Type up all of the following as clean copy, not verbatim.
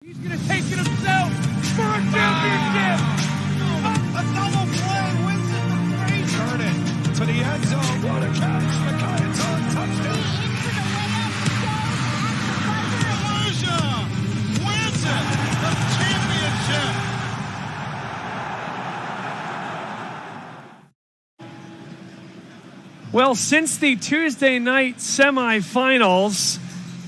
He's going to take it himself for a championship. A double play wins it for Frazier. Turn it to the end zone. What a catch. Micaiah touchdown. Wins it. The championship. Well, since the Tuesday night semifinals,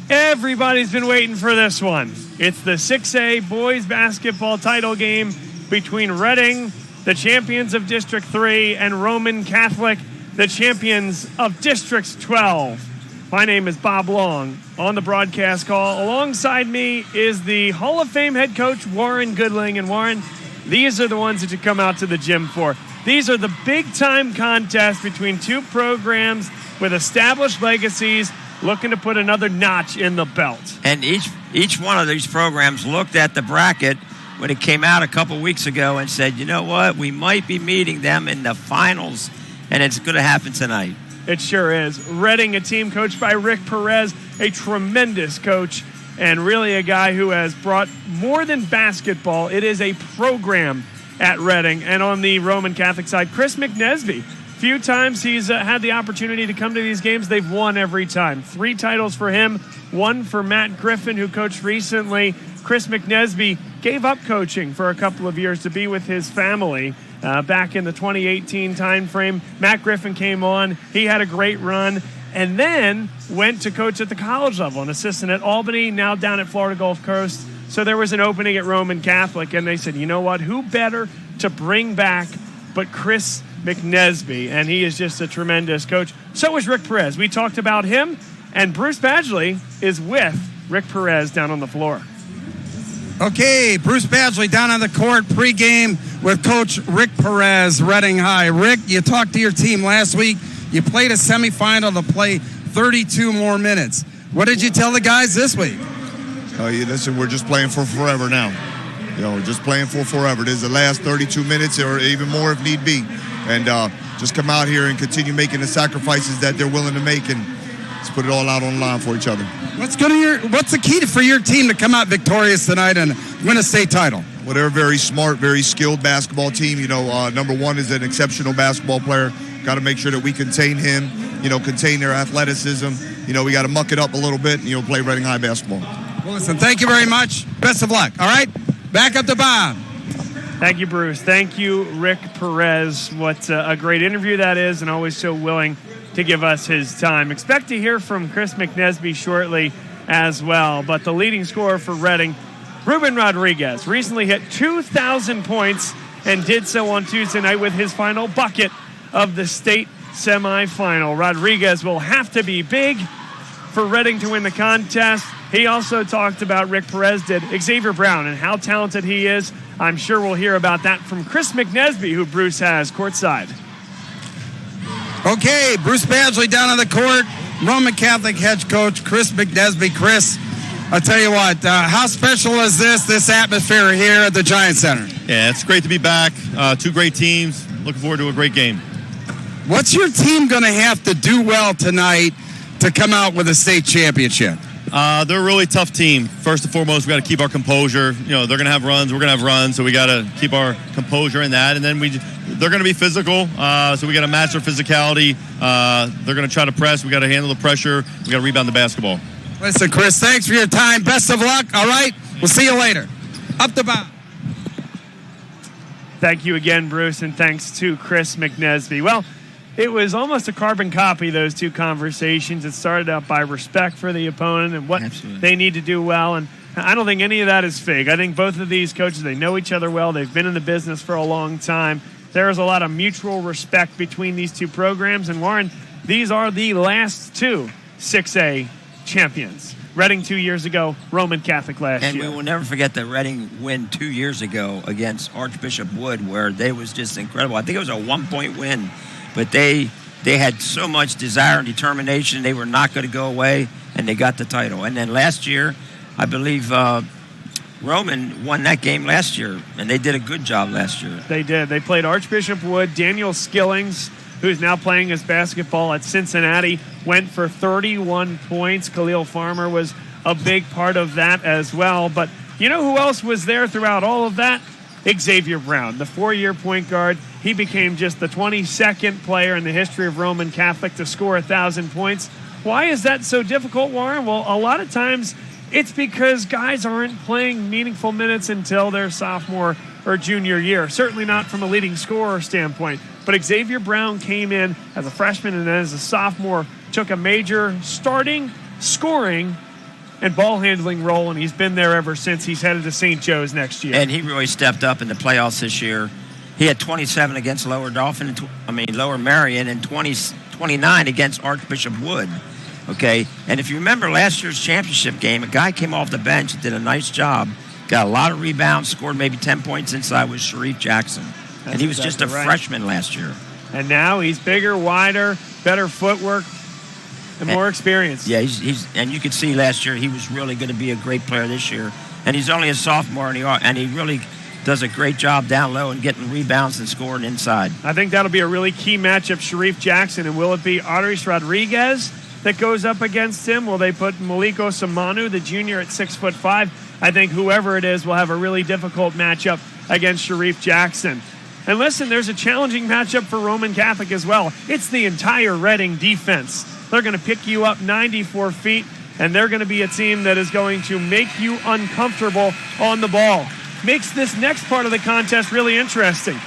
everybody's been waiting for this one. It's the 6A boys basketball title game between Reading, the champions of District 3, and Roman Catholic, the champions of District 12. My name is Bob Long on the broadcast call. Alongside me is the Hall of Fame head coach, Warren Goodling. And Warren, these are the ones that you come out to the gym for. These are the big-time contests between two programs with established legacies looking to put another notch in the belt. And each one of these programs looked at the bracket when it came out a couple weeks ago and said, you know what, we might be meeting them in the finals, and it's going to happen tonight. It sure is. Reading, a team coached by Rick Perez, a tremendous coach, and really a guy who has brought more than basketball. It is a program at Reading. And on the Roman Catholic side, Chris McNesby. Few times he's had the opportunity to come to these games. They've won every time. 3 titles for him, 1 for Matt Griffin, who coached recently. Chris McNesby gave up coaching for a couple of years to be with his family back in the 2018 timeframe. Matt Griffin came on. He had a great run and then went to coach at the college level, an assistant at Albany, now down at Florida Gulf Coast. So there was an opening at Roman Catholic, and they said, you know what, who better to bring back but Chris McNesby, and he is just a tremendous coach. So is Rick Perez. We talked about him, and Bruce Badgley is with Rick Perez down on the floor. Okay, Bruce Badgley down on the court pregame with Coach Rick Perez, Reading High. Rick, you talked to your team last week. You played a semifinal to play 32 more minutes. What did you tell the guys this week? Listen, we're just playing for forever now. We're just playing for forever. This is the last 32 minutes or even more if need be. And just come out here and continue making the sacrifices that they're willing to make, and let's put it all out on the line for each other. What's the key for your team to come out victorious tonight and win a state title? Well, they're a very smart, very skilled basketball team. Number one is an exceptional basketball player. Got to make sure that we contain him, contain their athleticism. We got to muck it up a little bit and, play Reading High basketball. Well, listen, thank you very much. Best of luck, all right? Back up to Bob. Thank you, Bruce. Thank you, Rick Perez. What a great interview that is, and always so willing to give us his time. Expect to hear from Chris McNesby shortly as well. But the leading scorer for Reading, Ruben Rodriguez, recently hit 2,000 points and did so on Tuesday night with his final bucket of the state semifinal. Rodriguez will have to be big for Reading to win the contest. He also talked about, Rick Perez did, Xavier Brown and how talented he is. I'm sure we'll hear about that from Chris McNesby, who Bruce has courtside. Okay, Bruce Badgley down on the court. Roman Catholic head coach Chris McNesby. Chris, I'll tell you what, how special is this atmosphere here at the Giant Center? Yeah, it's great to be back. 2 great teams. Looking forward to a great game. What's your team going to have to do well tonight to come out with a state championship? They're a really tough team. First and foremost, we got to keep our composure. They're going to have runs. We're going to have runs, so we got to keep our composure in that. And then they're going to be physical, so we got to match their physicality. They're going to try to press. We got to handle the pressure. We got to rebound the basketball. Listen, Chris, thanks for your time. Best of luck. All right, we'll see you later. Up to Bob. Thank you again, Bruce, and thanks to Chris McNesby. Well, it was almost a carbon copy, those two conversations. It started out by respect for the opponent and what they need to do well, and I don't think any of that is fake. I think both of these coaches, they know each other well. They've been in the business for a long time. There is a lot of mutual respect between these two programs, and Warren, these are the last 2 6A champions. Reading 2 years ago, Roman Catholic last year. And we will never forget the Reading win 2 years ago against Archbishop Wood, where they was just incredible. I think it was a 1-point win. But they had so much desire and determination. They were not going to go away, and they got the title. And then last year, I believe Roman won that game last year, and they did a good job last year. They did. They played Archbishop Wood. Daniel Skillings, who's now playing his basketball at Cincinnati, went for 31 points. Khalil Farmer was a big part of that as well. But You know who else was there throughout all of that? Xavier Brown, the 4-year point guard. He became just the 22nd player in the history of Roman Catholic to score 1,000 points. Why is that so difficult, Warren? Well, a lot of times it's because guys aren't playing meaningful minutes until their sophomore or junior year. Certainly not from a leading scorer standpoint. But Xavier Brown came in as a freshman and as a sophomore, took a major starting, scoring, and ball handling role, and he's been there ever since. He's headed to St. Joe's next year. And he really stepped up in the playoffs this year. He had 27 against Lower Marion, and 29 against Archbishop Wood. Okay, and if you remember last year's championship game, a guy came off the bench, did a nice job, got a lot of rebounds, scored maybe 10 points inside, was Sharif Jackson. And he was just a freshman last year. And now he's bigger, wider, better footwork, and more experience. Yeah, he's and you could see last year he was really going to be a great player this year. And he's only a sophomore, and he really does a great job down low and getting rebounds and scoring inside. I think that'll be a really key matchup, Sharif Jackson. And will it be Audris Rodriguez that goes up against him? Will they put Maliko Samanu, the junior, at 6'5"? I think whoever it is will have a really difficult matchup against Sharif Jackson. And listen, there's a challenging matchup for Roman Catholic as well. It's the entire Reading defense. They're going to pick you up 94 feet, and they're going to be a team that is going to make you uncomfortable on the ball. Makes this next part of the contest really interesting.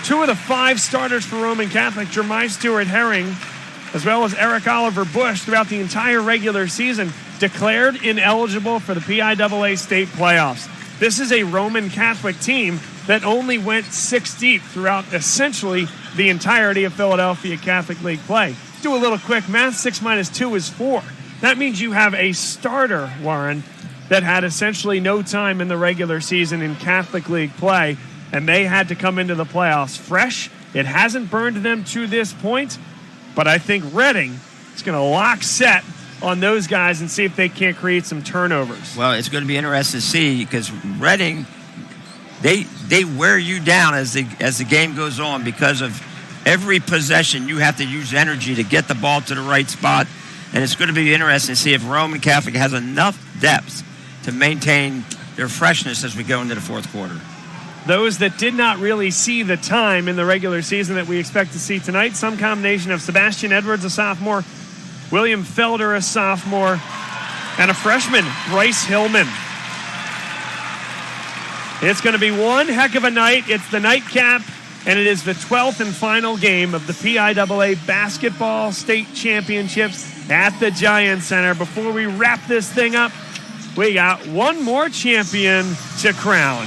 2 of the 5 starters for Roman Catholic, Jeremiah Stewart Herring, as well as Eric Oliver Bush, throughout the entire regular season, declared ineligible for the PIAA state playoffs. This is a Roman Catholic team that only went 6 deep throughout essentially the entirety of Philadelphia Catholic League play. Do a little quick math. 6 minus 2 is 4. That means you have a starter, Warren, that had essentially no time in the regular season in Catholic League play, and they had to come into the playoffs fresh. It hasn't burned them to this point, but I think Reading is going to lock set on those guys and see if they can't create some turnovers. Well, it's going to be interesting to see because Reading, they wear you down as the game goes on because of every possession you have to use energy to get the ball to the right spot. And it's going to be interesting to see if Roman Catholic has enough depth to maintain their freshness as we go into the fourth quarter. Those that did not really see the time in the regular season that we expect to see tonight, some combination of Sebastian Edwards, a sophomore, William Felder, a sophomore, and a freshman, Bryce Hillman. It's going to be one heck of a night. It's the nightcap, and it is the 12th and final game of the PIAA Basketball State Championships at the Giant Center. Before we wrap this thing up, we got one more champion to crown.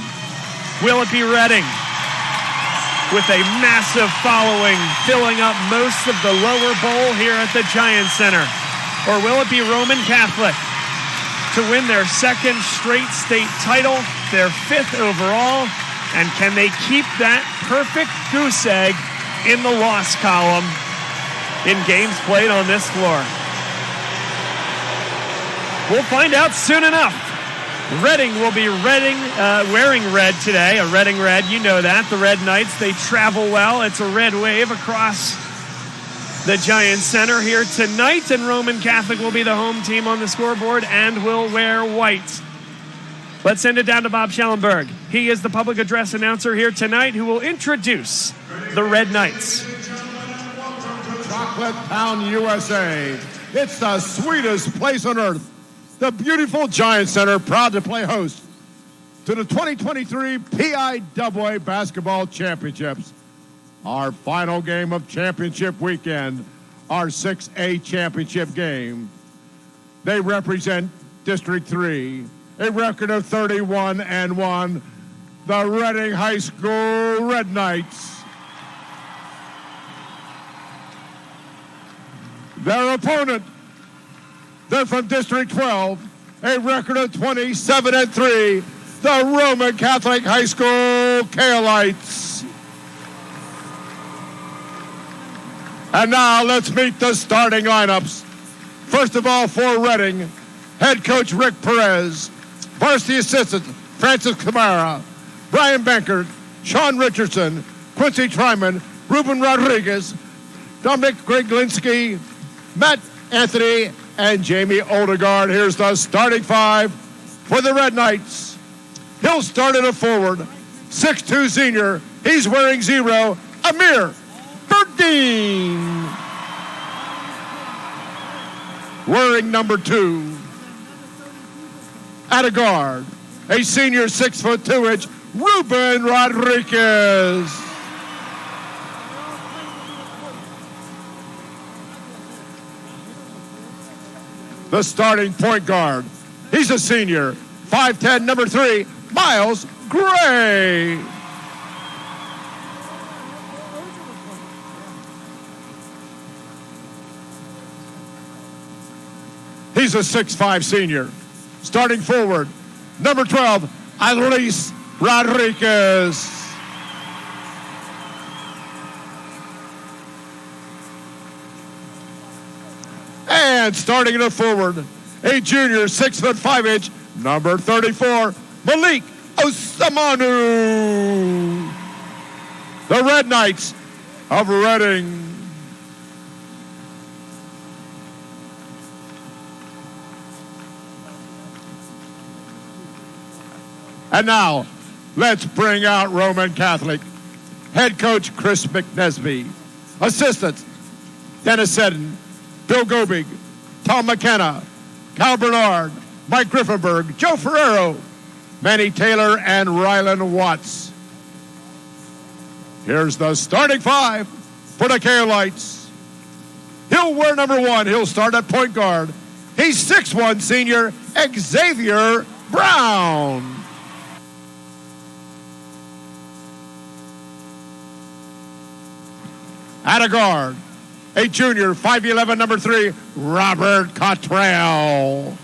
Will it be Reading, with a massive following filling up most of the lower bowl here at the Giant Center? Or will it be Roman Catholic to win their 2nd straight state title, their 5th overall, and can they keep that perfect goose egg in the loss column in games played on this floor? We'll find out soon enough. Reading will be wearing red today, a Reading red. You know that. The Red Knights, they travel well. It's a red wave across the Giant Center here tonight, and Roman Catholic will be the home team on the scoreboard and will wear white. Let's send it down to Bob Schellenberg. He is the public address announcer here tonight who will introduce the Red Knights. Chocolate Town, USA. It's the sweetest place on earth. The beautiful Giant Center, proud to play host to the 2023 PIAA Basketball Championships. Our final game of championship weekend, our 6A championship game. They represent District 3, a record of 31-1, the Reading High School Red Knights. Their opponent, they're from District 12, a record of 27-3, the Roman Catholic High School Kaolites. And now let's meet the starting lineups. First of all, for Reading, head coach Rick Perez, varsity assistant Francis Camara, Brian Bankert, Sean Richardson, Quincy Tryman, Ruben Rodriguez, Dominic Griglinski, Matt Anthony, and Jamie Odegaard. Here's the starting 5 for the Red Knights. He'll start at a forward. 6'2" senior. He's wearing 0. Amir Berdine. Wearing number 2. At a guard, a senior 6'2" Ruben Rodriguez. The starting point guard, he's a senior, 5'10", number 3, Miles Gray. He's a 6'5" senior. Starting forward, number 12, Luis Rodriguez. And starting at a forward, a junior 6'5", number 34, Malik Osamanu. The Red Knights of Reading. And now, let's bring out Roman Catholic. Head coach Chris McNesby. Assistants, Dennis Seddon, Bill Gobig, Tom McKenna, Cal Bernard, Mike Griffinberg, Joe Ferrero, Manny Taylor, and Rylan Watts. Here's the starting 5 for the Kaolites. He'll wear number 1. He'll start at point guard. He's 6'1", senior Xavier Brown. At a guard, a junior, 5'11", number 3, Robert Cottrell.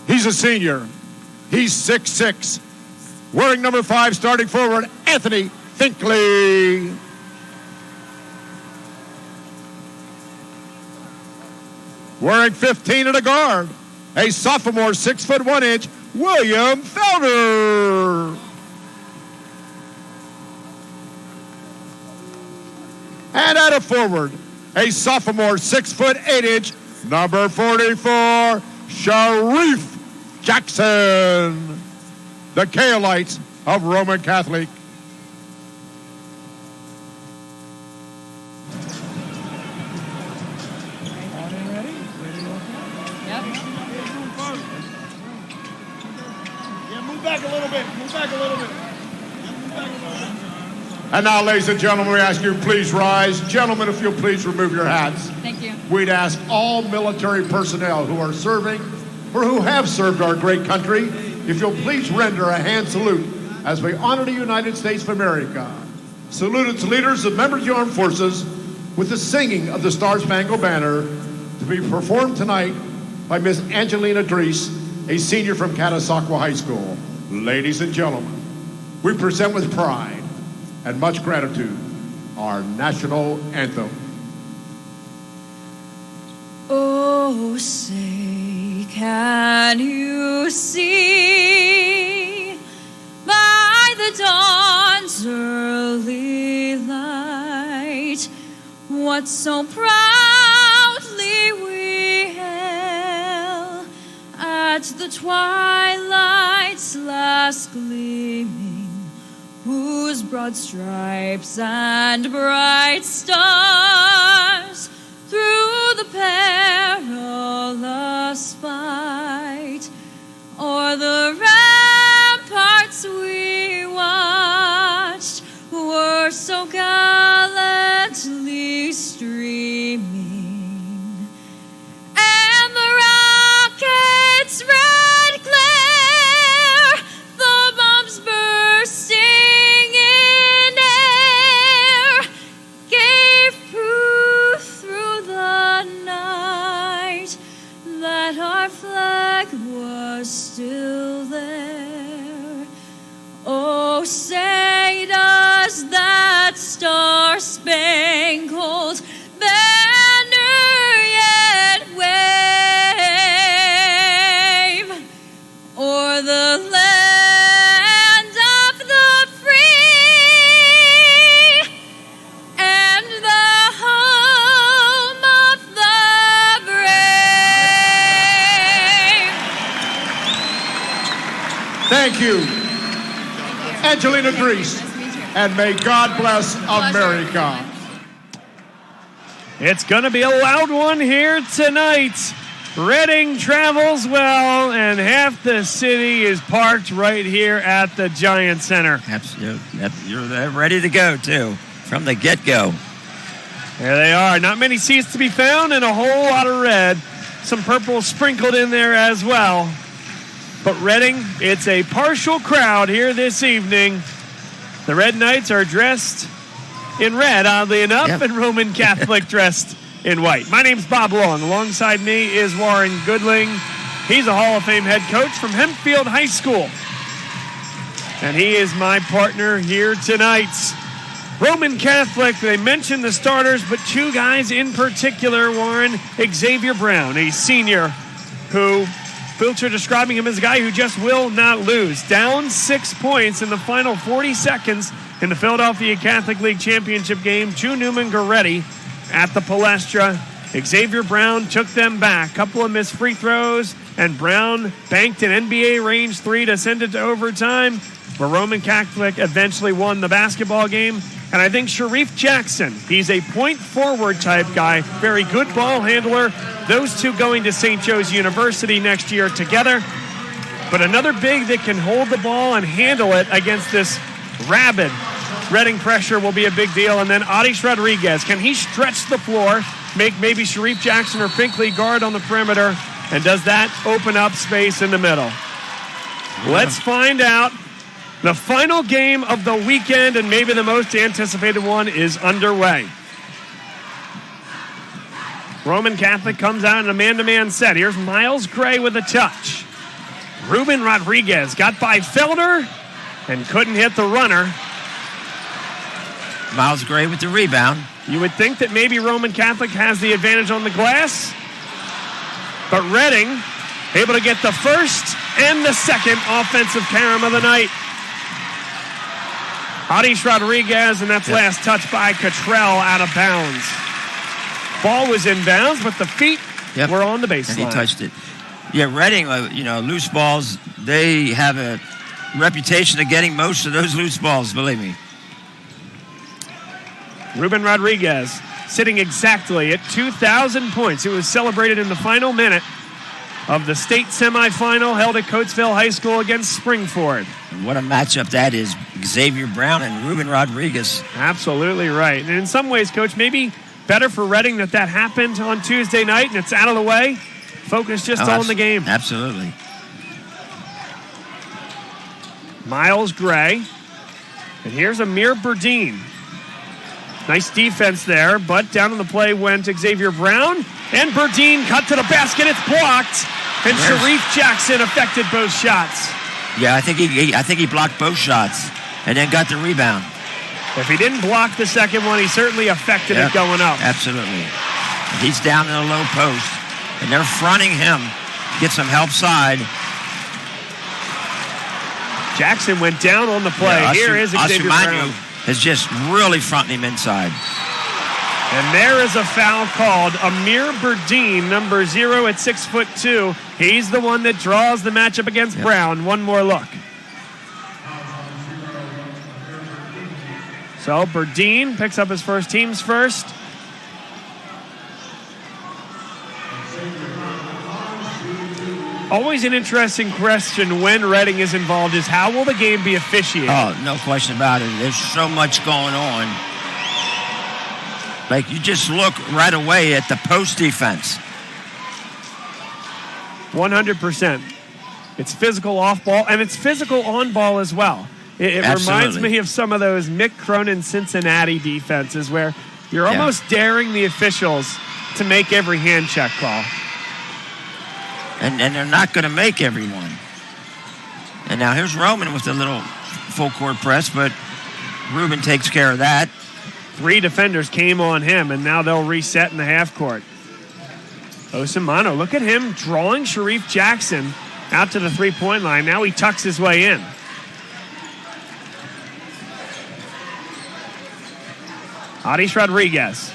He's a senior. He's 6'6". Wearing number 5, starting forward, Anthony Finkley. Wearing 15 at a guard, a sophomore, 6'1", William Felder. And at a forward, a sophomore, 6'8", number 44, Sharif Jackson. The Kaolites of Roman Catholic. And now, ladies and gentlemen, we ask you please rise. Gentlemen, if you'll please remove your hats. Thank you. We'd ask all military personnel who are serving or who have served our great country, if you'll please render a hand salute as we honor the United States of America. Salute its leaders and members of the armed forces with the singing of the Star-Spangled Banner to be performed tonight by Miss Angelina Dries, a senior from Catasauqua High School. Ladies and gentlemen, we present with pride and much gratitude our national anthem. Oh, say, can you see by the dawn's early light what so proudly we hail at the twilight's last gleaming, whose broad stripes and bright stars through the perilous fight o'er the ramparts we watched were so gallantly streaming, and the rocket's red glare, the bombs bursting in air, gave proof through the night that our flag was still there. Oh, say does that star-spangled banner yet wave o'er the land of the free and the home of the Thank you, Angelina Grease, and may God bless America. It's going to be a loud one here tonight. Reading travels well, and half the city is parked right here at the Giant Center. Absolutely. You're ready to go, too, from the get-go. There they are. Not many seats to be found and a whole lot of red. Some purple sprinkled in there as well. But Reading, it's a partial crowd here this evening. The Red Knights are dressed in red, oddly enough, and Roman Catholic dressed in white. My name's Bob Long. Alongside me is Warren Goodling. He's a Hall of Fame head coach from Hempfield High School. And he is my partner here tonight. Roman Catholic, they mentioned the starters, but two guys in particular, Warren. Xavier Brown, a senior who folks are describing him as a guy who just will not lose. Down 6 points in the final 40 seconds in the Philadelphia Catholic League Championship game to Newman Goretti at the Palestra. Xavier Brown took them back. Couple of missed free throws, and Brown banked an NBA range three to send it to overtime, where Roman Catholic eventually won the basketball game. And I think Sharif Jackson, he's a point forward type guy, very good ball handler. Those two going to St. Joe's University next year together. But another big that can hold the ball and handle it against this rabid Reading pressure will be a big deal. And then Adish Rodriguez, can he stretch the floor, make maybe Sharif Jackson or Finkley guard on the perimeter, and does that open up space in the middle? Let's find out. The final game of the weekend, and maybe the most anticipated one, is underway. Roman Catholic comes out in a man-to-man set. Here's Miles Gray with a touch. Ruben Rodriguez got by Felder and couldn't hit the runner. Miles Gray with the rebound. You would think that maybe Roman Catholic has the advantage on the glass, but Reading able to get the first and the second offensive carom of the night. Adish Rodriguez, and that's last touch by Cottrell out of bounds. Ball was in bounds, but the feet were on the baseline. And he touched it. Yeah, Reading, loose balls, they have a reputation of getting most of those loose balls, believe me. Ruben Rodriguez sitting exactly at 2,000 points. It was celebrated in the final minute of the state semifinal held at Coatesville High School against Springford. And what a matchup that is. Xavier Brown and Ruben Rodriguez. Absolutely right. And in some ways, Coach, maybe better for Reading that happened on Tuesday night and it's out of the way. Focus just on the game. Absolutely. Miles Gray. And here's Amir Burdine. Nice defense there, but down on the play went Xavier Brown. And Burdine cut to the basket. It's blocked. And Sharif Jackson affected both shots. Yeah, I think he blocked both shots and then got the rebound. If he didn't block the second one, he certainly affected it going up. Absolutely. He's down in the low post, and they're fronting him. Get some help side. Jackson went down on the play. Here is Xavier Brown. Is just really fronting him inside. And there is a foul called. Amir Burdine, number 0 at 6'2". He's the one that draws the matchup against Brown. One more look. So Burdine picks up his first, team's first. Always an interesting question when Reading is involved is how will the game be officiated? Oh, no question about it. There's so much going on. Like, you just look right away at the post defense. 100%. It's physical off ball, and it's physical on ball as well. It reminds me of some of those Mick Cronin Cincinnati defenses where you're almost daring the officials to make every hand check call. And they're not going to make everyone. And now here's Roman with a little full court press, but Ruben takes care of that. 3 defenders came on him, and now they'll reset in the half court. Osamano, look at him drawing Sharif Jackson out to the three-point line. Now he tucks his way in. Adish Rodriguez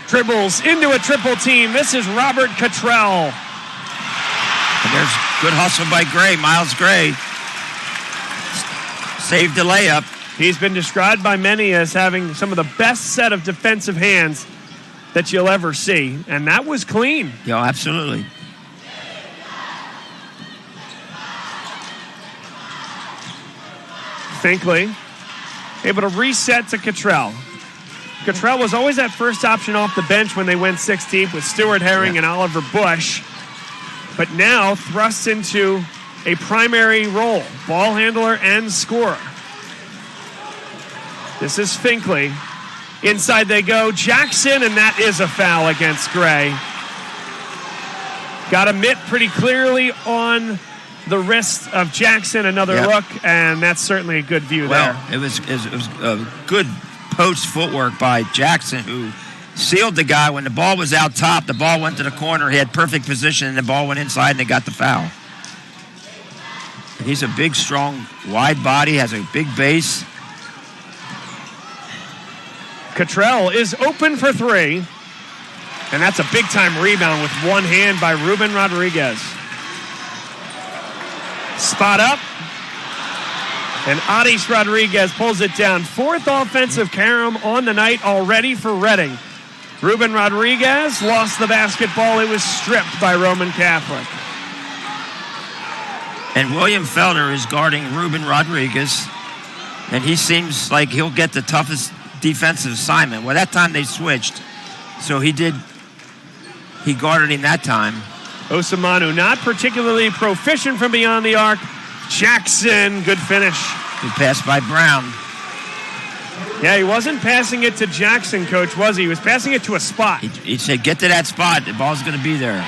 dribbles into a triple team. This is Robert Cottrell. And there's good hustle by Gray, Miles Gray. Saved the layup. He's been described by many as having some of the best set of defensive hands that you'll ever see, and that was clean. Yeah, absolutely. Finkley able to reset to Cottrell. Cottrell was always that first option off the bench when they went 6 deep with Stuart Herring and Oliver Bush, but now thrust into a primary role, ball handler and scorer. This is Finkley. Inside they go. Jackson, and that is a foul against Gray. Got a mitt pretty clearly on the wrist of Jackson. Another look, and that's certainly a good view there. It was a good post footwork by Jackson, who sealed the guy. When the ball was out top, the ball went to the corner. He had perfect position, and the ball went inside, and they got the foul. He's a big, strong, wide body, has a big base. Cottrell is open for 3, and that's a big-time rebound with one hand by Ruben Rodriguez. Spot up, and Adis Rodriguez pulls it down. 4th offensive carom on the night already for Reading. Ruben Rodriguez lost the basketball. It was stripped by Roman Catholic. And William Felder is guarding Ruben Rodriguez, and he seems like he'll get the toughest defensive assignment. Well, that time they switched, so he guarded him that time. Osamanu not particularly proficient from beyond the arc. Jackson, good finish. Good pass by Brown. Yeah, he wasn't passing it to Jackson, Coach, was he? He was passing it to a spot. He said, get to that spot. The ball's going to be there.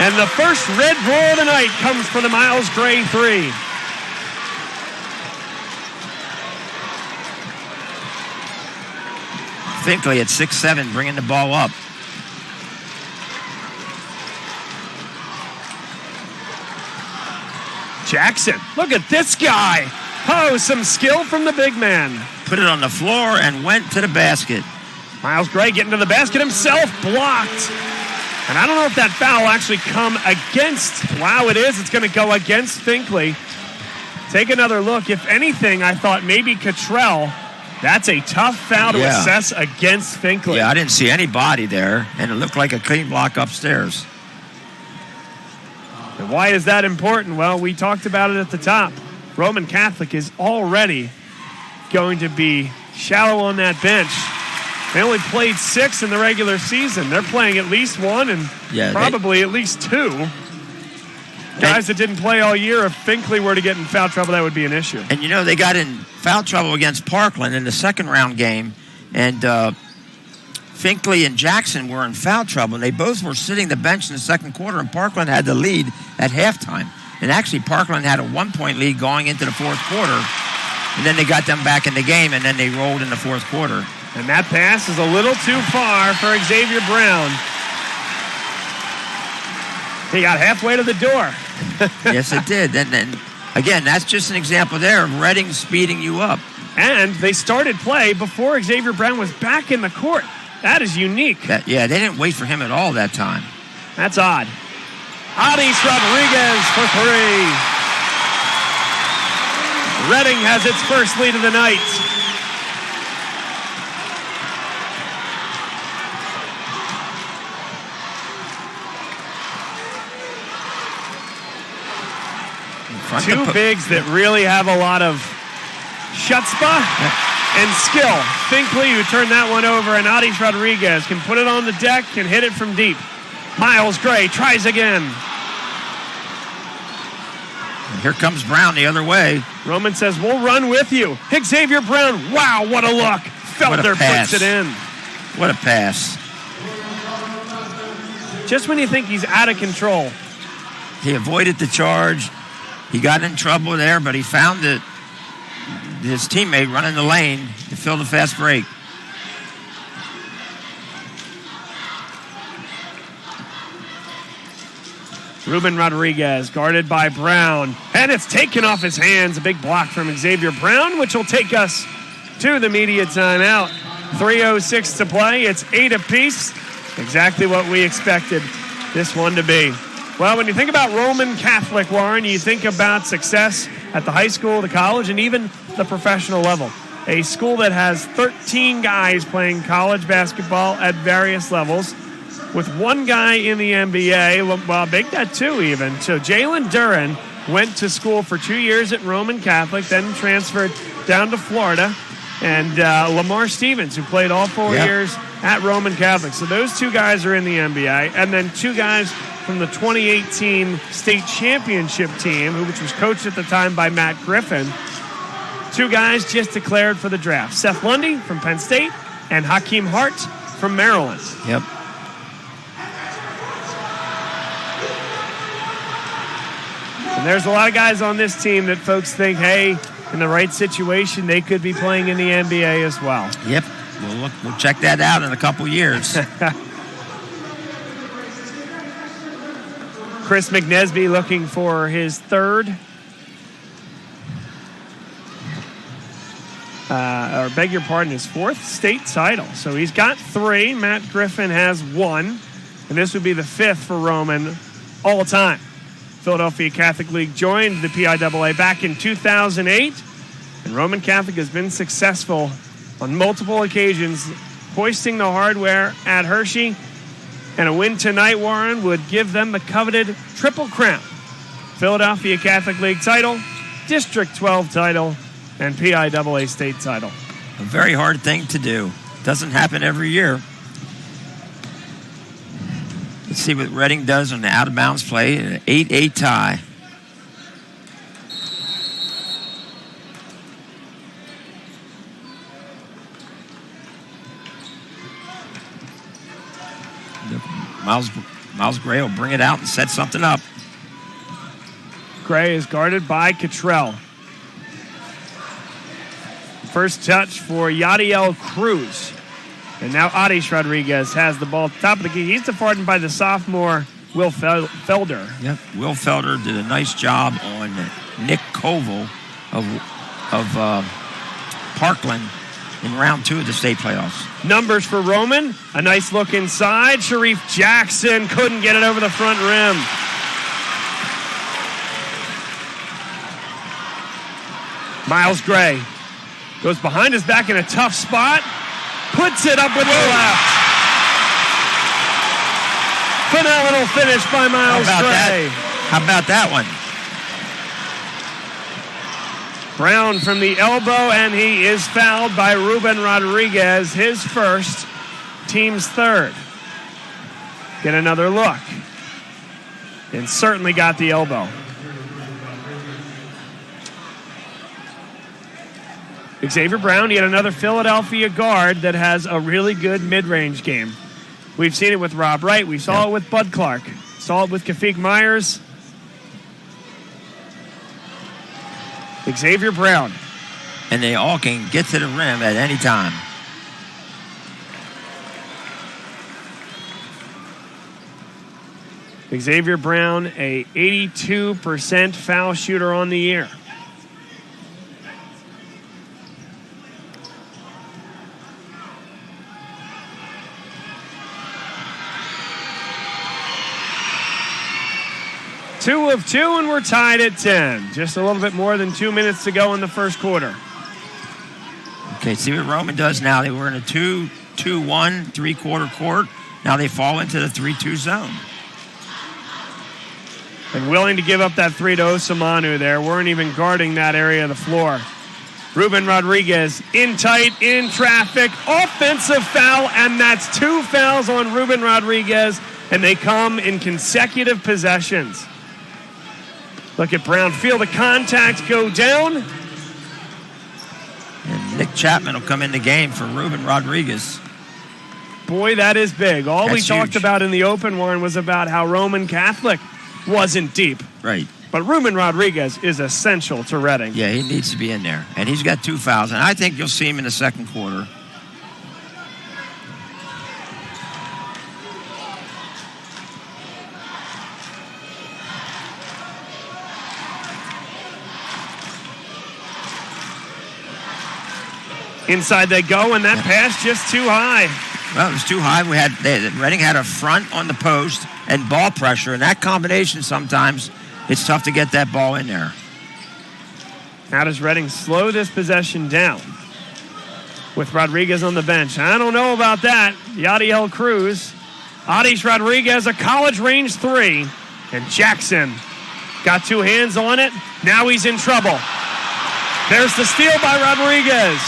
And the first red ball of the night comes for the Miles Gray 3. Finkley at 6'7", bringing the ball up. Jackson, look at this guy. Oh, some skill from the big man. Put it on the floor and went to the basket. Miles Gray getting to the basket himself, blocked. And I don't know if that foul actually come against. Wow, it is. It's going to go against Finkley. Take another look. If anything, I thought maybe Cottrell. That's a tough foul to assess against Finkley. Yeah, I didn't see anybody there, and it looked like a clean block upstairs. And why is that important? Well, we talked about it at the top. Roman Catholic is already going to be shallow on that bench. They only played 6 in the regular season. They're playing at least 1 and probably at least 2. Guys that didn't play all year, if Finkley were to get in foul trouble, that would be an issue. And, they got in foul trouble against Parkland in the second round game, and Finkley and Jackson were in foul trouble, and they both were sitting the bench in the second quarter, and Parkland had the lead at halftime. And actually, Parkland had a 1-point lead going into the fourth quarter, and then they got them back in the game, and then they rolled in the fourth quarter. And that pass is a little too far for Xavier Brown. He got halfway to the door. Yes, it did. And again, that's just an example there of Reading speeding you up. And they started play before Xavier Brown was back in the court. That is unique. They didn't wait for him at all that time. That's odd. Adis Rodriguez for 3. Reading has its first lead of the night. Two bigs that really have a lot of chutzpah and skill. Finkley, who turned that one over, and Adis Rodriguez can put it on the deck and hit it from deep. Miles Gray tries again. And here comes Brown the other way. Roman says, we'll run with you. Xavier Brown, wow, what a look. Felder puts it in. What a pass. Just when you think he's out of control. He avoided the charge. He got in trouble there, but he found his teammate running the lane to fill the fast break. Ruben Rodriguez guarded by Brown, and it's taken off his hands. A big block from Xavier Brown, which will take us to the media timeout. 3:06 to play. It's 8 apiece. Exactly what we expected this one to be. Well, when you think about Roman Catholic, Warren, you think about success at the high school, the college, and even the professional level. A school that has 13 guys playing college basketball at various levels, with one guy in the NBA. Well, make that two even. So Jalen Duran went to school for 2 years at Roman Catholic, then transferred down to Florida. And Lamar Stevens, who played all 4 years at Roman Catholic. So those two guys are in the NBA. And then two guys from the 2018 state championship team, which was coached at the time by Matt Griffin. Two guys just declared for the draft. Seth Lundy from Penn State and Hakeem Hart from Maryland. Yep. And there's a lot of guys on this team that folks think, hey, in the right situation, they could be playing in the NBA as well. Yep. We'll check that out in a couple years. Chris McNesby looking for his third. His fourth state title. So he's got 3. Matt Griffin has 1. And this would be the 5th for Roman all time. Philadelphia Catholic League joined the PIAA back in 2008. And Roman Catholic has been successful on multiple occasions, hoisting the hardware at Hershey. And a win tonight, Warren, would give them the coveted Triple Crown. Philadelphia Catholic League title, District 12 title, and PIAA state title. A very hard thing to do. Doesn't happen every year. Let's see what Reading does on the out-of-bounds play. An 8-8 tie. Miles Gray will bring it out and set something up. Gray is guarded by Cottrell. First touch for Yadiel Cruz. And now Adish Rodriguez has the ball at the top of the key. He's defended by the sophomore Will Felder. Yep, Will Felder did a nice job on Nick Koval of Parkland in round 2 of the state playoffs. Numbers for Roman. A nice look inside. Sharif Jackson couldn't get it over the front rim. Miles Gray goes behind his back in a tough spot. Puts it up with the left. Phenomenal finish by Miles Gray. How about that one? Brown from the elbow, and he is fouled by Ruben Rodriguez, his first, team's third. Get another look. And certainly got the elbow. Xavier Brown, yet another Philadelphia guard that has a really good mid-range game. We've seen it with Rob Wright. We saw it with Bud Clark. Saw it with Kafik Myers. Xavier Brown. And they all can get to the rim at any time. Xavier Brown, a 82% foul shooter on the year. Two of 2, and we're tied at 10. Just a little bit more than 2 minutes to go in the first quarter. Okay, see what Roman does now. They were in a 2-2-1, 3-quarter court. Now they fall into the 3-2 zone. And willing to give up that 3 to Osamanu there. Weren't even guarding that area of the floor. Ruben Rodriguez in tight, in traffic. Offensive foul, and that's 2 fouls on Ruben Rodriguez, and they come in consecutive possessions. Look at Brown. Feel the contact go down. And Nick Chapman will come in the game for Ruben Rodriguez. Boy, that is big. All That's we talked huge. about in the open, Warren, was about how Roman Catholic wasn't deep. Right. But Ruben Rodriguez is essential to Reading. Yeah, he needs to be in there. And he's got 2 fouls. And I think you'll see him in the second quarter. Inside they go, and that pass just too high. Well, it was too high. Reading had a front on the post. and ball pressure. And that combination, sometimes it's tough to get that ball in there. How does Reading slow this possession down? With Rodriguez on the bench. I don't know about that. Yadiel Cruz. Adis Rodriguez, a college range 3. And Jackson got 2 hands on it. Now he's in trouble. There's the steal by Rodriguez.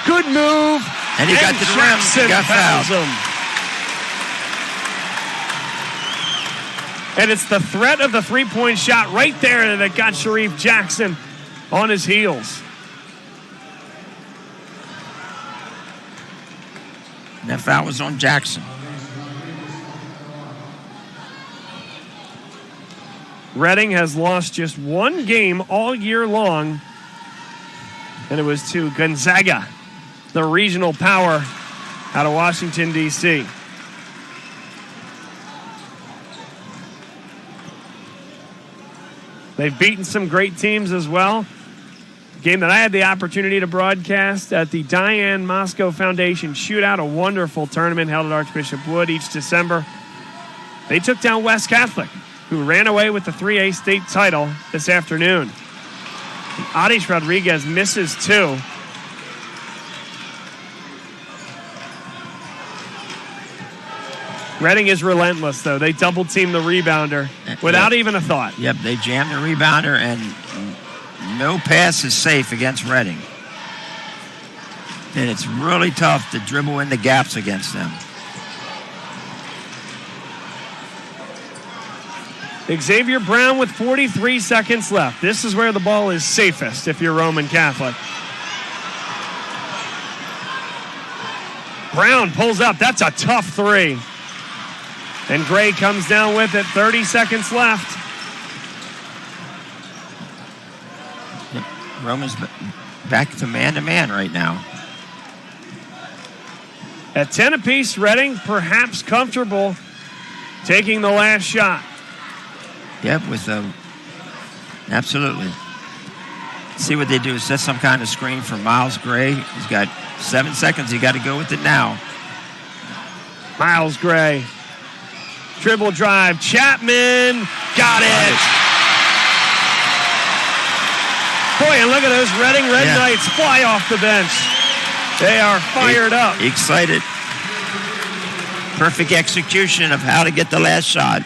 Good move. And he got to the rim. He got fouled. Him. And it's the threat of the 3-point shot right there that got Sharif Jackson on his heels. And that foul was on Jackson. Reading has lost just 1 game all year long, and it was to Gonzaga, the regional power out of Washington, D.C. They've beaten some great teams as well. Game that I had the opportunity to broadcast at the Diane Moscow Foundation Shootout, a wonderful tournament held at Archbishop Wood each December. They took down West Catholic, who ran away with the 3A state title this afternoon. And Adis Rodriguez misses 2. Reading is relentless, though. They double-team the rebounder without even a thought. Yep, they jammed the rebounder, and no pass is safe against Reading. And it's really tough to dribble in the gaps against them. Xavier Brown with 43 seconds left. This is where the ball is safest if you're Roman Catholic. Brown pulls up. That's a tough 3. And Gray comes down with it. 30 seconds left. Roman's back to man right now. At 10 apiece, Reading perhaps comfortable taking the last shot. Yep, absolutely. See what they do. Set some kind of screen for Miles Gray. He's got 7 seconds. He got to go with it now. Miles Gray. Dribble drive. Chapman. Got it. Boy, and look at those Reading Red Knights fly off the bench. They are fired up. Excited. Perfect execution of how to get the last shot.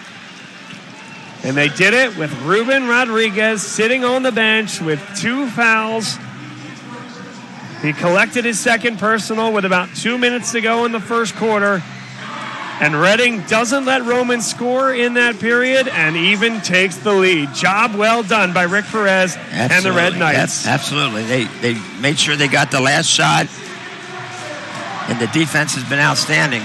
And they did it with Ruben Rodriguez sitting on the bench with 2 fouls. He collected his second personal with about 2 minutes to go in the first quarter. And Reading doesn't let Roman score in that period and even takes the lead. Job well done by Rick Perez and the Red Knights. Absolutely. They made sure they got the last shot, and the defense has been outstanding.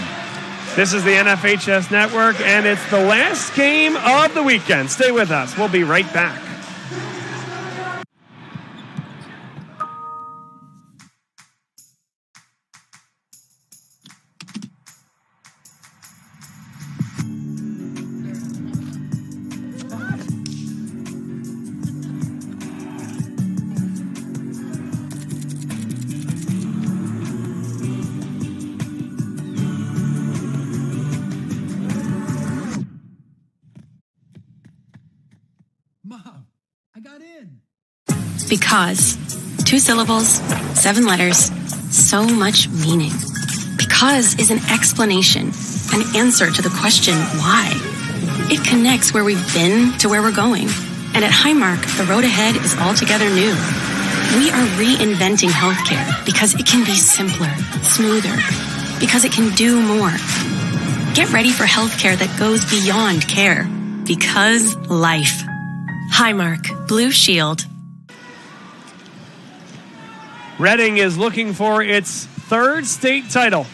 This is the NFHS Network, and it's the last game of the weekend. Stay with us. We'll be right back. Because. 2 syllables, 7 letters, so much meaning. Because is an explanation, an answer to the question, why? It connects where we've been to where we're going. And at Highmark, the road ahead is altogether new. We are reinventing healthcare because it can be simpler, smoother, because it can do more. Get ready for healthcare that goes beyond care. Because life. Highmark, Blue Shield. Reading is looking for its 3rd state title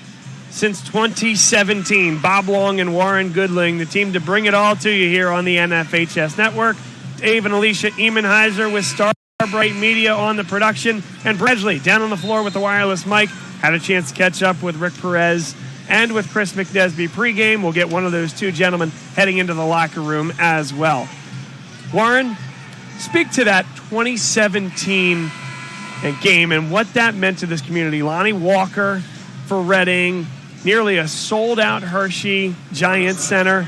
since 2017. Bob Long and Warren Goodling, the team to bring it all to you here on the NFHS Network. Dave and Alicia Emenheiser with Starbright Media on the production. And Bradley down on the floor with the wireless mic. Had a chance to catch up with Rick Perez and with Chris McNesby pregame. We'll get one of those 2 gentlemen heading into the locker room as well. Warren, speak to that 2017 game and what that meant to this community. Lonnie Walker for Reading, nearly a sold-out Hershey Giant Center.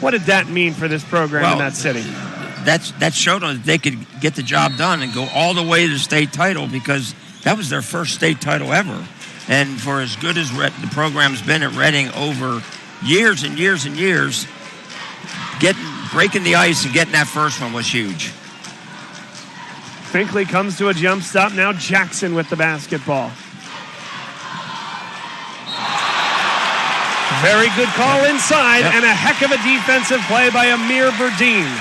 What did that mean for this program in that city? That showed them that they could get the job done and go all the way to the state title, because that was their first state title ever. And for as good as the program's been at Reading over years and years and years, breaking the ice and getting that first one was huge. Finkley comes to a jump stop. Now Jackson with the basketball. Very good call inside, and a heck of a defensive play by Amir Burdine.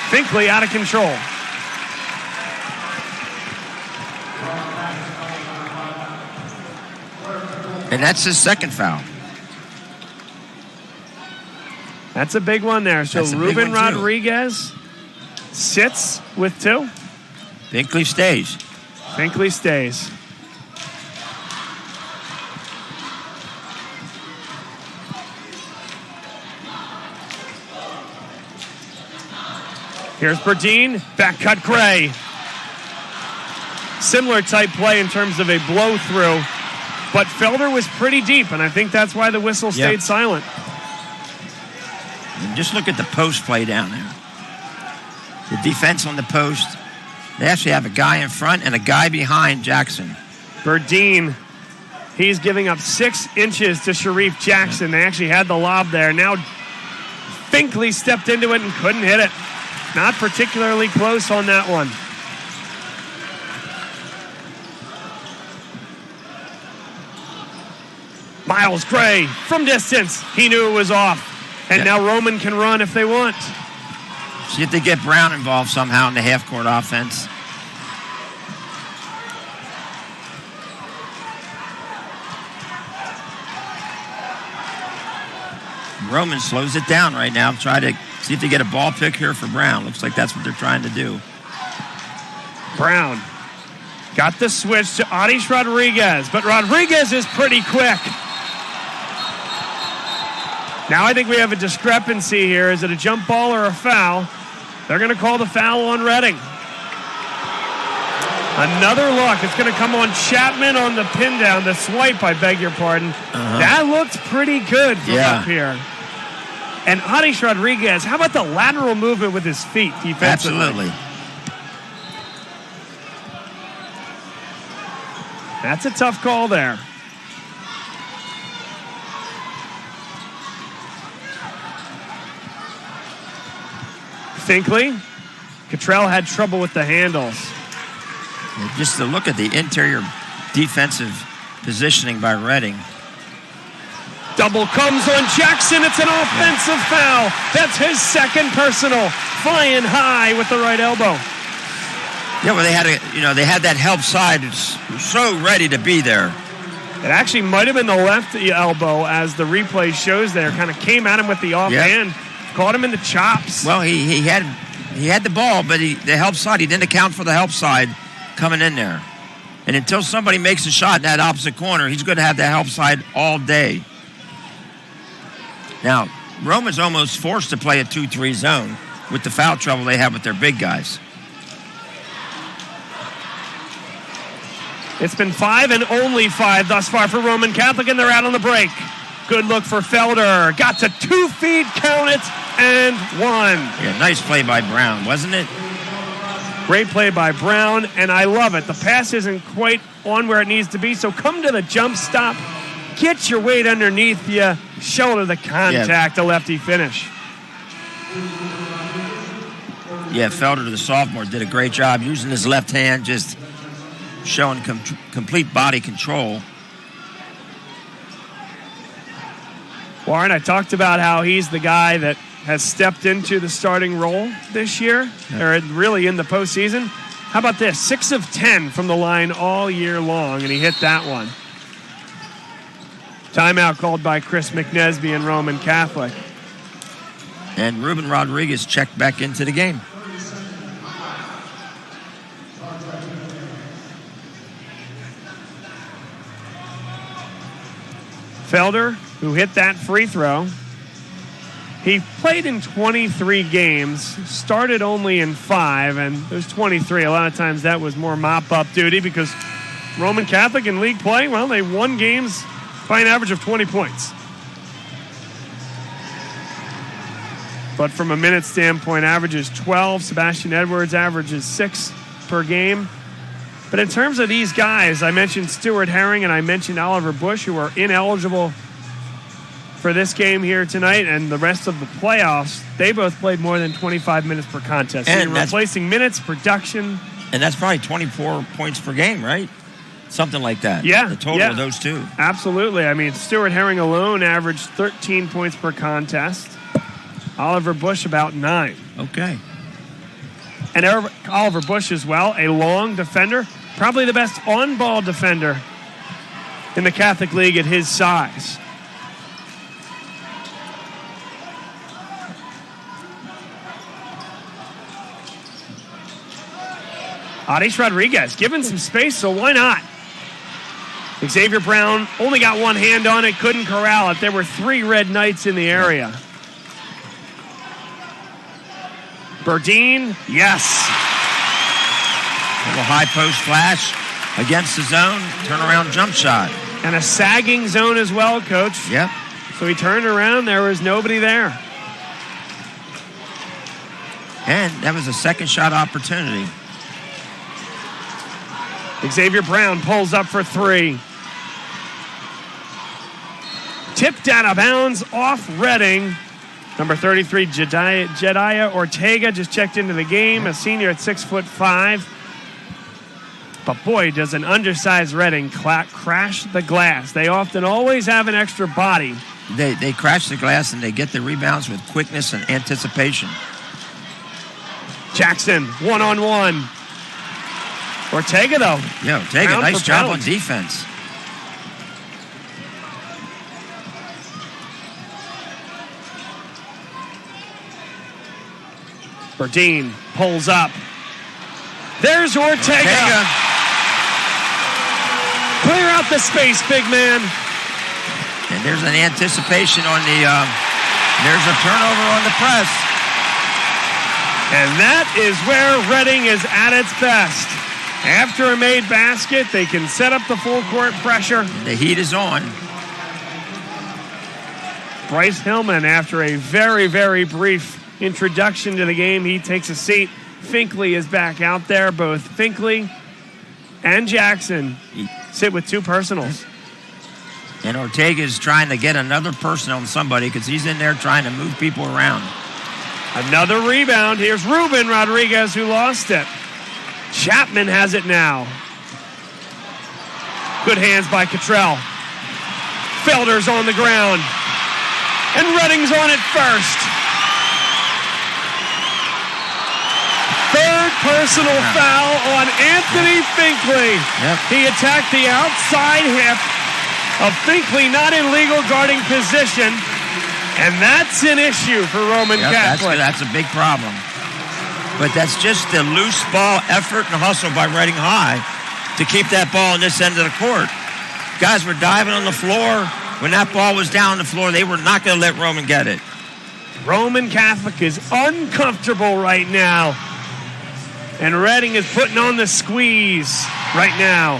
Finkley out of control. And that's his second foul. That's a big one there. So Ruben Rodriguez sits with 2. Finkley stays. Finkley stays. Here's Burdine, back cut Gray. Similar type play in terms of a blow through, but Felder was pretty deep, and I think that's why the whistle stayed silent. And just look at the post play down there. The defense on the post, they actually have a guy in front and a guy behind Jackson. Burdine, he's giving up 6 inches to Sharif Jackson. They actually had the lob there. Now Finkley stepped into it and couldn't hit it. Not particularly close on that one. Miles Gray from distance. He knew it was off. And now Roman can run if they want. See if they get Brown involved somehow in the half-court offense. Roman slows it down right now. Try to see if they get a ball pick here for Brown. Looks like that's what they're trying to do. Brown got the switch to Adish Rodriguez, but Rodriguez is pretty quick. Now I think we have a discrepancy here. Is it a jump ball or a foul? They're going to call the foul on Reading. Another look. It's going to come on Chapman on the pin down, the swipe, I beg your pardon. That looked pretty good from up here. And Adish Rodriguez, how about the lateral movement with his feet defensively? Absolutely. That's a tough call there. Finkley. Cottrell had trouble with the handles. Just to look at the interior defensive positioning by Reading. Double comes on Jackson. It's an offensive foul. That's his second personal. Flying high with the right elbow. Yeah, well, they had that help side. It's so ready to be there. It actually might have been the left elbow, as the replay shows there. Kind of came at him with the offhand, caught him in the chops. Well, he had the ball, but the help side, he didn't account for the help side coming in there. And until somebody makes a shot in that opposite corner, he's going to have the help side all day. Now, Roman's almost forced to play a 2-3 zone with the foul trouble they have with their big guys. It's been 5 and only 5 thus far for Roman Catholic, and they're out on the break. Good look for Felder. Got to 2 feet, count it, and 1. Yeah, nice play by Brown, wasn't it? Great play by Brown, and I love it. The pass isn't quite on where it needs to be, so come to the jump stop. Get your weight underneath you. Shoulder the contact, a lefty finish. Yeah, Felder, the sophomore, did a great job using his left hand, just showing complete body control. Warren, I talked about how he's the guy that has stepped into the starting role this year, or really in the postseason. How about this? 6 of 10 from the line all year long, and he hit that one. Timeout called by Chris McNesby and Roman Catholic. And Ruben Rodriguez checked back into the game. Felder, who hit that free throw. He played in 23 games, started only in 5, and those 23, a lot of times that was more mop-up duty because Roman Catholic in league play, well, they won games by an average of 20 points. But from a minute standpoint, averages 12. Sebastian Edwards averages 6 per game. But in terms of these guys, I mentioned Stuart Herring and I mentioned Oliver Bush, who are ineligible for this game here tonight and the rest of the playoffs. They both played more than 25 minutes per contest. So And you're replacing minutes, production. And that's probably 24 points per game, right? Something like that. Yeah. The total of those two. Absolutely. I mean, Stuart Herring alone averaged 13 points per contest. Oliver Bush about 9. Okay. And Oliver Bush as well, a long defender, probably the best on-ball defender in the Catholic League at his size. Adish Rodriguez given some space, so why not? Xavier Brown only got one hand on it, couldn't corral it. There were 3 Red Knights in the area. Burdine, yes. A little high post flash against the zone, turnaround jump shot. And a sagging zone as well, Coach. Yep. So he turned around, there was nobody there. And that was a second shot opportunity. Xavier Brown pulls up for 3. Tipped out of bounds off Reading. Number 33, Jediah Ortega just checked into the game, a senior at 6'5". But boy, does an undersized Reading crash the glass. They often always have an extra body. They crash the glass and they get the rebounds with quickness and anticipation. Jackson, one-on-one. Ortega, though. Yeah, Ortega, pound nice for job pound. on defense. Burdine pulls up. There's Ortega. Clear out the space, big man. And there's an anticipation on the, there's a turnover on the press. And that is where Reading is at its best. After a made basket, they can set up the full court pressure. The heat is on. Bryce Hillman, after a very, very brief introduction to the game, he takes a seat. Finkley is back out there. Both Finkley and Jackson sit with 2 personals. And Ortega is trying to get another person on somebody because he's in there trying to move people around. Another rebound. Here's Ruben Rodriguez, who lost it. Chapman has it now. Good hands by Cottrell. Felder's on the ground. And Reading's on it first. Third personal foul on Anthony Finkley. Yep. He attacked the outside hip of Finkley, not in legal guarding position. And that's an issue for Roman Catholic. That's a big problem. But that's just the loose ball effort and hustle by Reading High to keep that ball on this end of the court. Guys were diving on the floor. When that ball was down on the floor, they were not going to let Roman get it. Roman Catholic is uncomfortable right now. And Reading is putting on the squeeze right now.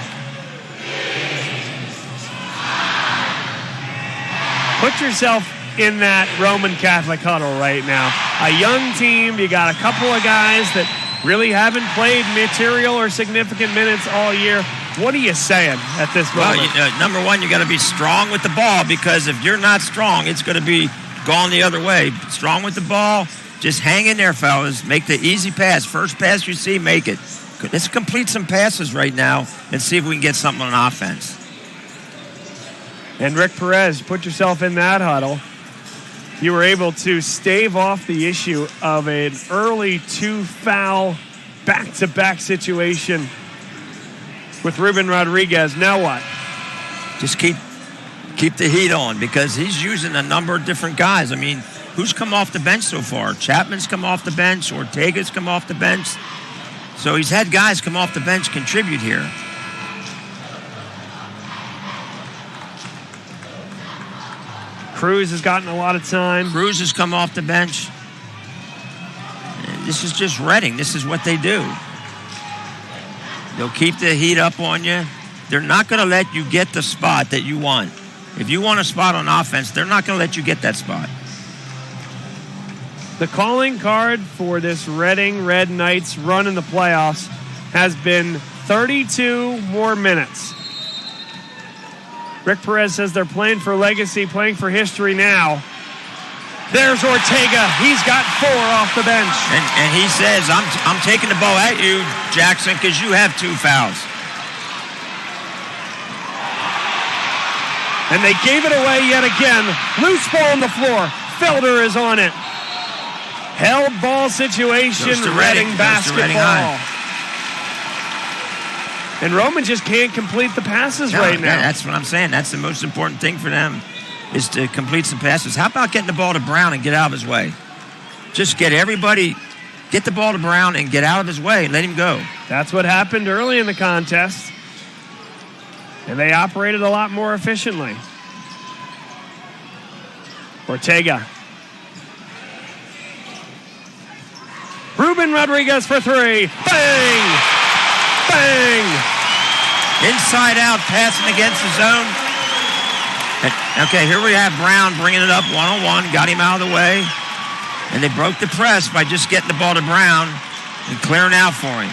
Put yourself in that Roman Catholic huddle right now. A young team, you got a couple of guys that really haven't played material or significant minutes all year. What are you saying at this moment? Well, number one, you got to be strong with the ball because if you're not strong, it's going to be gone the other way. Strong with the ball, just hang in there, fellas. Make the easy pass. First pass you see, make it. Let's complete some passes right now and see if we can get something on offense. And Rick Perez, put yourself in that huddle. You were able to stave off the issue of an early 2-foul back-to-back situation with Ruben Rodriguez. Now what? Just keep the heat on because he's using a number of different guys. I mean, who's come off the bench so far? Chapman's come off the bench. Ortega's come off the bench. So he's had guys come off the bench contribute here. Cruz has gotten a lot of time. Cruz has come off the bench. This is just Reading. This is what they do. They'll keep the heat up on you. They're not going to let you get the spot that you want. If you want a spot on offense, they're not going to let you get that spot. The calling card for this Reading Red Knights run in the playoffs has been 32 more minutes. Rick Perez says they're playing for legacy, playing for history now. There's Ortega. He's got 4 off the bench. And he says, I'm taking the ball at you, Jackson, because you have 2 fouls. And they gave it away yet again. Loose ball on the floor. Felder is on it. Held ball situation, Reading basketball. And Roman just can't complete the passes right now. That's what I'm saying. That's the most important thing for them, is to complete some passes. How about getting the ball to Brown and get out of his way? Just get the ball to Brown and get out of his way and let him go. That's what happened early in the contest. And they operated a lot more efficiently. Ortega. Ruben Rodriguez for 3. Bang! Bang! Inside out, passing against the zone. Okay, here we have Brown bringing it up one-on-one, got him out of the way. And they broke the press by just getting the ball to Brown and clearing out for him.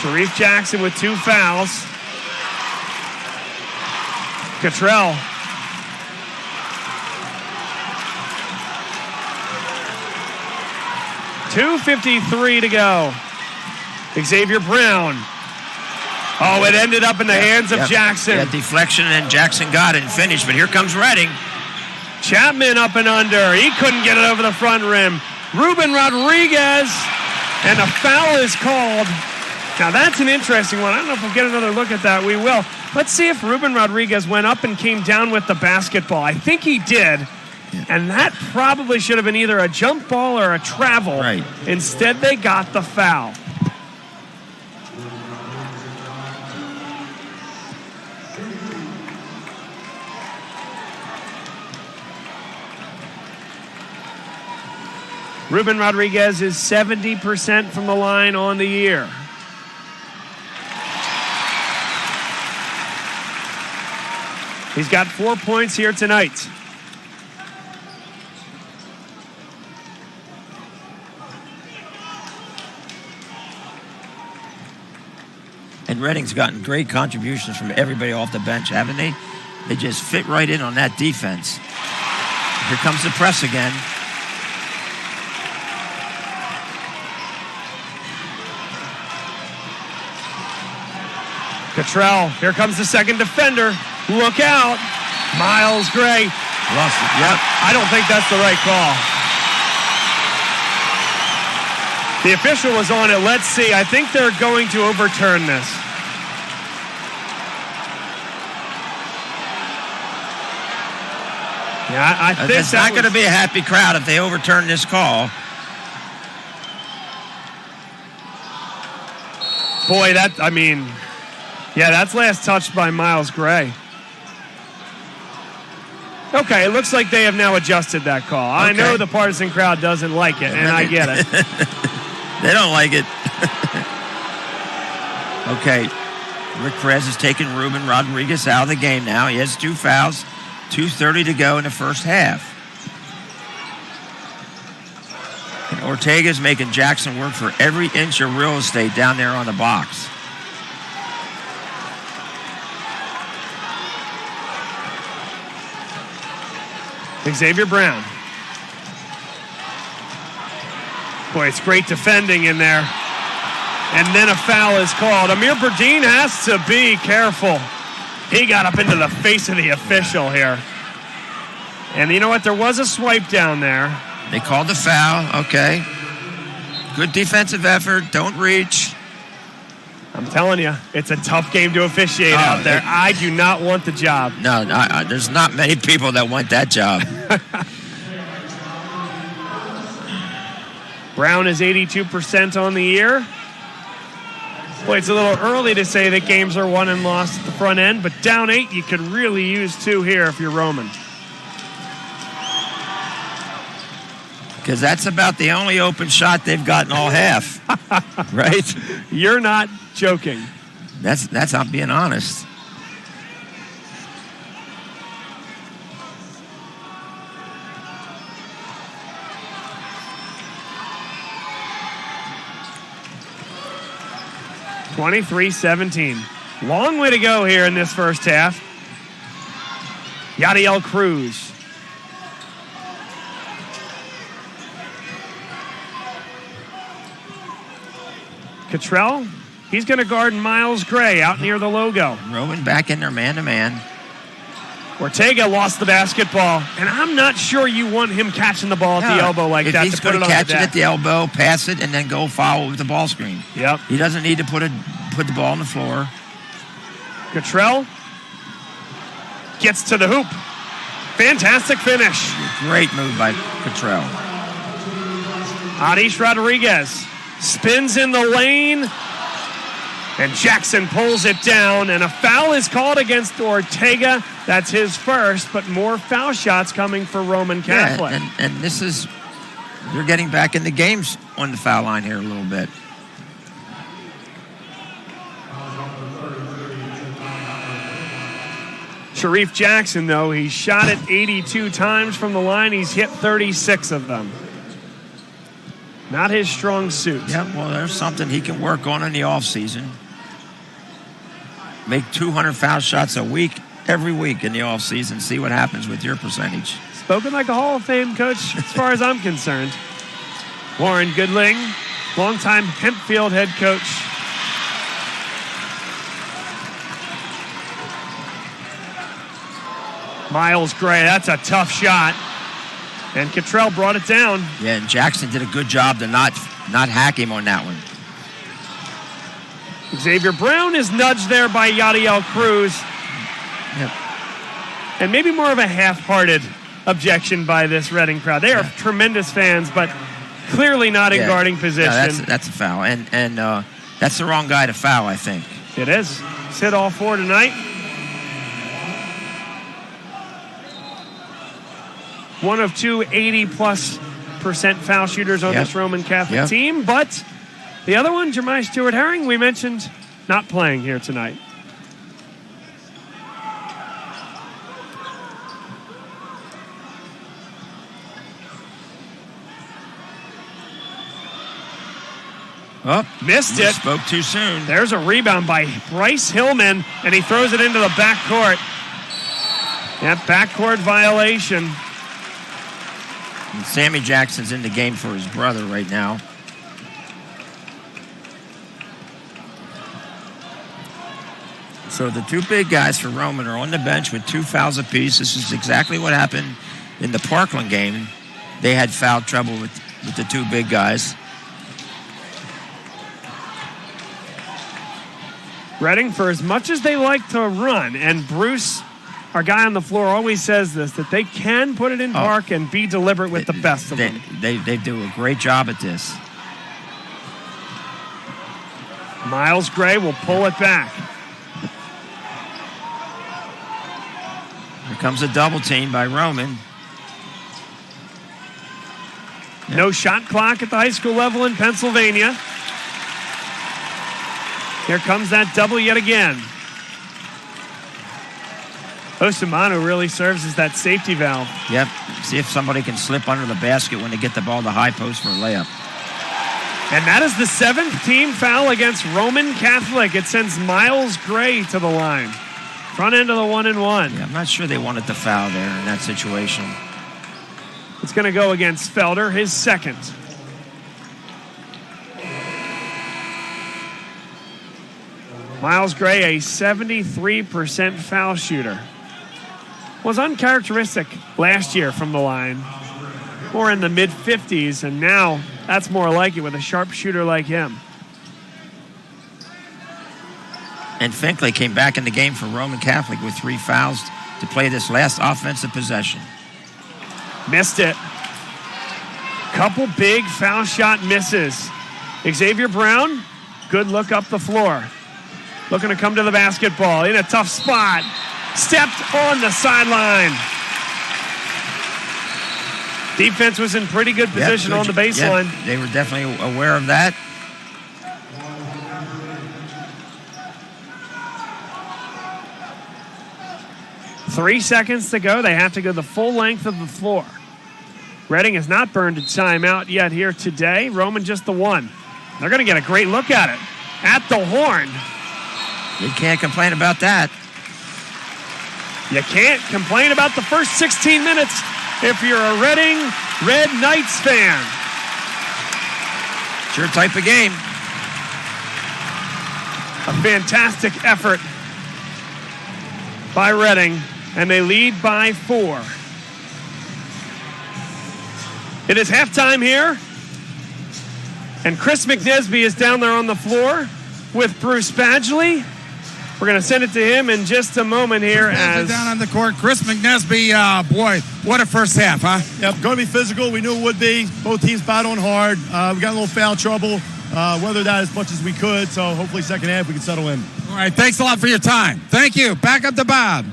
Sharif Jackson with 2 fouls. Cottrell. .253 to go. Xavier Brown. Oh, it ended up in the hands of Jackson. Yeah, deflection, and Jackson got it and finished. But here comes Reading. Chapman up and under. He couldn't get it over the front rim. Ruben Rodriguez. And a foul is called. Now, that's an interesting one. I don't know if we'll get another look at that. We will. Let's see if Ruben Rodriguez went up and came down with the basketball. I think he did. And that probably should have been either a jump ball or a travel. Right. Instead, they got the foul. Ruben Rodriguez is 70% from the line on the year. He's got 4 points here tonight. And Reading's gotten great contributions from everybody off the bench, haven't they? They just fit right in on that defense. Here comes the press again. Cottrell, here comes the second defender. Look out. Miles Gray. Lost it, yep. I don't think that's the right call. The official was on it. Let's see. I think they're going to overturn this. Yeah, I think it's not going to be a happy crowd if they overturn this call. Boy, that's last touched by Miles Gray. Okay, it looks like they have now adjusted that call. Okay. I know the partisan crowd doesn't like it, and I get it. They don't like it. Okay, Rick Perez has taken Ruben Rodriguez out of the game now. He has 2 fouls, 2:30 to go in the first half. And Ortega's making Jackson work for every inch of real estate down there on the box. Xavier Brown. Boy, it's great defending in there. And then a foul is called. Amir Berdine has to be careful. He got up into the face of the official here. And you know what? There was a swipe down there. They called the foul. Okay. Good defensive effort. Don't reach. I'm telling you, it's a tough game to officiate out there. I do not want the job. No, there's not many people that want that job. Brown is 82% on the year. Boy, it's a little early to say that games are won and lost at the front end, but down 8, you could really use 2 here if you're Roman. Because that's about the only open shot they've gotten all half. Right? You're not joking. That's I'm being honest. 23-17. Long way to go here in this first half. Yadiel Cruz. Cottrell, he's going to guard Miles Gray out near the logo. Roman back in there man-to-man. Ortega lost the basketball, and I'm not sure you want him catching the ball at the elbow like if that. He's to put going it to on catch the it deck. at the elbow, pass it, and then go foul with the ball screen. Yep. He doesn't need to put the ball on the floor. Cottrell gets to the hoop. Fantastic finish. Great move by Cottrell. Adish Rodriguez spins in the lane, and Jackson pulls it down, and a foul is called against Ortega. That's his first, but more foul shots coming for Roman Catholic. Yeah, and this is, you're getting back in the games on the foul line here a little bit. Sharif Jackson, though, he shot it 82 times from the line. He's hit 36 of them. Not his strong suit. Yeah, well, there's something he can work on in the offseason. Make 200 foul shots a week, every week in the offseason. See what happens with your percentage. Spoken like a Hall of Fame coach, as far as I'm concerned. Warren Goodling, longtime Hempfield head coach. Miles Gray, that's a tough shot. And Cottrell brought it down. Yeah, and Jackson did a good job to not hack him on that one. Xavier Brown is nudged there by Yadiel Cruz. Yep. And maybe more of a half-hearted objection by this Reading crowd. They are tremendous fans, but clearly not in guarding position. No, that's a foul. And that's the wrong guy to foul, I think. It is. He's hit all four tonight. One of two 80+% foul shooters on this Roman Catholic team, but the other one, Jeremiah Stewart-Herring, we mentioned not playing here tonight. Oh, missed it. Spoke too soon. There's a rebound by Bryce Hillman, and he throws it into the backcourt. That backcourt violation. And Sammy Jackson's in the game for his brother right now. So the two big guys for Roman are on the bench with 2 fouls apiece. This is exactly what happened in the Parkland game. They had foul trouble with the two big guys. Reading, for as much as they like to run, and Bruce, our guy on the floor, always says this, that they can put it in park and be deliberate with the best of them. They do a great job at this. Miles Gray will pull it back. Here comes a double team by Roman. No shot clock at the high school level in Pennsylvania. Here comes that double yet again. Osamanu really serves as that safety valve. Yep. See if somebody can slip under the basket when they get the ball to the high post for a layup. And that is the 7th team foul against Roman Catholic. It sends Miles Gray to the line. Front end of the 1-and-1. Yeah, I'm not sure they wanted the foul there in that situation. It's going to go against Felder, his second. Miles Gray, a 73% foul shooter. Was uncharacteristic last year from the line. More in the mid-50s, and now that's more like it with a sharp shooter like him. And Finkley came back in the game for Roman Catholic with 3 fouls to play this last offensive possession. Missed it. Couple big foul shot misses. Xavier Brown, good look up the floor. Looking to come to the basketball in a tough spot. Stepped on the sideline. Defense was in pretty good position on the baseline. Yep, they were definitely aware of that. Three seconds to go. They have to go the full length of the floor. Reading has not burned a timeout yet here today. Roman just the one. They're going to get a great look at it. at the horn. You can't complain about that. You can't complain about the first 16 minutes if you're a Reading Red Knights fan. It's your type of game. A fantastic effort by Reading, and they lead by 4. It is halftime here, and Chris McNesby is down there on the floor with Bruce Badgley. We're going to send it to him in just a moment here. As down on the court, Chris McNesby, boy, what a first half, huh? Yep, going to be physical. We knew it would be. Both teams battling hard. We got a little foul trouble. Weathered that as much as we could, so hopefully second half we can settle in. All right, thanks a lot for your time. Thank you. Back up to Bob.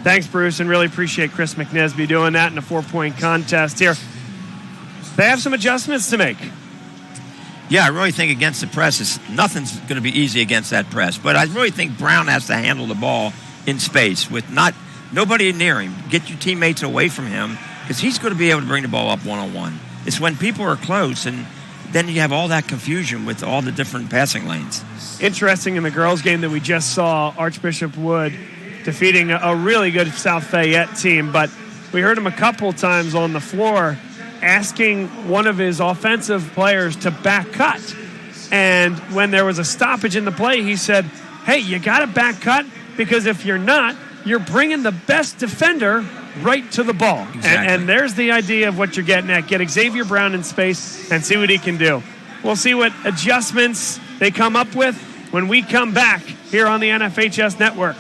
Thanks, Bruce, and really appreciate Chris McNesby doing that in a 4-point contest here. They have some adjustments to make. Yeah, I really think against the press, nothing's going to be easy against that press. But I really think Brown has to handle the ball in space with nobody near him. Get your teammates away from him because he's going to be able to bring the ball up one-on-one. It's when people are close, and then you have all that confusion with all the different passing lanes. Interesting in the girls' game that we just saw, Archbishop Wood defeating a really good South Fayette team, but we heard him a couple times on the floor asking one of his offensive players to back cut. And when there was a stoppage in the play, he said, hey, you got to back cut because if you're not, you're bringing the best defender right to the ball. Exactly. And there's the idea of what you're getting at. Get Xavier Brown in space and see what he can do. We'll see what adjustments they come up with when we come back here on the NFHS Network.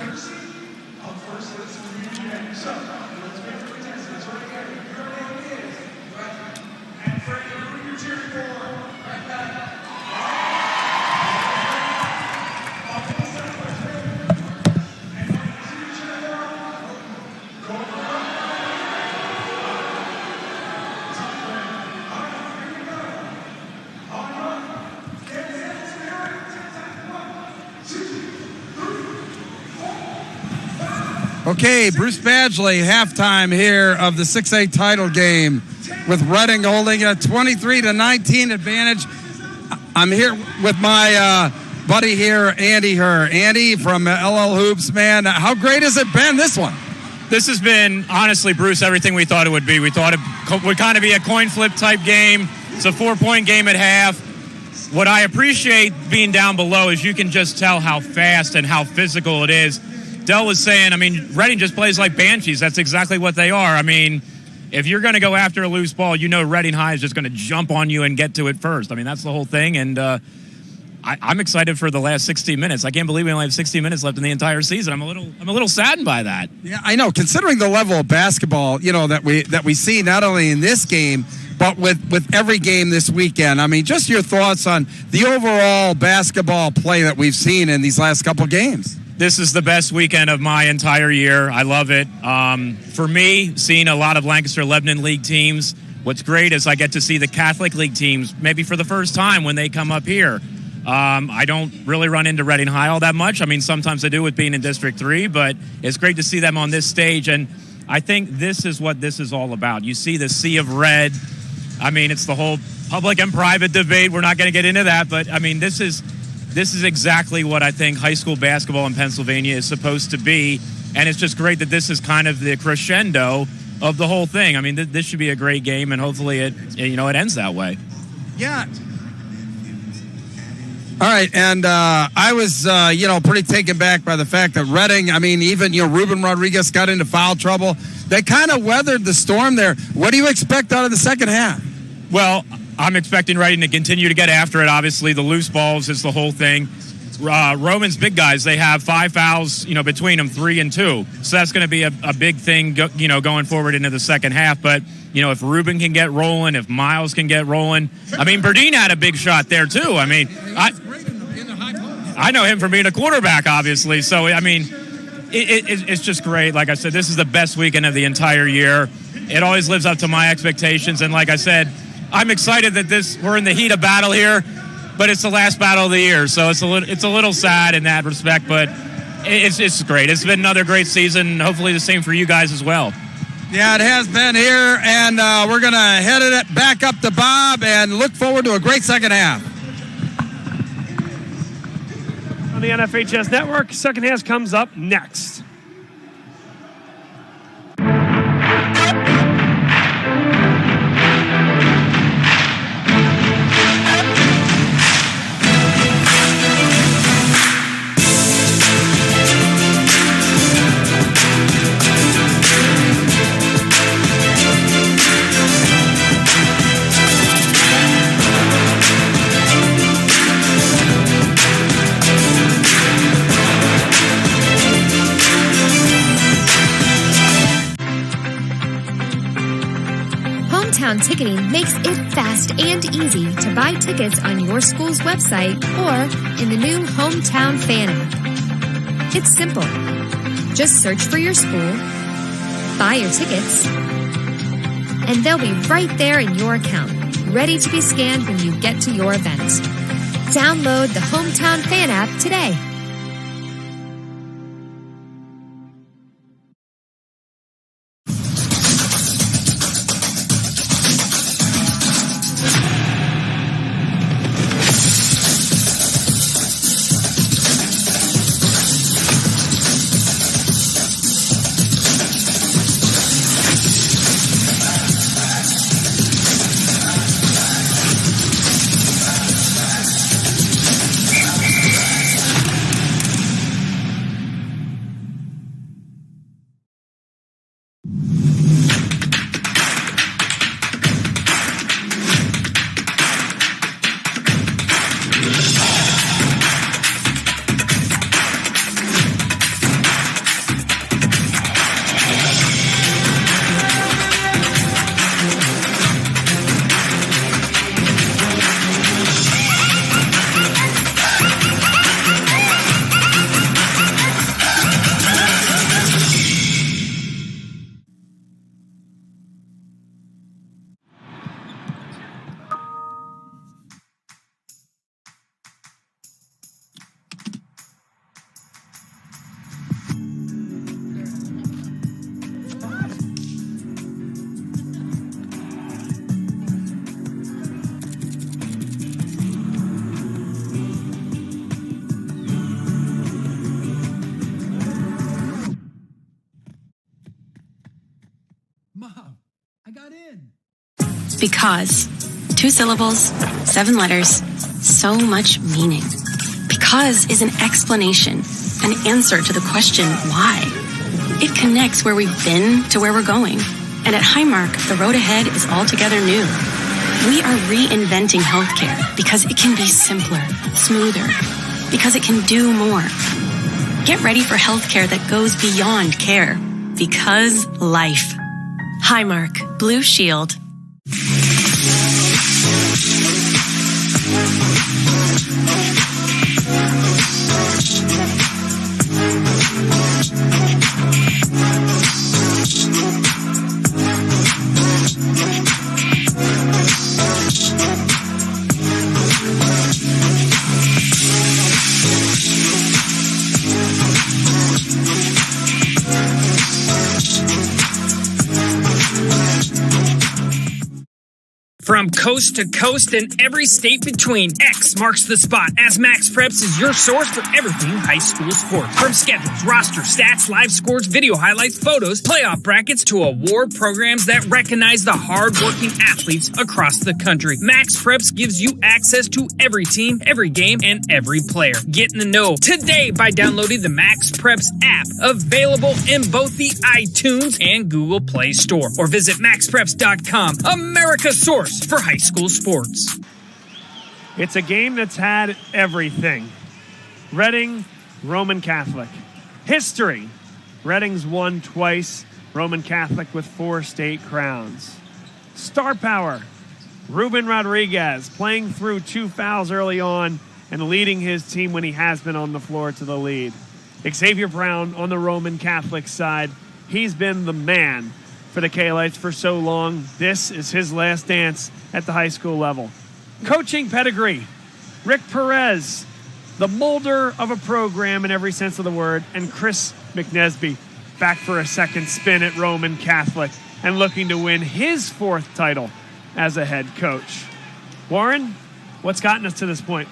Okay, Bruce Badgley, halftime here of the 6A title game with Reading holding a 23-19 advantage. I'm here with my buddy here, Andy Herr. Andy from LL Hoops, man, how great has it been, this one? This has been, honestly, Bruce, everything we thought it would be. We thought it would kind of be a coin flip type game. It's a 4-point game at half. What I appreciate being down below is you can just tell how fast and how physical it is. Dell was saying, I mean, Reading just plays like banshees. That's exactly what they are. I mean, if you're going to go after a loose ball, you know Reading High is just going to jump on you and get to it first. I mean, that's the whole thing, and I'm excited for the last 60 minutes. I can't believe we only have 60 minutes left in the entire season. I'm a little saddened by that. Yeah, I know. Considering the level of basketball, you know, that we see not only in this game, but with every game this weekend. I mean, just your thoughts on the overall basketball play that we've seen in these last couple games. This is the best weekend of my entire year. I love it. For me, seeing a lot of Lancaster Lebanon League teams, what's great is I get to see the Catholic League teams maybe for the first time when they come up here. I don't really run into Reading High all that much. I mean, sometimes I do with being in District 3, but it's great to see them on this stage. And I think this is what this is all about. You see the sea of red. I mean, it's the whole public and private debate. We're not going to get into that, but I mean, this is exactly what I think high school basketball in Pennsylvania is supposed to be, and it's just great that this is kind of the crescendo of the whole thing. I mean, this should be a great game, and hopefully it ends that way. Yeah. All right, and I was, pretty taken back by the fact that Reading, I mean, even, Ruben Rodriguez got into foul trouble. They kind of weathered the storm there. What do you expect out of the second half? Well, I'm expecting Reading to continue to get after it. Obviously, the loose balls is the whole thing. Roman's big guys, they have 5 fouls, between them, 3 and 2. So that's going to be a big thing, going forward into the second half. But, if Ruben can get rolling, if Miles can get rolling. I mean, Berdine had a big shot there, too. I mean, I know him from being a quarterback, obviously. So, I mean, it's just great. Like I said, this is the best weekend of the entire year. It always lives up to my expectations. And like I said, I'm excited that we're in the heat of battle here, but it's the last battle of the year, so it's a little sad in that respect, but it's great. It's been another great season. Hopefully the same for you guys as well. Yeah, it has been here, and we're going to head it back up to Bob and look forward to a great second half. on the NFHS Network. Second half comes up next. Hometown Ticketing makes it fast and easy to buy tickets on your school's website or in the new Hometown Fan app. It's simple. Just search for your school, buy your tickets, and they'll be right there in your account, ready to be scanned when you get to your event. Download the Hometown Fan app today. Because. 2 syllables, 7 letters, so much meaning. Because is an explanation, an answer to the question, why? It connects where we've been to where we're going. And at Highmark, the road ahead is altogether new. We are reinventing healthcare because it can be simpler, smoother, because it can do more. Get ready for healthcare that goes beyond care. Because life. Highmark, Blue Shield. From coast to coast and every state between, X marks the spot as Max Preps is your source for everything high school sports. From schedules, roster, stats, live scores, video highlights, photos, playoff brackets, to award programs that recognize the hard-working athletes across the country. Max Preps gives you access to every team, every game, and every player. Get in the know today by downloading the Max Preps app, available in both the iTunes and Google Play Store. Or visit maxpreps.com, America's source for high school sports. It's a game that's had everything. Reading, Roman Catholic. History. Reading's won twice. Roman Catholic with 4 state crowns. Star power. Ruben Rodriguez playing through 2 fouls early on and leading his team when he has been on the floor to the lead. Xavier Brown on the Roman Catholic side. He's been the man for the K-Lights for so long. This is his last dance at the high school level. Coaching pedigree. Rick Perez, the molder of a program in every sense of the word, and Chris McNesby back for a second spin at Roman Catholic and looking to win his 4th title as a head coach. Warren, what's gotten us to this point?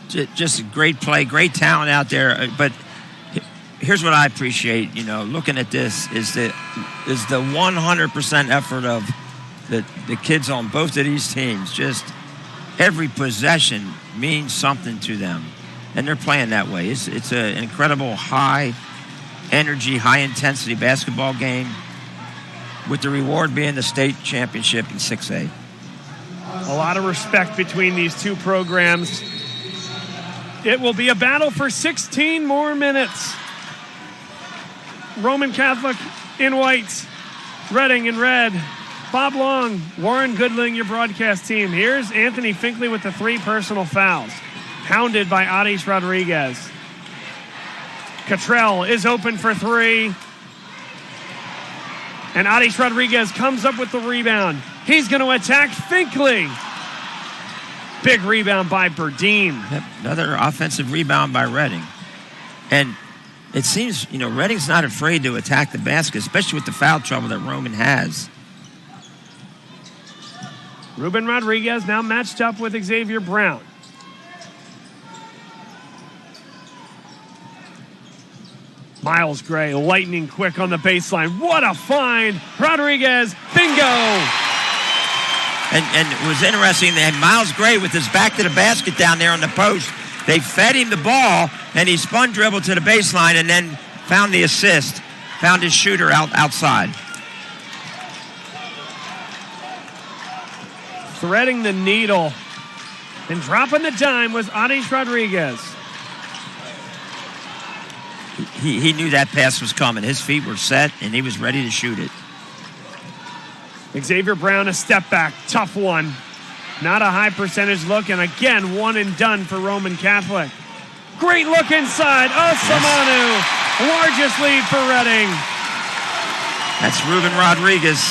just a great play, great talent out there. But here's what I appreciate, looking at this is the 100% effort of the kids on both of these teams. Just every possession means something to them, and they're playing that way. It's an incredible high energy, high intensity basketball game, with the reward being the state championship in 6A. A lot of respect between these two programs. It will be a battle for 16 more minutes. Roman Catholic in white, Reading in red. Bob Long, Warren Goodling, your broadcast team. Here's Anthony Finkley with the 3 personal fouls, hounded by Adis Rodriguez. Cottrell is open for 3. And Adis Rodriguez comes up with the rebound. He's going to attack Finkley. Big rebound by Berdeen. Another offensive rebound by Reading. And it seems, Reading's not afraid to attack the basket, especially with the foul trouble that Roman has. Ruben Rodriguez now matched up with Xavier Brown. Miles Gray, lightning quick on the baseline. What a find. Rodriguez, bingo. And it was interesting that Miles Gray with his back to the basket down there on the post. They fed him the ball, and he spun dribble to the baseline and then found the assist, found his shooter outside. Threading the needle and dropping the dime was Adis Rodriguez. He knew that pass was coming. His feet were set, and he was ready to shoot it. Xavier Brown, a step back. Tough one. Not a high percentage look, and again, one and done for Roman Catholic. Great look inside. Osamanu, largest lead for Reading. That's Ruben Rodriguez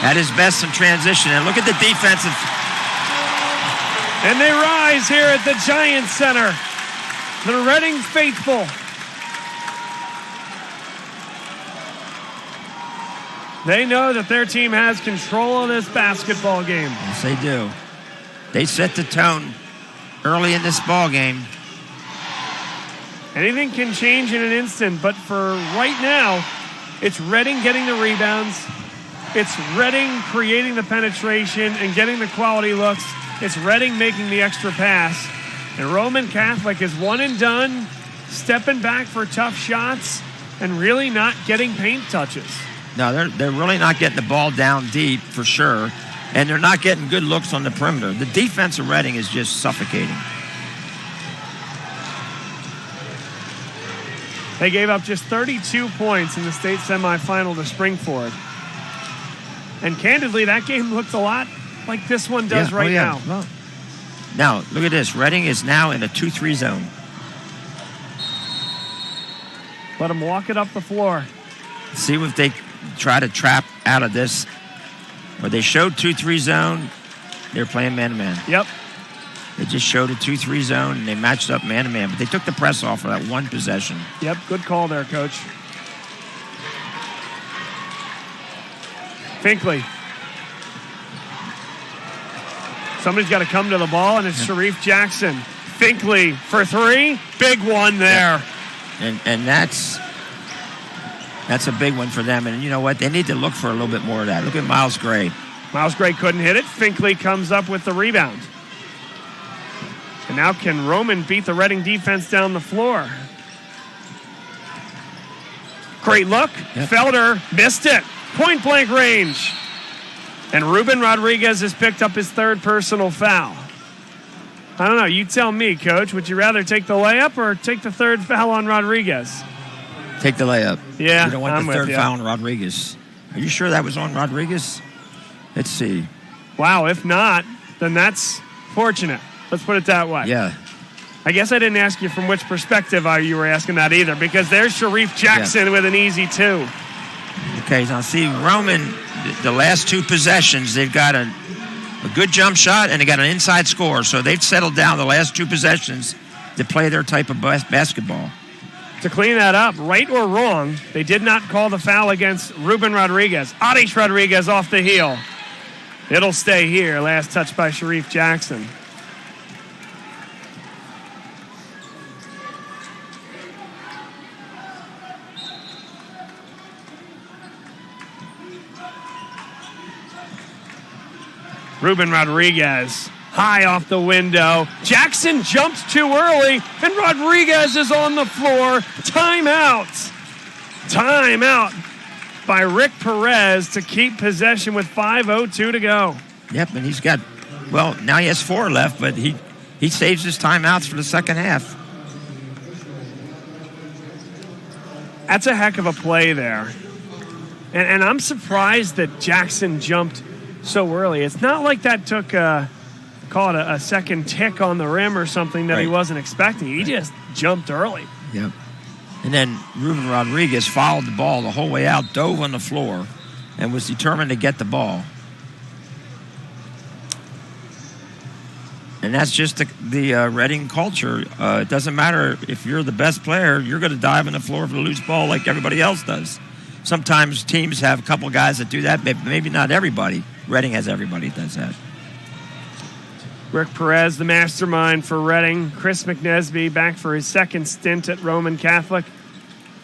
at his best in transition. And look at the defensive. And they rise here at the Giants Center. The Reading faithful. They know that their team has control of this basketball game. Yes, they do. They set the tone early in this ball game. Anything can change in an instant, but for right now, it's Reading getting the rebounds. It's Reading creating the penetration and getting the quality looks. It's Reading making the extra pass. And Roman Catholic is one and done, stepping back for tough shots and really not getting paint touches. No, they're really not getting the ball down deep for sure, and they're not getting good looks on the perimeter. The defense of Reading is just suffocating. They gave up just 32 points in the state semifinal to Springford. And candidly, that game looked a lot like this one does now. Well, now, look at this. Reading is now in a 2-3 zone. Let them walk it up the floor. See if they try to trap out of this. Or they showed 2-3 zone. They're playing man-to-man. Yep. They just showed a 2-3 zone, and they matched up man-to-man. But they took the press off for that one possession. Yep, good call there, Coach. Finkley. Somebody's got to come to the ball, and it's Sharif Jackson. Finkley for 3. Big one there. And that's a big one for them. And you know what? They need to look for a little bit more of that. Look at Miles Gray. Miles Gray couldn't hit it. Finkley comes up with the rebound. And now can Roman beat the Reading defense down the floor? Great look. Yep. Felder missed it. Point blank range. And Ruben Rodriguez has picked up his 3rd personal foul. I don't know. You tell me, Coach. Would you rather take the layup or take the 3rd foul on Rodriguez? Take the layup. Yeah, you don't want I'm the 3rd with you. foul on Rodriguez. Are you sure that was on Rodriguez? Let's see. Wow, if not, then that's fortunate. Let's put it that way. Yeah. I guess I didn't ask you from which perspective you were asking that either, because there's Sharif Jackson with an easy 2. Okay, now see, Roman, the last 2 possessions, they've got a good jump shot and they got an inside score. So they've settled down the last 2 possessions to play their type of basketball. To clean that up, right or wrong, they did not call the foul against Ruben Rodriguez. Adis Rodriguez off the heel. It'll stay here. Last touch by Sharif Jackson. Ruben Rodriguez, high off the window. Jackson jumps too early, and Rodriguez is on the floor. Timeout. Timeout by Rick Perez to keep possession with 5:02 to go. Yep, and he's got, well, now he has 4 left, but he saves his timeouts for the second half. That's a heck of a play there. And I'm surprised that Jackson jumped so early. It's not like that took call it a second tick on the rim or something that he wasn't expecting. He just jumped early. Yep. And then Ruben Rodriguez followed the ball the whole way out, dove on the floor, and was determined to get the ball. And that's just the Reading culture. It doesn't matter if you're the best player, you're going to dive on the floor for the loose ball like everybody else does. Sometimes teams have a couple guys that do that, maybe not everybody. Reading has everybody that does that. Rick Perez, the mastermind for Reading. Chris McNesby back for his second stint at Roman Catholic.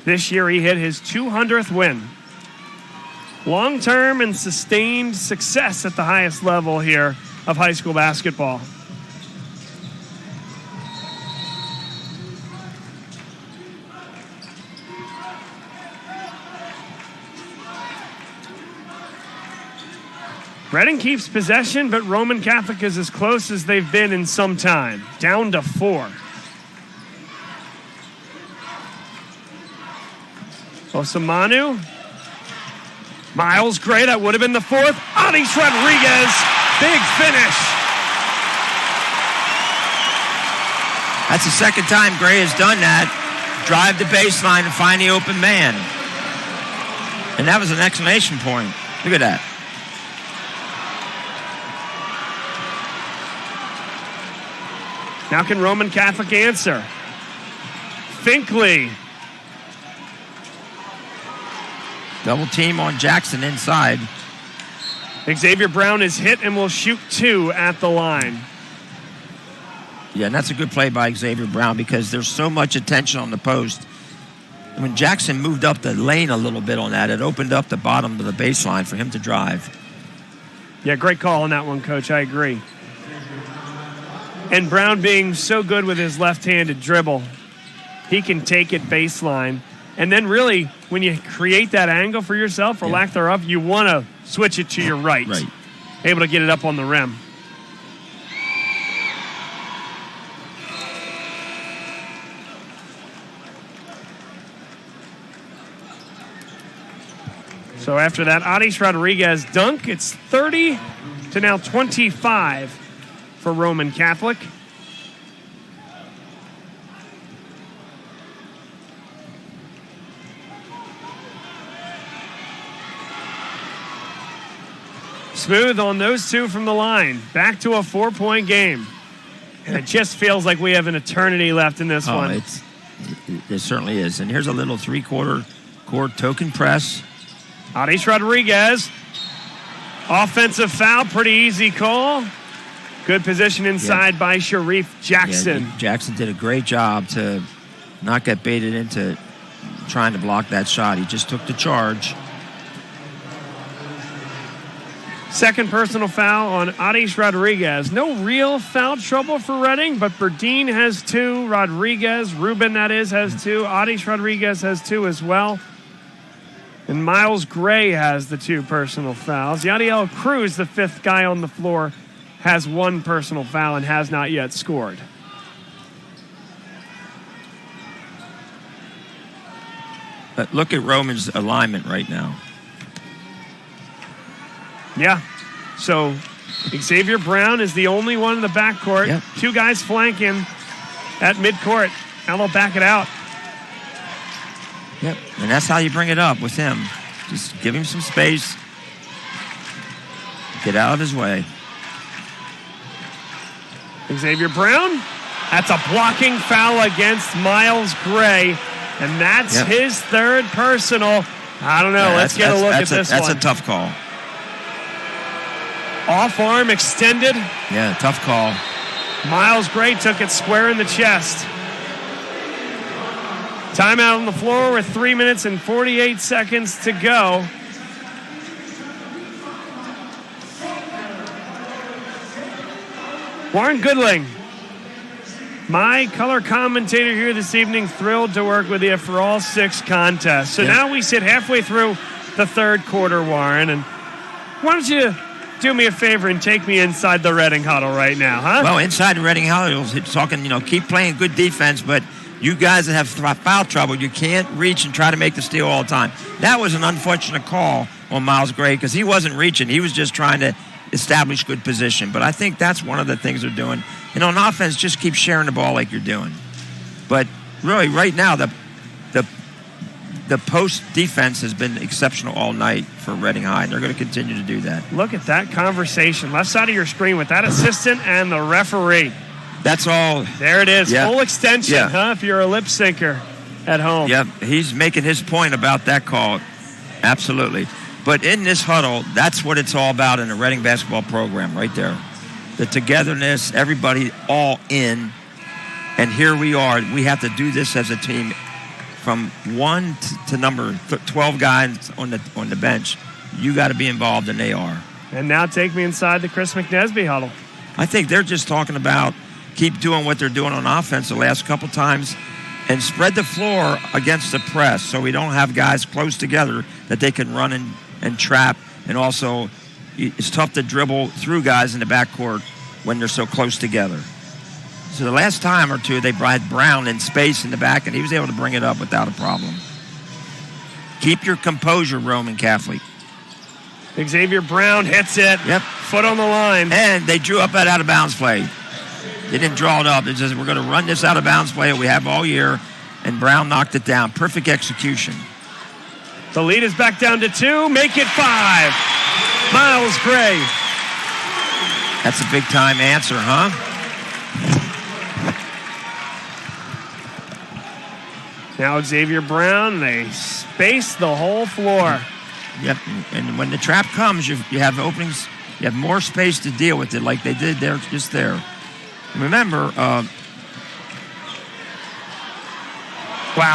This year he hit his 200th win. Long-term and sustained success at the highest level here of high school basketball. Reading keeps possession, but Roman Catholic is as close as they've been in some time. Down to 4. Osamanu. Miles Gray, that would have been the 4th. Anis Rodriguez, big finish. That's the second time Gray has done that. Drive the baseline and find the open man. And that was an exclamation point. Look at that. Now can Roman Catholic answer? Finkley. Double team on Jackson inside. Xavier Brown is hit and will shoot 2 at the line. Yeah, and that's a good play by Xavier Brown because there's so much attention on the post. And when Jackson moved up the lane a little bit on that, it opened up the bottom of the baseline for him to drive. Yeah, great call on that one, Coach. I agree. And Brown being so good with his left-handed dribble, he can take it baseline. And then really, when you create that angle for yourself, or lack thereof, you want to switch it to your right. Right. Able to get it up on the rim. So after that Anis Rodriguez dunk, it's 30 to now 25 for Roman Catholic. Smooth on those 2 from the line. Back to a 4-point game. And it just feels like we have an eternity left in this one. It certainly is. And here's a little 3/4 court token press. Anis Rodriguez. Offensive foul, pretty easy call. Good position inside by Sharif Jackson. Yeah, Jackson did a great job to not get baited into trying to block that shot. He just took the charge. Second personal foul on Anis Rodriguez. No real foul trouble for Reading, but Berdine has 2. Rodriguez, Ruben that is, has 2. Anis Rodriguez has 2 as well. And Miles Gray has the 2 personal fouls. Yadiel Cruz, the 5th guy on the floor, has 1 personal foul and has not yet scored. But look at Roman's alignment right now. Yeah. So Xavier Brown is the only one in the backcourt. Yep. 2 guys flanking at midcourt. Now they'll back it out. Yep. And that's how you bring it up with him. Just give him some space. Get out of his way. Xavier Brown. That's a blocking foul against Miles Gray. And that's his 3rd personal. I don't know. Yeah, Let's get a look at this one. That's a tough call. Off arm extended. Yeah, tough call. Miles Gray took it square in the chest. Timeout on the floor with 3 minutes and 48 seconds to go. Warren Goodling, my color commentator here this evening, thrilled to work with you for all 6 contests. So now we sit halfway through the third quarter, Warren, and why don't you do me a favor and take me inside the Reading huddle right now, huh? Well, inside the Reading huddle, it's talking, keep playing good defense, but you guys that have foul trouble, you can't reach and try to make the steal all the time. That was an unfortunate call on Miles Gray because he wasn't reaching. He was just trying to establish good position. But I think that's one of the things they're doing. And on offense, just keep sharing the ball like you're doing. But really, right now, the post defense has been exceptional all night for Reading High, and they're going to continue to do that. Look at that conversation. Left side of your screen with that assistant and the referee. That's all. There it is. Yep. Full extension, Yeah. huh? If you're a lip syncer at home. Yep, he's making his point about that call. Absolutely. But in this huddle, that's what it's all about in a Reading basketball program right there. The togetherness, everybody all in. And here we are. We have to do this as a team from 1 to number 12 guys on the bench. You got to be involved, and they are. And now take me inside the Chris McNesby huddle. I think they're just talking about keep doing what they're doing on offense the last couple times and spread the floor against the press so we don't have guys close together that they can run and trap. And also, it's tough to dribble through guys in the backcourt when they're so close together. So the last time or two, they had Brown in space in the back, and he was able to bring it up without a problem. Keep your composure, Roman Catholic. Xavier Brown hits it. Yep. Foot on the line. And they drew up that out-of-bounds play. They didn't draw it up. They said, we're going to run this out-of-bounds play that we have all year, and Brown knocked it down. Perfect execution. The lead is back down to 2. Make it 5. Miles Gray. That's a big-time answer, huh? Now Xavier Brown, they space the whole floor. Yep, and when the trap comes, you have openings, you have more space to deal with it like they did there, just there. And remember, wow,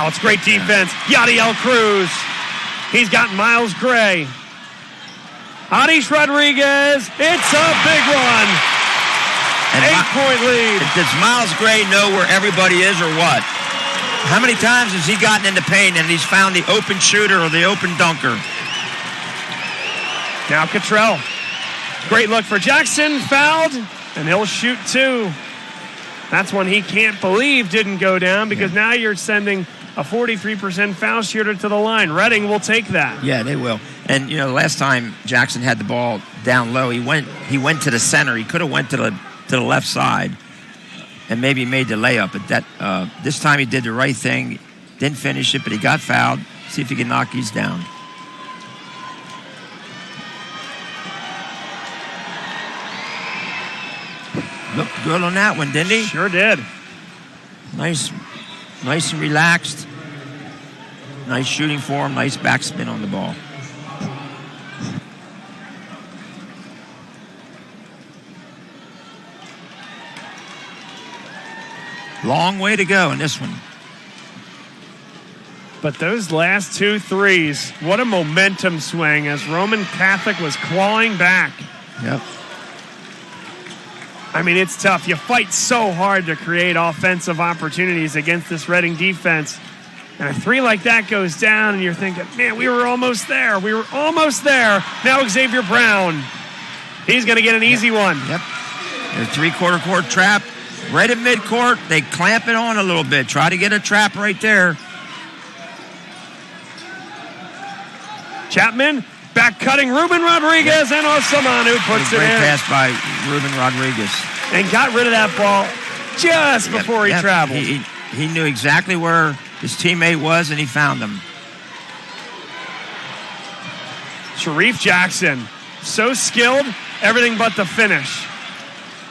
it's great defense. Yadiel Cruz. He's got Miles Gray. Adish Rodriguez. It's a big one. And 8-point lead. Does Miles Gray know where everybody is or what? How many times has he gotten into paint and he's found the open shooter or the open dunker? Now Cottrell. Great look for Jackson. Fouled. And he'll shoot 2. That's one he can't believe didn't go down because now you're sending a 43% foul shooter to the line. Reading will take that. Yeah, they will. And, last time Jackson had the ball down low, he went to the center. He could have went to the left side and maybe made the layup. But this time he did the right thing. Didn't finish it, but he got fouled. See if he can knock these down. Looked good on that one, didn't he? Sure did. Nice and relaxed. Nice shooting for him. Nice backspin on the ball. Long way to go in this one. But those last 2 threes, what a momentum swing as Roman Catholic was clawing back. Yep. I mean, it's tough. You fight so hard to create offensive opportunities against this Reading defense. And a 3 like that goes down, and you're thinking, man, we were almost there. We were almost there. Now Xavier Brown. He's going to get an easy one. Yep. A 3/4 court trap. Right at midcourt. They clamp it on a little bit. Try to get a trap right there. Chapman, back cutting Ruben Rodriguez, and Osamanu puts it Great in. pass by Ruben Rodriguez. And got rid of that ball just before he traveled. He knew exactly where his teammate was, and he found him. Sharif Jackson, so skilled, everything but the finish.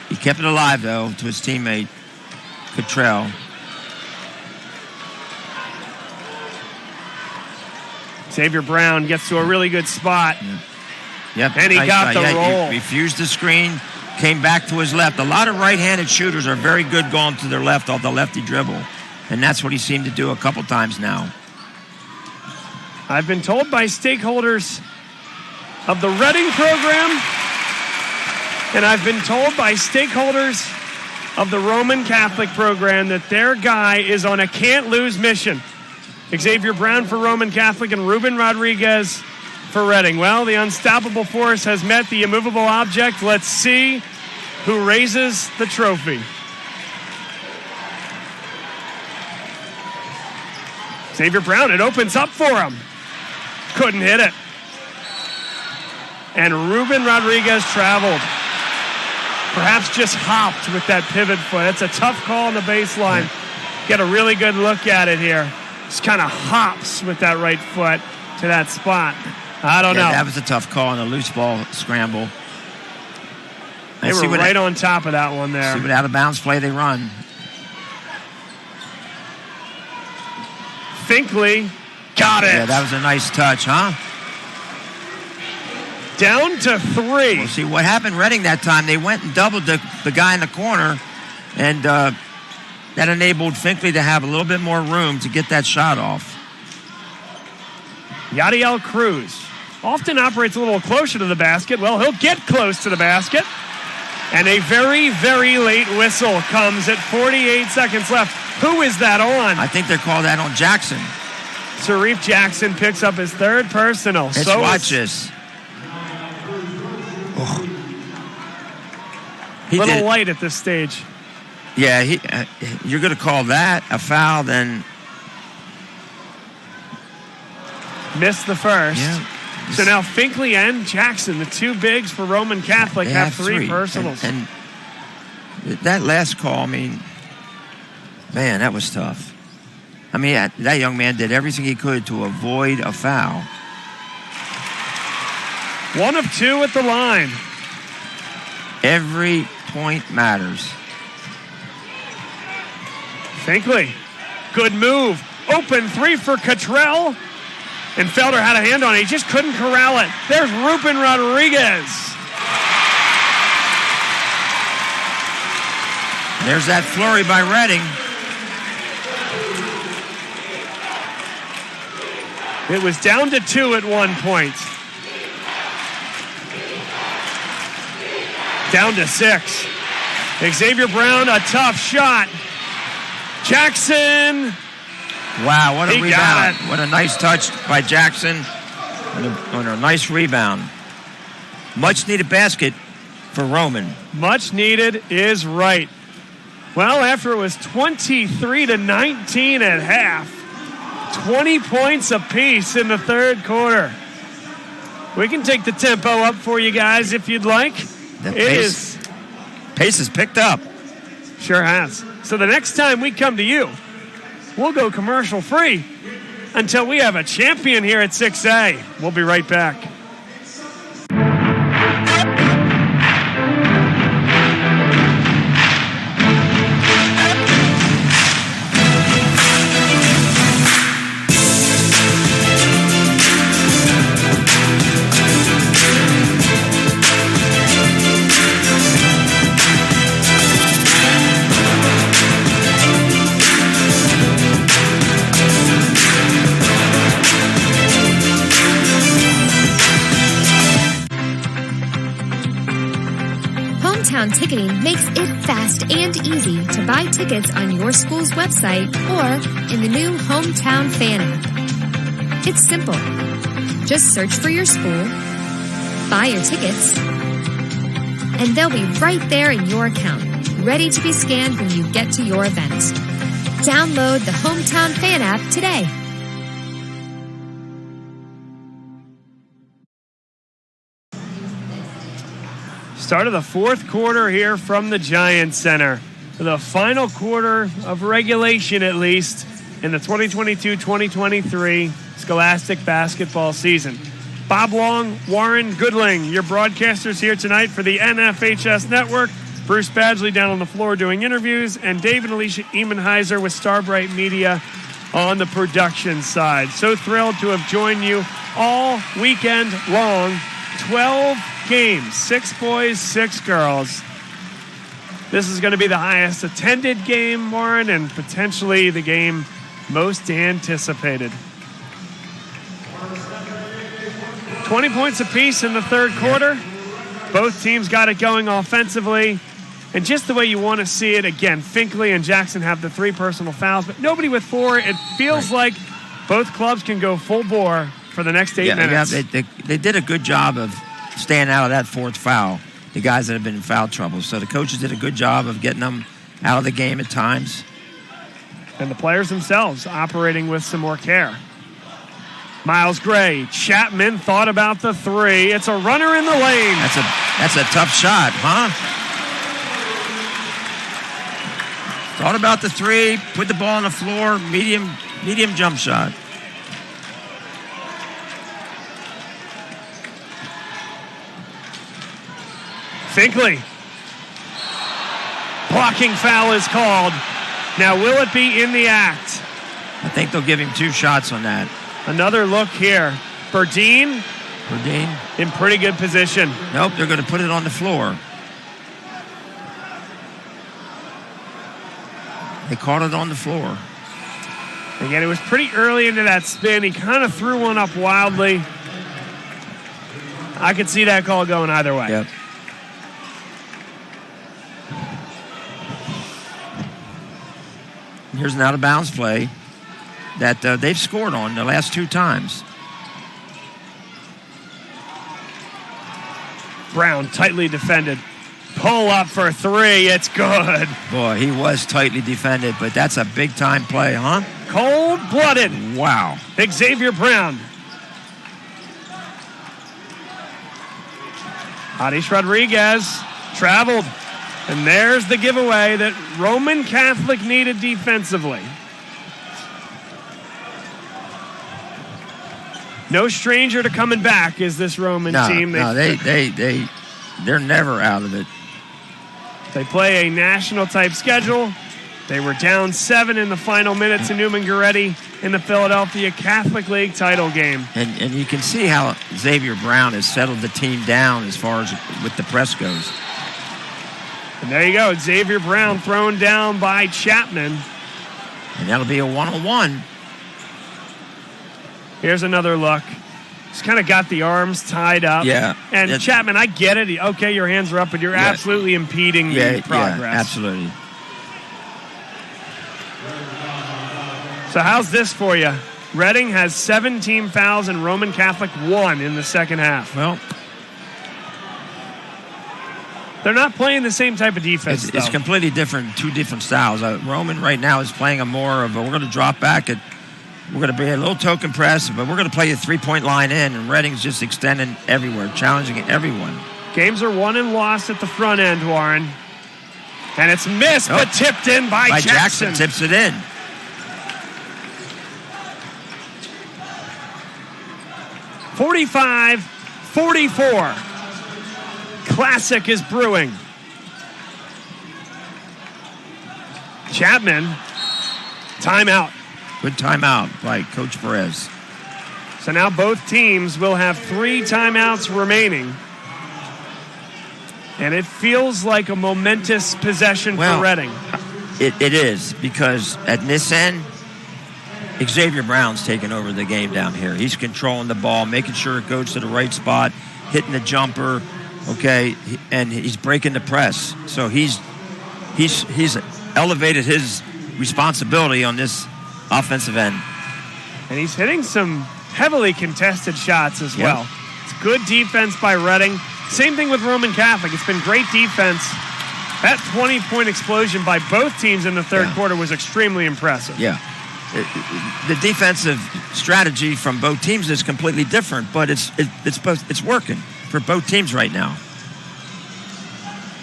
He kept it alive, though, to his teammate, Cottrell. Xavier Brown gets to a really good spot. Yep. And he got the roll. He refused the screen, came back to his left. A lot of right-handed shooters are very good going to their left off the lefty dribble. And that's what he seemed to do a couple times now. I've been told by stakeholders of the Reading program, and I've been told by stakeholders of the Roman Catholic program that their guy is on a can't-lose mission. Xavier Brown for Roman Catholic and Ruben Rodriguez for Reading. Well, the unstoppable force has met the immovable object. Let's see who raises the trophy. Xavier Brown, it opens up for him. Couldn't hit it. And Ruben Rodriguez traveled. Perhaps just hopped with that pivot foot. It's a tough call on the baseline. Get a really good look at it here. Just kind of hops with that right foot to that spot. I don't know. That was a tough call on the loose ball scramble. They were right on top of that one there. See what out-of-bounds play they run. Finkley got it. Yeah, that was a nice touch, huh? Down to 3. Well, see, what happened Reading that time, they went and doubled the guy in the corner, and that enabled Finkley to have a little bit more room to get that shot off. Yadiel Cruz often operates a little closer to the basket. Well, he'll get close to the basket. And a very, very late whistle comes at 48 seconds left. Who is that on? I think they're called that on Jackson. Sharif Jackson picks up his third personal. Let's watch this. A little light at this stage. Yeah, you're going to call that a foul, then... Missed the first. Yeah. So now Finkley and Jackson, the two bigs for Roman Catholic, have three personals. And that last call, I mean, man, that was tough. I mean, that young man did everything he could to avoid a foul. 1 of 2 at the line. Every point matters. Finkley, good move. Open 3 for Cottrell. And Felder had a hand on it. He just couldn't corral it. There's Ruben Rodriguez. There's that flurry by Reading. It was down to 2 at one point. Down to 6. Xavier Brown, a tough shot. Jackson. Wow, what a rebound. What a nice touch by Jackson on a nice rebound. Much needed basket for Roman. Much needed is right. Well, after it was 23-19 at half, 20 points apiece in the third quarter. We can take the tempo up for you guys if you'd like. Pace has picked up. Sure has. So the next time we come to you, we'll go commercial free until we have a champion here at 6A. We'll be right back. Ticketing makes it fast and easy to buy tickets on your school's website or in the new Hometown Fan app. It's simple. Just search for your school, buy your tickets, and they'll be right there in your account, ready to be scanned when you get to your event. Download the Hometown Fan app today. Start of the fourth quarter here from the Giants Center. The final quarter of regulation, at least, in the 2022-2023 Scholastic basketball season. Bob Long, Warren Goodling, your broadcasters here tonight for the NFHS Network. Bruce Badgley down on the floor doing interviews, and Dave and Alicia Emenheiser with Starbright Media on the production side. So thrilled to have joined you all weekend long. 12 games, 6 boys, 6 girls. This is going to be the highest attended game, Warren, and potentially the game most anticipated. 20 points apiece in the third quarter. Both teams got it going offensively. And just the way you want to see it, again, Finkley and Jackson have the 3 personal fouls, but nobody with 4. It feels like both clubs can go full bore for the next 8 minutes. Yeah, they did a good job of staying out of that 4th foul, the guys that have been in foul trouble. So the coaches did a good job of getting them out of the game at times. And the players themselves operating with some more care. Miles Gray, Chapman thought about the 3. It's a runner in the lane. That's a tough shot, huh? Thought about the 3, put the ball on the floor, medium jump shot. Finkley. Blocking foul is called. Now, will it be in the act? I think they'll give him 2 shots on that. Another look here. Burdine in pretty good position. Nope, they're going to put it on the floor. They caught it on the floor. Again, it was pretty early into that spin. He kind of threw one up wildly. I could see that call going either way. Yep. Here's an out-of-bounds play that they've scored on the last 2 times. Brown tightly defended. Pull up for 3. It's good. Boy, he was tightly defended, but that's a big-time play, huh? Cold-blooded. Wow. Xavier Brown. Hadish Rodriguez traveled. And there's the giveaway that Roman Catholic needed defensively. No stranger to coming back is this Roman team. They're never out of it. They play a national-type schedule. They were down 7 in the final minutes in Newman Goretti in the Philadelphia Catholic League title game. And you can see how Xavier Brown has settled the team down as far as with the press goes. And there you go, Xavier Brown thrown down by Chapman. And that'll be a 1-on-1. Here's another look. Just kind of got the arms tied up. Yeah. And Chapman, I get it. Okay, your hands are up, but you're absolutely impeding the progress. Yeah, absolutely. So how's this for you? Reading has 17 fouls and Roman Catholic 1 in the second half. Well, they're not playing the same type of defense, It's completely different, 2 different styles. Roman right now is playing a more of a, we're going to drop back at, we're going to be a little token press, but we're going to play a 3-point line in, and Reading's just extending everywhere, challenging everyone. Games are won and lost at the front end, Warren. And it's missed, but tipped in by Jackson. Tips it in. "45-44. Classic is brewing. Chapman, timeout. Good timeout by Coach Perez. So now both teams will have 3 timeouts remaining. And it feels like a momentous possession for Reading. It is, because at this end, Xavier Brown's taking over the game down here. He's controlling the ball, making sure it goes to the right spot, hitting the jumper, okay, and he's breaking the press. So he's elevated his responsibility on this offensive end. And he's hitting some heavily contested shots as well. It's good defense by Reading. Same thing with Roman Catholic. It's been great defense. That 20-point explosion by both teams in the third quarter was extremely impressive. Yeah. The defensive strategy from both teams is completely different, but it's working for both teams right now.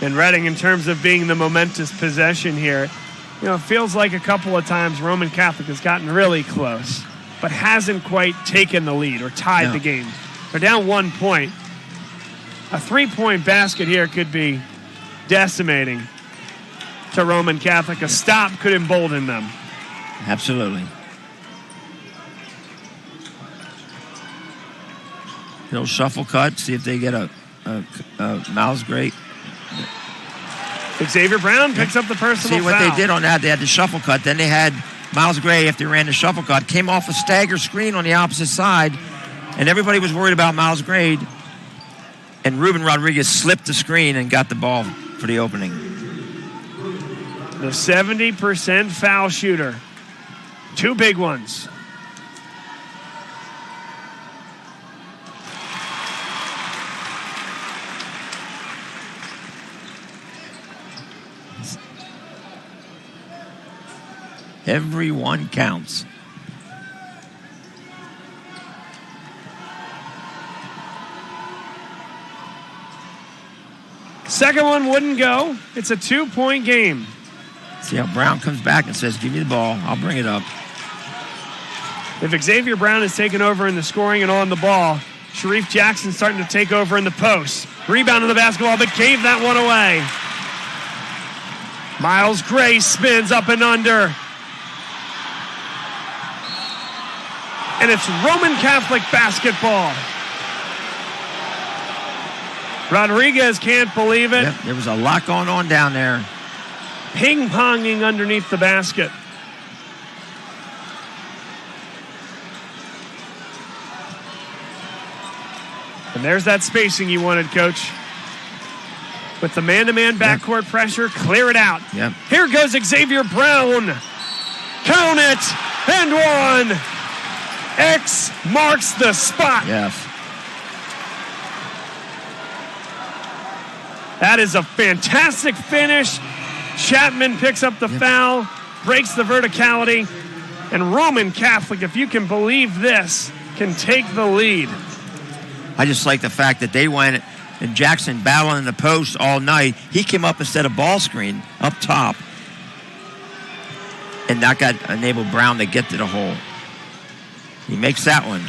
And Reading, in terms of being the momentous possession here, it feels like a couple of times Roman Catholic has gotten really close, but hasn't quite taken the lead or tied the game. They're down 1 point. A 3-point basket here could be decimating to Roman Catholic. A stop could embolden them. Absolutely. Little shuffle cut, see if they get a Miles Gray. Xavier Brown picks up the personal foul. See what foul. they did on that? They had the shuffle cut. Then they had Miles Gray, after he ran the shuffle cut, came off a stagger screen on the opposite side, and everybody was worried about Miles Gray. And Ruben Rodriguez slipped the screen and got the ball for the opening. The 70% foul shooter. 2 big ones. Every one counts. Second one wouldn't go. It's a 2-point game. See how Brown comes back and says, give me the ball. I'll bring it up. If Xavier Brown is taking over in the scoring and on the ball, Sharif Jackson's starting to take over in the post. Rebound on the basketball, but gave that one away. Miles Gray spins up and under. And it's Roman Catholic basketball. Rodriguez can't believe it. Yep, there was a lot going on down there. Ping-ponging underneath the basket. And there's that spacing you wanted, Coach. With the man-to-man backcourt pressure, clear it out. Yep. Here goes Xavier Brown. Count it, and one. X marks the spot. Yes. That is a fantastic finish. Chapman picks up the foul, breaks the verticality, and Roman Catholic, if you can believe this, can take the lead. I just like the fact that they went and Jackson battling in the post all night. He came up instead of ball screen up top. And that got enabled Brown to get to the hole. He makes that one.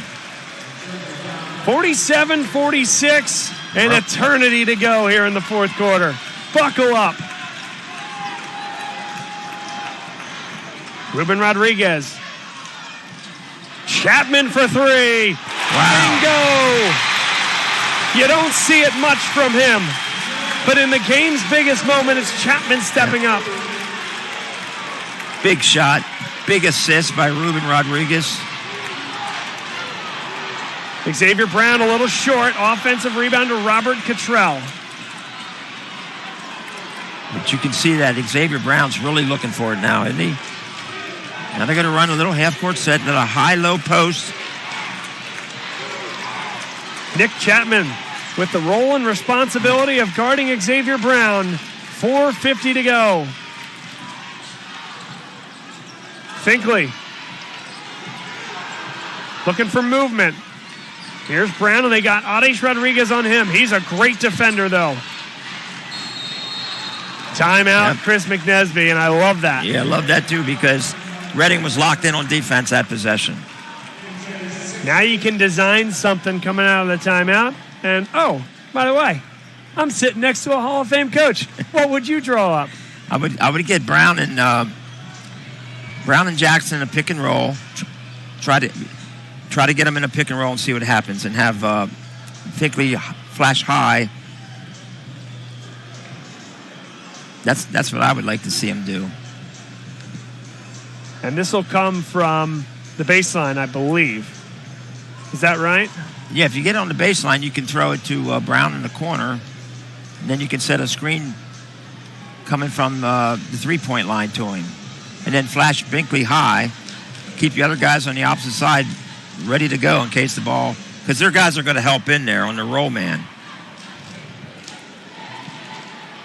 47-46, and eternity to go here in the fourth quarter. Buckle up. Ruben Rodriguez. Chapman for 3. Wow. Bingo! You don't see it much from him, but in the game's biggest moment, it's Chapman stepping up. Big shot, big assist by Ruben Rodriguez. Xavier Brown a little short. Offensive rebound to Robert Cottrell. But you can see that Xavier Brown's really looking for it now, isn't he? Now they're going to run a little half-court set to a high-low post. Nick Chapman with the role and responsibility of guarding Xavier Brown. 4:50 to go. Finkley looking for movement. Here's Brown, and they got Adesh Rodriguez on him. He's a great defender, though. Timeout, Chris McNesby, and I love that. Yeah, I love that, too, because Reading was locked in on defense that possession. Now you can design something coming out of the timeout. And, oh, by the way, I'm sitting next to a Hall of Fame coach. What would you draw up? I would get Brown and Jackson in a pick and roll. Try to get them in a pick and roll and see what happens, and have Finkley flash high. That's what I would like to see him do. And this will come from the baseline, I believe. Is that right? Yeah, if you get on the baseline, you can throw it to Brown in the corner, and then you can set a screen coming from the three-point line to him, and then flash Finkley high, keep the other guys on the opposite side ready to go in case the ball, because their guys are going to help in there on the roll man.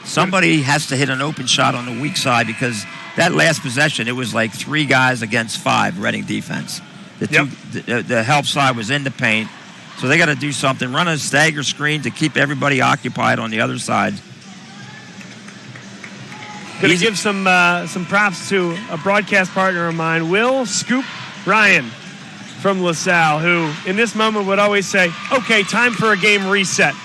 Somebody has to hit an open shot on the weak side, because that last possession, it was like 3 guys against 5 Reading defense. The help side was in the paint, so they got to do something. Run a stagger screen to keep everybody occupied on the other side. Going to give some props to a broadcast partner of mine, Will Scoop Ryan from LaSalle, who in this moment would always say, okay, time for a game reset,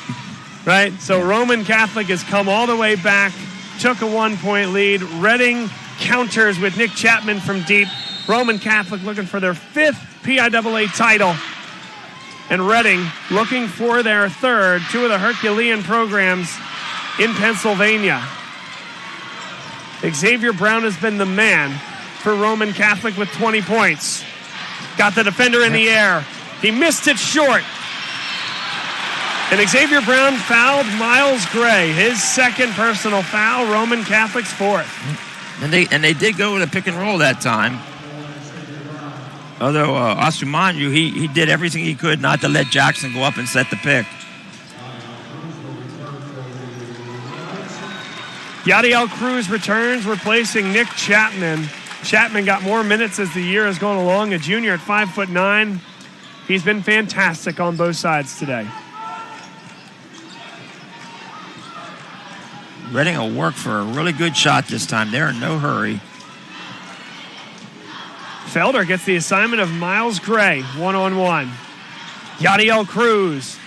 right? So Roman Catholic has come all the way back, took a 1-point lead. Reading counters with Nick Chapman from deep. Roman Catholic looking for their 5th PIAA title. And Reading looking for their 3rd, 2 of the Herculean programs in Pennsylvania. Xavier Brown has been the man for Roman Catholic with 20 points. Got the defender in the air. He missed it short. And Xavier Brown fouled Miles Gray, his 2nd personal foul, Roman Catholic's 4th. And they did go with a pick and roll that time. Although Asumanyu, he did everything he could not to let Jackson go up and set the pick. Yadiel Cruz returns, replacing Nick Chapman. Chapman got more minutes as the year has gone along. A junior at 5'9". He's been fantastic on both sides today. Reading will work for a really good shot this time. They're in no hurry. Felder gets the assignment of Miles Gray, one-on-one. Yadiel Cruz.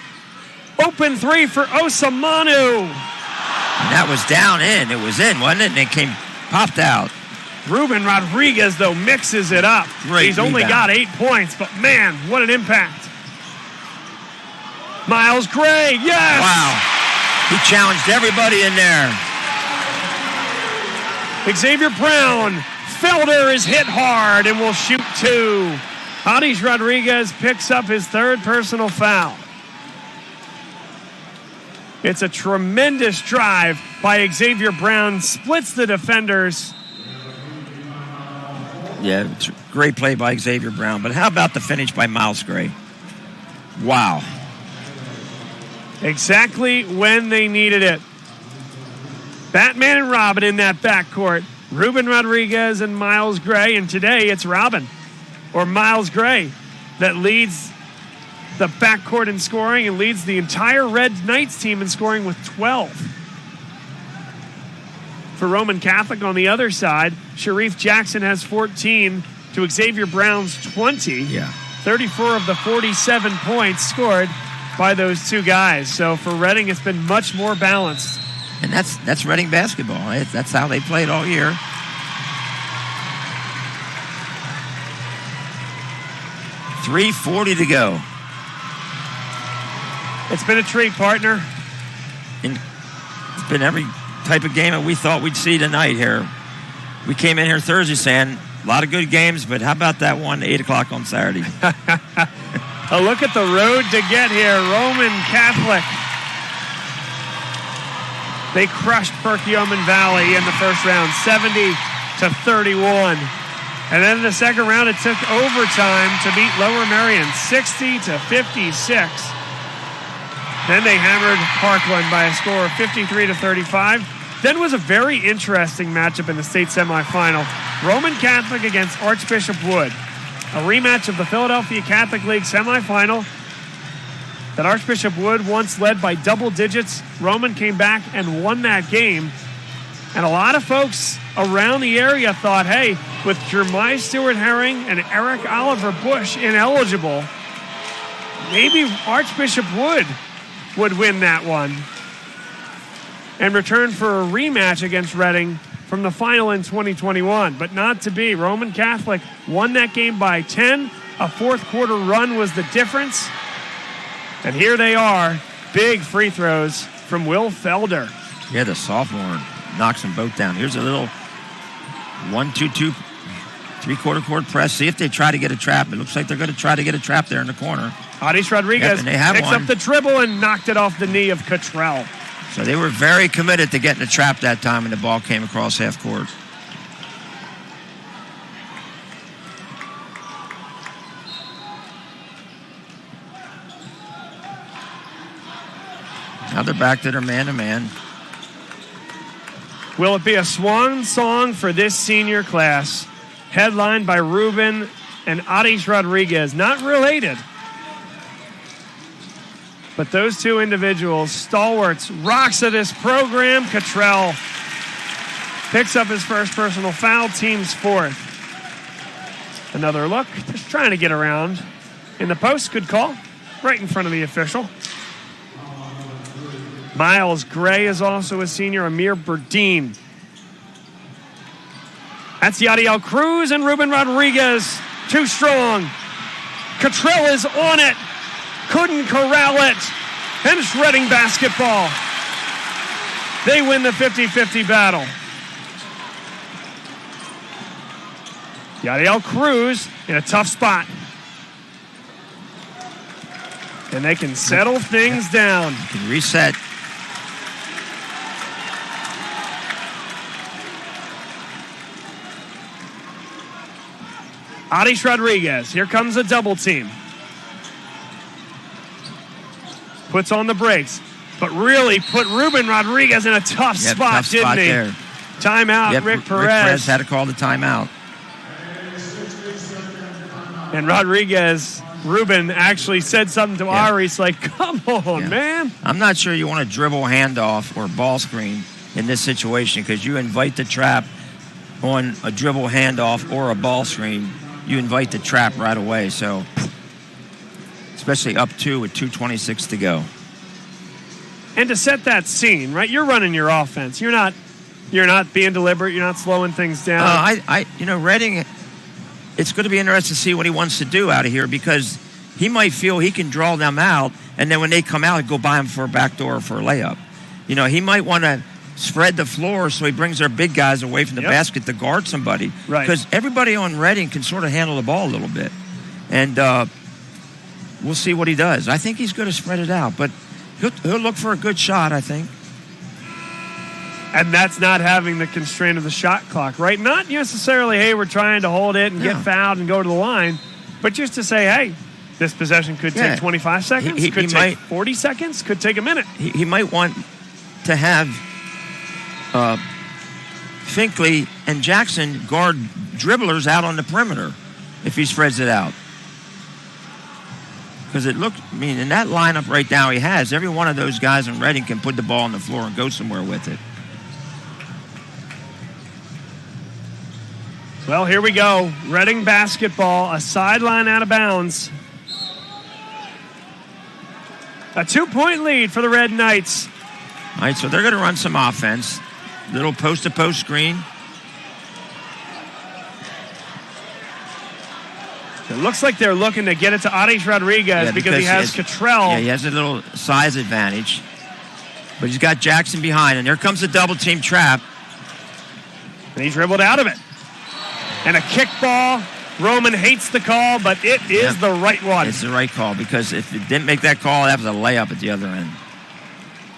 Open three for Osamanu. And that was down in. It was in, wasn't it? And it popped out. Ruben Rodriguez, though, mixes it up. Great He's only rebound. got 8 points, but man, what an impact. Miles Gray, yes! Wow. He challenged everybody in there. Xavier Brown. Felder is hit hard and will shoot 2. Adis Rodriguez picks up his 3rd personal foul. It's a tremendous drive by Xavier Brown. Splits the defenders. Yeah, it's a great play by Xavier Brown. But how about the finish by Miles Gray? Wow. Exactly when they needed it. Batman and Robin in that backcourt. Ruben Rodriguez and Miles Gray. And today it's Robin or Miles Gray that leads the backcourt in scoring and leads the entire Red Knights team in scoring with 12. For Roman Catholic on the other side, Sharif Jackson has 14 to Xavier Brown's 20. Yeah. 34 of the 47 points scored by those two guys. So for Reading, it's been much more balanced. And that's Reading basketball. That's how they played all year. .340 to go. It's been a treat, partner. And it's been every type of game that we thought we'd see tonight here. We came in here Thursday saying a lot of good games, but how about that one 8 o'clock on Saturday? A look at the road to get here. Roman Catholic. They crushed Perkiomen Valley in the first round, 70-31. And then in the second round, it took overtime to beat Lower Merion, 60-56. Then they hammered Parkland by a score of 53-35. Then was a very interesting matchup in the state semifinal. Roman Catholic against Archbishop Wood. A rematch of the Philadelphia Catholic League semifinal that Archbishop Wood once led by double digits. Roman came back and won that game. And a lot of folks around the area thought, hey, with Jeremiah Stewart Herring and Eric Oliver Bush ineligible, maybe Archbishop Wood would win that one and return for a rematch against Reading from the final in 2021. But not to be. Roman Catholic won that game by 10. A fourth quarter run was the difference. And here they are. Big free throws from Will Felder. Yeah, the sophomore knocks them both down. Here's a little 1-2-2 three-quarter court press. See if they try to get a trap. It looks like they're going to try to get a trap there in the corner. Adis Rodriguez picks one. up the dribble and knocked it off the knee of Cottrell. So they were very committed to getting a trap that time when the ball came across half court. Now they're back to their man-to-man. Will it be a swan song for this senior class? Headlined by Ruben and Adis Rodriguez. Not related. But those two individuals, stalwarts, rocks of this program. Cottrell picks up his first personal foul, team's fourth. Another look, just trying to get around. In the post, good call, right in front of the official. Miles Gray is also a senior. Amir Burdine. That's Yadiel Cruz and Ruben Rodriguez. Too strong. Cottrell is on it. Couldn't corral it. And it's Reading basketball. They win the 50-50 battle. Yadiel Cruz in a tough spot. And they can settle things down. Can reset. Adish Rodriguez. Here comes a double team. Puts on the brakes, but really put Ruben Rodriguez in a tough spot, tough didn't spot he? There. Timeout, Yep, Rick Perez. Rick Perez had to call the timeout. And Ruben actually said something to Arias like, come on, man. I'm not sure you want a dribble handoff or ball screen in this situation because you invite the trap on a dribble handoff or a ball screen. You invite the trap right away. So, especially up 2 with 2:26 to go. And to set that scene, right? You're running your offense. You're not being deliberate. You're not slowing things down. Redding, it's going to be interesting to see what he wants to do out of here because he might feel he can draw them out, and then when they come out, go by him for a backdoor or for a layup. He might want to spread the floor so he brings their big guys away from the basket to guard somebody. Right. Because everybody on Reading can sort of handle the ball a little bit. And we'll see what he does. I think he's going to spread it out, but he'll look for a good shot, I think. And that's not having the constraint of the shot clock, right? Not necessarily, hey, we're trying to hold it and get fouled and go to the line, but just to say, hey, this possession could take 25 seconds, could take 40 seconds, could take a minute. He might want to have Finkley and Jackson guard dribblers out on the perimeter if he spreads it out. Because in that lineup right now he has, every one of those guys in Reading can put the ball on the floor and go somewhere with it. Well, here we go. Reading basketball, a sideline out of bounds. A 2-point lead for the Red Knights. All right, so they're going to run some offense. Little post-to-post screen. It looks like they're looking to get it to Adish Rodriguez because he has Cottrell. Yeah, he has a little size advantage. But he's got Jackson behind, and there comes the double-team trap. And he dribbled out of it. And a kickball. Roman hates the call, but it is the right one. It's the right call because if it didn't make that call, that was a layup at the other end.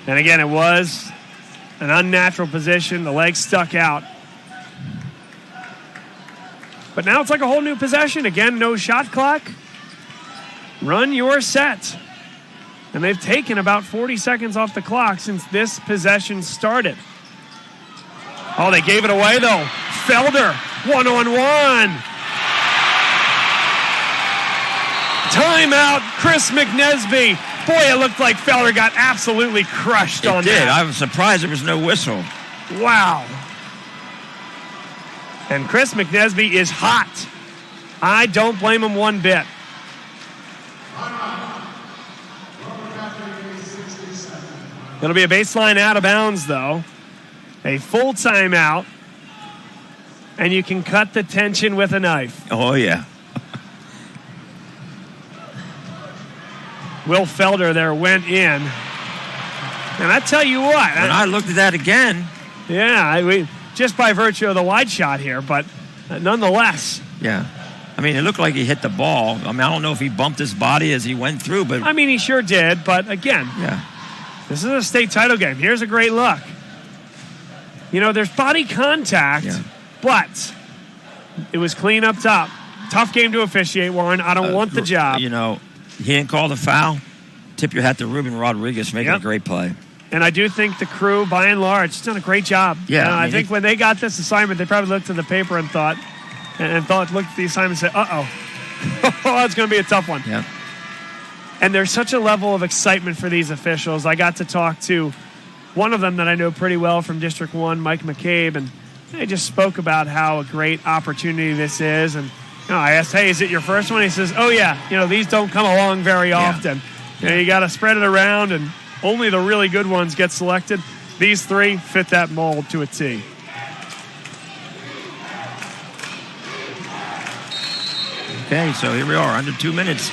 And again, it was an unnatural position. The leg stuck out. But now it's like a whole new possession. Again, no shot clock. Run your set. And they've taken about 40 seconds off the clock since this possession started. Oh, they gave it away, though. Felder, one-on-one. Timeout, Chris McNesby. Boy, it looked like Felder got absolutely crushed on that. It did. I was surprised there was no whistle. Wow. And Chris McNesby is hot. I don't blame him one bit. It'll be a baseline out of bounds, though. A full timeout. And you can cut the tension with a knife. Oh, yeah. Will Felder there went in. And I tell you what. When I looked at that again. Yeah, just by virtue of the wide shot here, but nonetheless. Yeah. I mean, it looked like he hit the ball. I mean, I don't know if he bumped his body as he went through, but. I mean, he sure did, but again. Yeah. This is a state title game. Here's a great look. There's body contact, but it was clean up top. Tough game to officiate, Warren. I don't want the job. He didn't call the foul. Tip your hat to Ruben Rodriguez making a great play. And I do think the crew, by and large, has done a great job. Yeah. I think when they got this assignment, they probably looked at the paper and thought, looked at the assignment and said, oh, it's going to be a tough one. Yeah. And there's such a level of excitement for these officials. I got to talk to one of them that I know pretty well from District 1, Mike McCabe, and they just spoke about how a great opportunity this is. And I asked, hey, is it your first one? He says, oh, yeah. These don't come along very often. You got to spread it around, and only the really good ones get selected. These three fit that mold to a T. Okay, so here we are, under 2 minutes.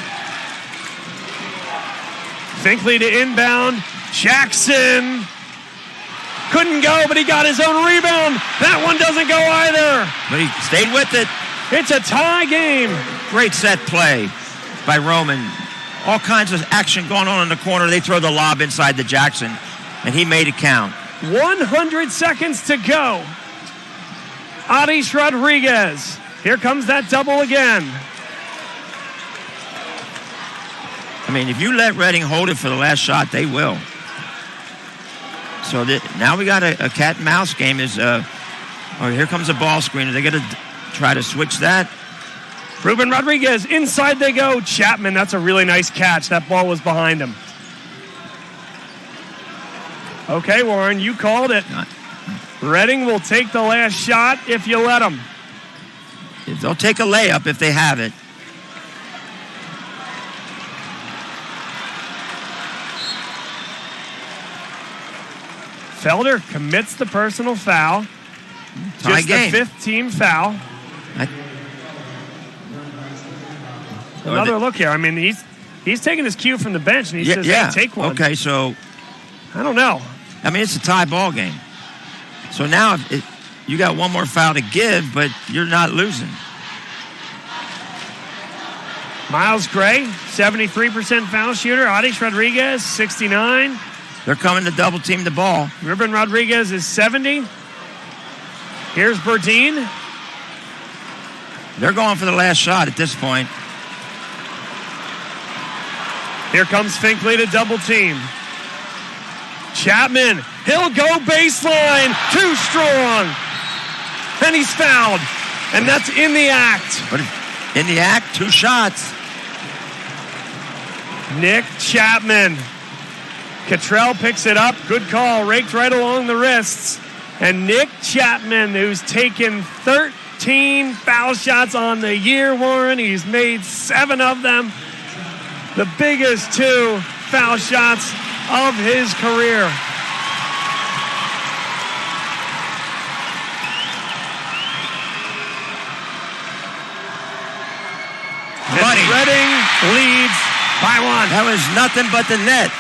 Finkley to inbound. Jackson couldn't go, but he got his own rebound. That one doesn't go either. But he stayed with it. It's a tie game. Great set play by Roman. All kinds of action going on in the corner. They throw the lob inside to Jackson, and he made it count. 100 seconds to go. Adish Rodriguez Here comes that double again. I mean, if you let Reading hold it for the last shot, they will. So now we got a cat and mouse game. Here comes a ball screen. Are they going to try to switch that? Ruben Rodriguez, inside they go. Chapman, that's a really nice catch. That ball was behind him. Okay, Warren, you called it. Reading will take the last shot if you let them. They'll take a layup if they have it. Felder commits the personal foul. Tie Just game. the 5th team foul. Another look here. I mean, he's taking his cue from the bench, and he says, hey, take one. Okay, so... I don't know. I mean, it's a tie ball game. So now you got one more foul to give, but you're not losing. Miles Gray, 73% foul shooter. Adish Rodriguez, 69. They're coming to double team the ball. Ruben Rodriguez is 70. Here's Burdine. They're going for the last shot at this point. Here comes Finkley to double team. Chapman, he'll go baseline. Too strong. And he's fouled. And that's in the act. But in the act, 2 shots. Nick Chapman. Cottrell picks it up. Good call. Raked right along the wrists. And Nick Chapman, who's taken 13 foul shots on the year, Warren. He's made 7 of them. The biggest 2 foul shots of his career. And Reading leads by 1. That was nothing but the net.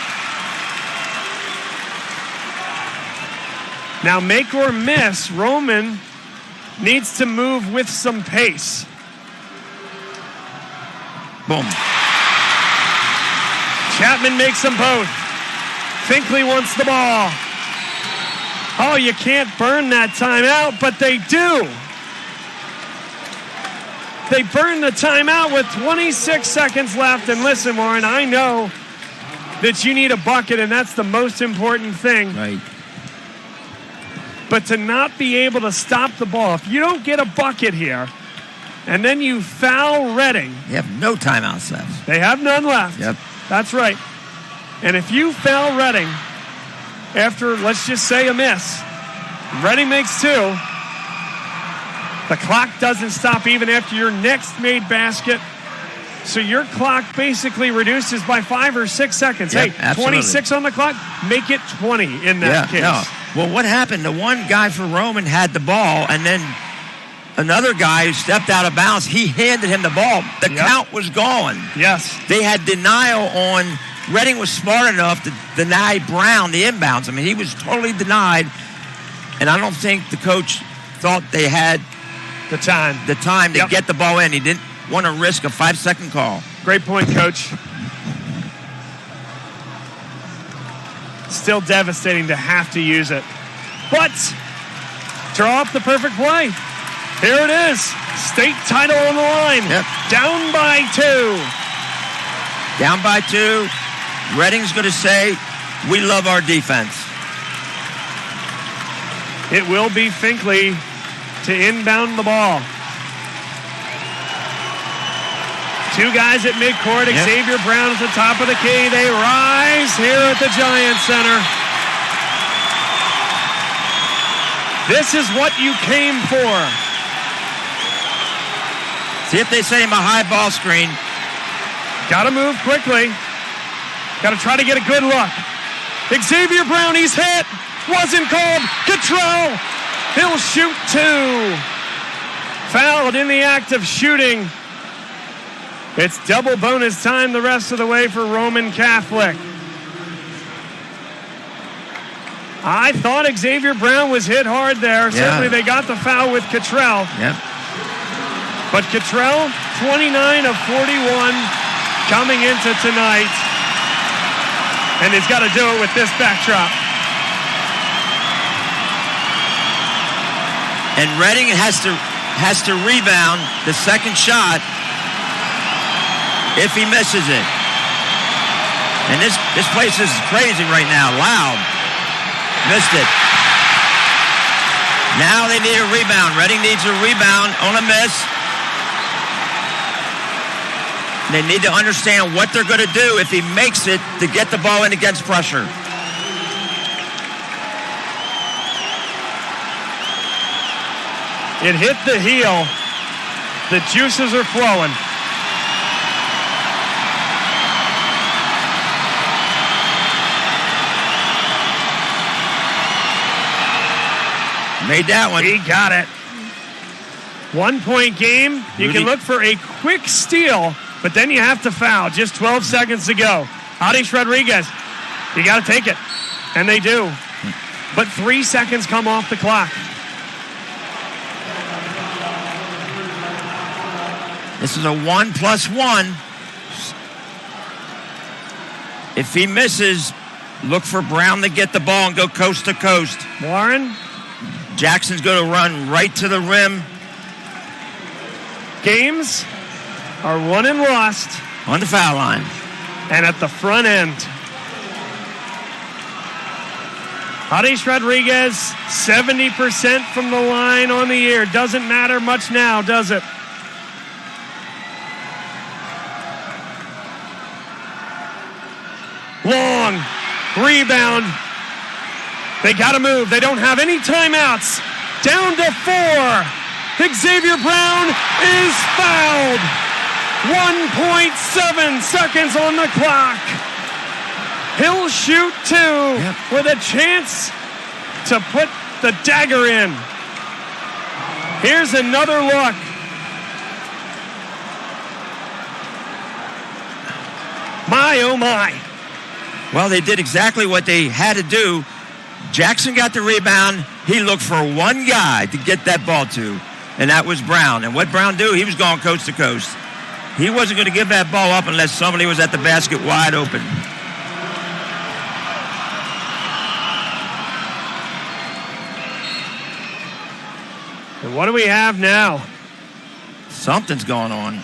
Now, make or miss, Roman needs to move with some pace. Boom. Chapman makes them both. Finkley wants the ball. Oh, you can't burn that timeout, but they do. They burn the timeout with 26 seconds left. And listen, Warren, I know that you need a bucket, and that's the most important thing. Right. But to not be able to stop the ball, if you don't get a bucket here, and then you foul Reading. They have no timeouts left. They have none left. Yep. That's right. And if you foul Reading after, let's just say, a miss, Reading makes 2, the clock doesn't stop even after your next made basket. So your clock basically reduces by 5 or 6 seconds. Yep, hey, absolutely. 26 on the clock, make it 20 in that case. No. Well, what happened? The one guy for Roman had the ball, and then another guy who stepped out of bounds, he handed him the ball. The count was gone. Yes. They had denial on. Reading was smart enough to deny Brown the inbounds. I mean, he was totally denied, and I don't think the coach thought they had the time to get the ball in. He didn't want to risk a 5-second call. Great point, Coach. Still devastating to have to use it. But draw up the perfect play. Here it is. State title on the line. Yep. Down by 2. Down by 2. Reading's going to say, we love our defense. It will be Finkley to inbound the ball. 2 guys at midcourt. Yep. Xavier Brown at the top of the key. They rise here at the Giant Center. This is what you came for. See if they send him a high ball screen. Got to move quickly. Got to try to get a good look. Xavier Brown, he's hit. Wasn't called. Cottrell, he'll shoot 2. Fouled in the act of shooting. It's double bonus time the rest of the way for Roman Catholic. I thought Xavier Brown was hit hard there. Yeah. Certainly they got the foul with Cottrell. Yep. But Cottrell, 29 of 41 coming into tonight. And he's got to do it with this backdrop. And Reading has to has to rebound the second shot if he misses it. And this place is crazy right now, loud. Missed it. Now they need a rebound. Reading needs a rebound on a miss. They need to understand what they're going to do if he makes it to get the ball in against pressure. It hit the heel. The juices are flowing. Made that one. He got it. 1 point game. You can look for a quick steal, but then you have to foul. Just 12 seconds to go. Adish Rodriguez, you got to take it. And they do. But 3 seconds come off the clock. This is a 1+1. If he misses, look for Brown to get the ball and go coast to coast. Warren. Jackson's going to run right to the rim. Games are won and lost. On the foul line. And at the front end. Adish Rodriguez, 70% from the line on the year. Doesn't matter much now, does it? Long rebound. They got to move. They don't have any timeouts. Down to 4. Xavier Brown is fouled. 1.7 seconds on the clock. He'll shoot 2 with a chance to put the dagger in. Here's another look. My, oh my. Well, they did exactly what they had to do. Jackson got the rebound. He looked for one guy to get that ball to, and that was Brown. And what Brown do? He was going coast to coast. He wasn't going to give that ball up unless somebody was at the basket wide open. And what do we have now? Something's going on.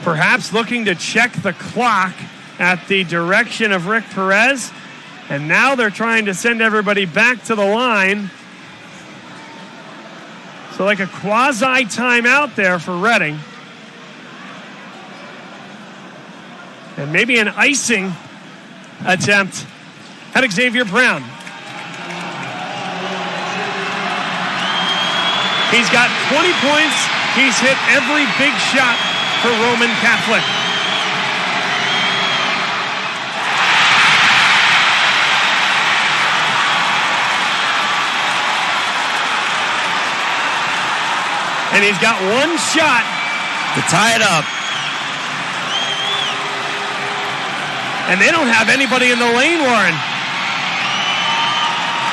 Perhaps looking to check the clock at the direction of Rick Perez. And now they're trying to send everybody back to the line. So like a quasi timeout there for Reading. And maybe an icing attempt at Xavier Brown. He's got 20 points. He's hit every big shot for Roman Catholic. And he's got one shot to tie it up. And they don't have anybody in the lane, Warren.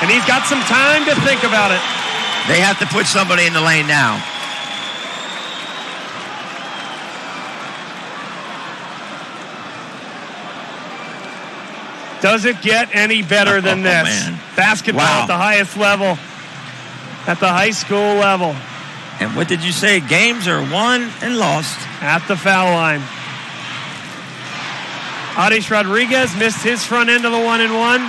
And he's got some time to think about it. They have to put somebody in the lane now. Does it get any better than this? Man. Basketball at the highest level, at the high school level. And what did you say? Games are won and lost. At the foul line. Adish Rodriguez missed his front end of the 1-and-1.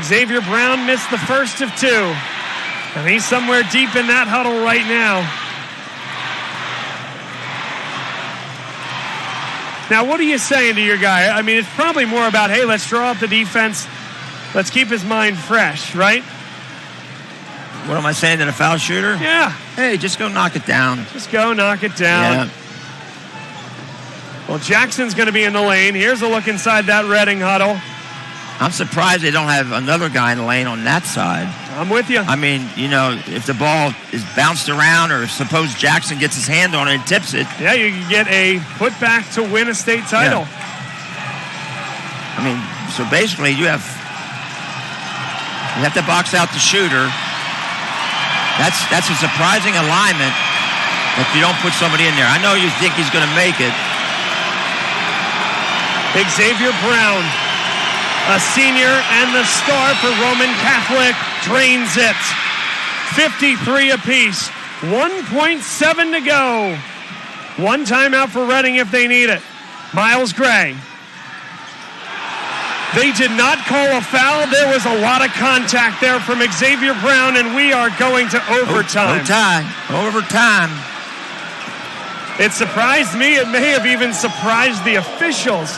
Xavier Brown missed the first of 2. And he's somewhere deep in that huddle right now. Now, what are you saying to your guy? I mean, it's probably more about, hey, let's draw up the defense. Let's keep his mind fresh, right? What am I saying to the foul shooter? Yeah. Hey, just go knock it down. Just go knock it down. Yeah. Well, Jackson's going to be in the lane. Here's a look inside that Reading huddle. I'm surprised they don't have another guy in the lane on that side. I'm with you. I mean, you know, if the ball is bounced around or suppose Jackson gets his hand on it and tips it. Yeah, you can get a putback to win a state title. Yeah. I mean, so basically you have to box out the shooter. That's a surprising alignment if you don't put somebody in there. I know you think he's going to make it. Xavier Brown, a senior and the star for Roman Catholic, drains it. 53 apiece. 1.7 to go. One timeout for Reading if they need it. Miles Gray. They did not call a foul. There was a lot of contact there from Xavier Brown, and we are going to overtime. Overtime. It surprised me. It may have even surprised the officials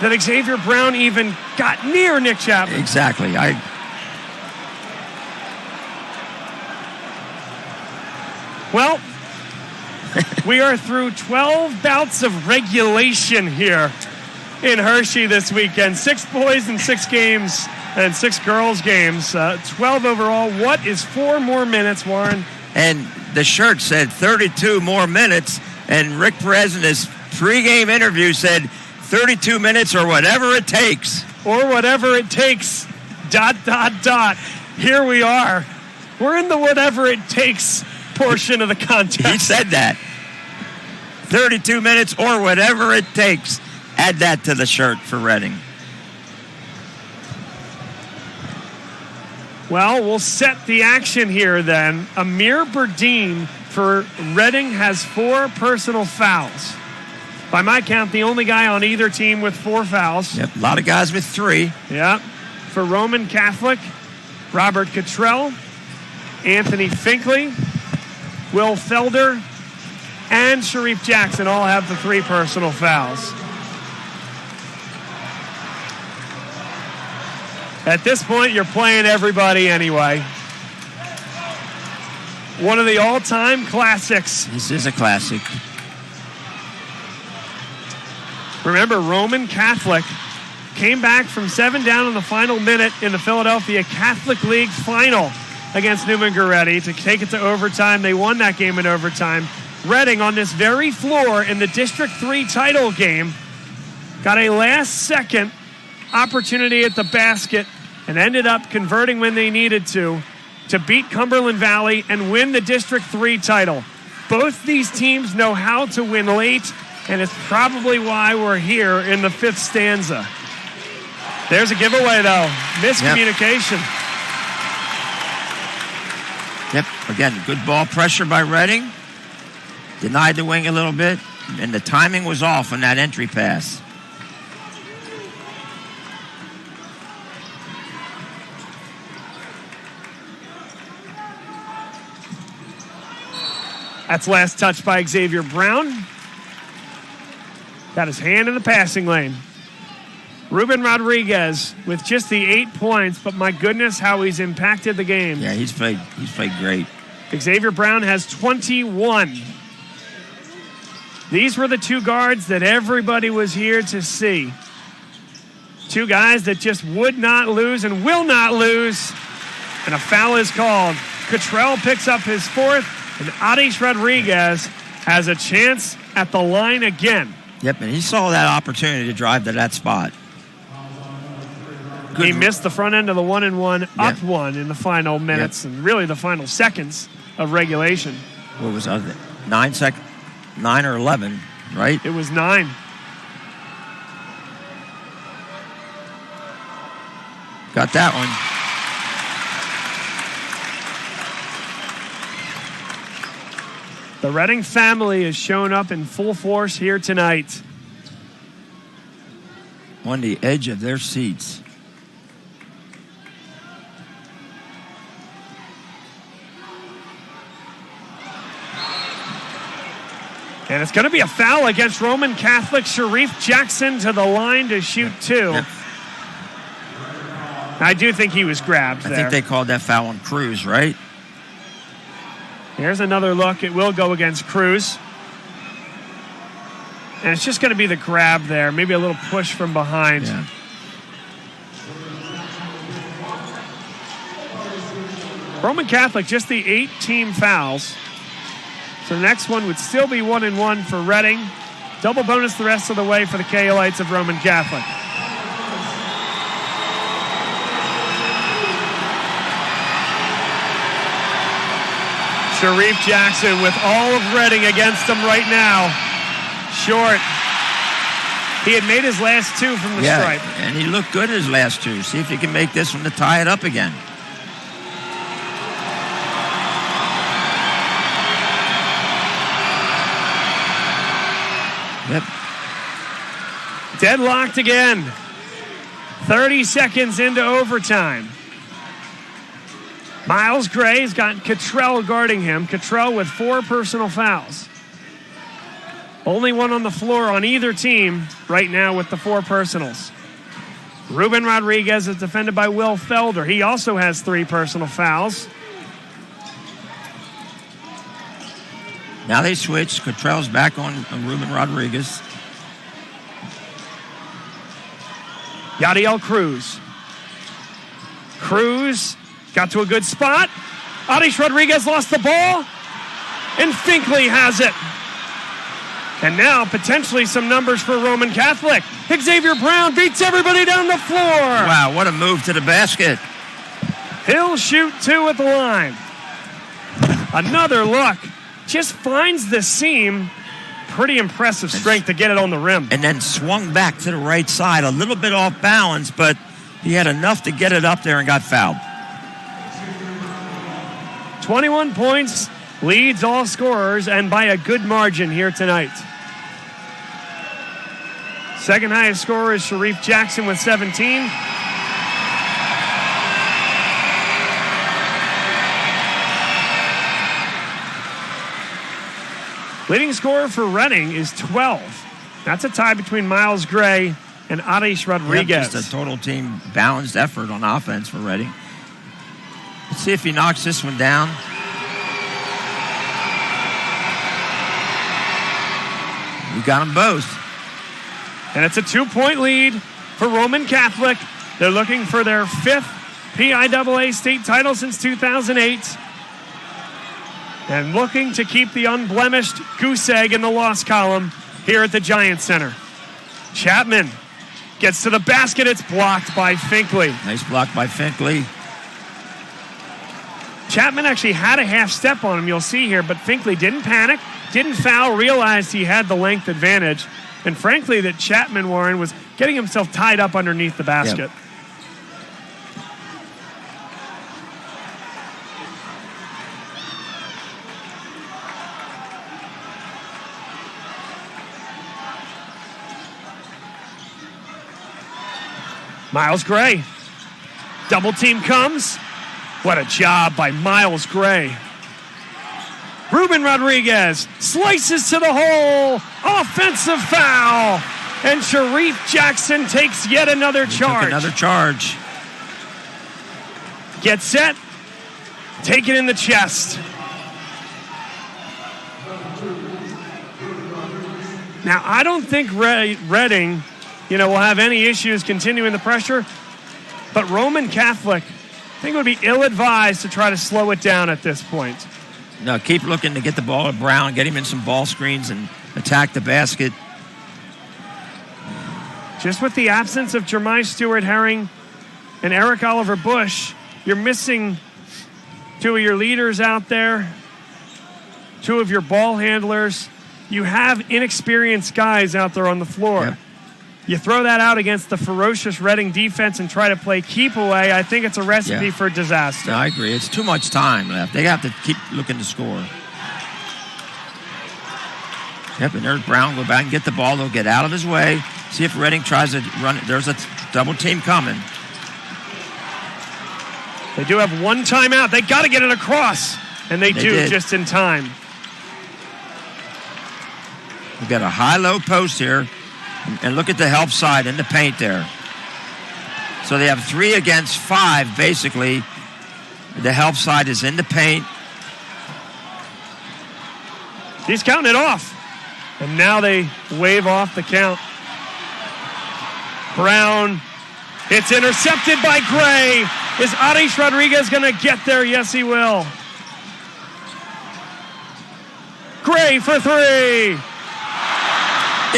that Xavier Brown even got near Nick Chapman. Exactly. Well, we are through 12 bouts of regulation here in Hershey this weekend. 6 boys in 6 games and 6 girls games. 12 overall. What is 4 more minutes, Warren? And the shirt said 32 more minutes, and Rick Perez in his pregame interview said 32 minutes or whatever it takes. Or whatever it takes, ... Here we are. We're in the whatever it takes portion of the contest. He said that. 32 minutes or whatever it takes. Add that to the shirt for Reading. Well, we'll set the action here then. Amir Berdeen for Reading has 4 personal fouls. By my count, the only guy on either team with 4 fouls. Yep, a lot of guys with 3. Yeah. For Roman Catholic, Robert Cottrell, Anthony Finkley, Will Felder, and Sharif Jackson all have the 3 personal fouls. At this point, you're playing everybody anyway. One of the all-time classics. This is a classic. Remember, Roman Catholic came back from 7 down in the final minute in the Philadelphia Catholic League final against Newman Goretti to take it to overtime. They won that game in overtime. Reading on this very floor in the District 3 title game got a last-second opportunity at the basket and ended up converting when they needed to beat Cumberland Valley and win the District 3 title. Both these teams know how to win late, and it's probably why we're here in the 5th stanza. There's a giveaway, though. Miscommunication. Yep. Again, good ball pressure by Reading. Denied the wing a little bit, and the timing was off on that entry pass. That's last touch by Xavier Brown. Got his hand in the passing lane. Ruben Rodriguez with just the 8 points, but my goodness, how he's impacted the game. Yeah, he's played great. Xavier Brown has 21. These were the 2 guards that everybody was here to see. 2 guys that just would not lose and will not lose. And a foul is called. Cottrell picks up his 4th, and Adish Rodriguez has a chance at the line again. Yep, and he saw that opportunity to drive to that spot. He missed the front end of the 1-and-1, up 1 in the final minutes, and really the final seconds of regulation. What was that? 9 or 11, right? It was 9. Got that one. The Reading family has shown up in full force here tonight. On the edge of their seats. And it's going to be a foul against Roman Catholic. Sharif Jackson to the line to shoot 2. Yep. I do think he was grabbed there. I think they called that foul on Cruz, right? Here's another look. It will go against Cruz. And it's just going to be the grab there. Maybe a little push from behind. Yeah. Roman Catholic, just the 8 team fouls. So the next one would still be 1-and-1 for Reading. Double bonus the rest of the way for the KOites of Roman Catholic. Sharif Jackson with all of Reading against him right now. Short. He had made his last 2 from the stripe. And he looked good his last 2. See if he can make this one to tie it up again. Yep. Deadlocked again. 30 seconds into overtime. Miles Gray's got Cottrell guarding him. Cottrell with 4 personal fouls. Only one on the floor on either team right now with the 4 personals. Ruben Rodriguez is defended by Will Felder. He also has 3 personal fouls. Now they switch. Cottrell's back on Ruben Rodriguez. Yadiel Cruz. Cruz got to a good spot. Adish Rodriguez lost the ball. And Finkley has it. And now potentially some numbers for Roman Catholic. Xavier Brown beats everybody down the floor. Wow, what a move to the basket. He'll shoot 2 at the line. Another look. Just finds the seam. Pretty impressive strength to get it on the rim. And then swung back to the right side, a little bit off balance, but he had enough to get it up there and got fouled. 21 points, leads all scorers, and by a good margin here tonight. Second highest scorer is Sharif Jackson with 17. Leading scorer for Reading is 12. That's a tie between Miles Gray and Adish Rodriguez. Yep, just a total team balanced effort on offense for Reading. Let's see if he knocks this one down. We got them both. And it's a 2-point lead for Roman Catholic. They're looking for their 5th PIAA state title since 2008. And looking to keep the unblemished goose egg in the loss column here at the Giant Center. Chapman gets to the basket. It's blocked by Finkley. Nice block by Finkley. Chapman actually had a half step on him, you'll see here, but Finkley didn't panic, didn't foul, realized he had the length advantage. And frankly, that Chapman, Warren, was getting himself tied up underneath the basket. Yep. Miles Gray. Double team comes. What a job by Miles Gray. Ruben Rodriguez slices to the hole. Offensive foul. And Sharif Jackson takes yet another charge. Another charge. Get set. Take it in the chest. Now, I don't think Reading, will have any issues continuing the pressure. But Roman Catholic, I think it would be ill-advised to try to slow it down at this point. No, keep looking to get the ball to Brown, get him in some ball screens and attack the basket. Just with the absence of Jeremiah Stewart-Herring and Eric Oliver Bush, you're missing 2 of your leaders out there, 2 of your ball handlers. You have inexperienced guys out there on the floor. Yep. You throw that out against the ferocious Reading defense and try to play keep away, I think it's a recipe for disaster. No, I agree. It's too much time left. They have to keep looking to score. Yep, and there's Brown. Go back and get the ball. They'll get out of his way. See if Reading tries to run it. There's a double team coming. They do have 1 timeout. They got to get it across. And they do did. just in time. We've got a high-low post here. And look at the help side in the paint there. So they have 3 against 5, basically. The help side is in the paint. He's counting it off. And now they wave off the count. Brown. It's intercepted by Gray. Is Adish Rodriguez going to get there? Yes, he will. Gray for 3.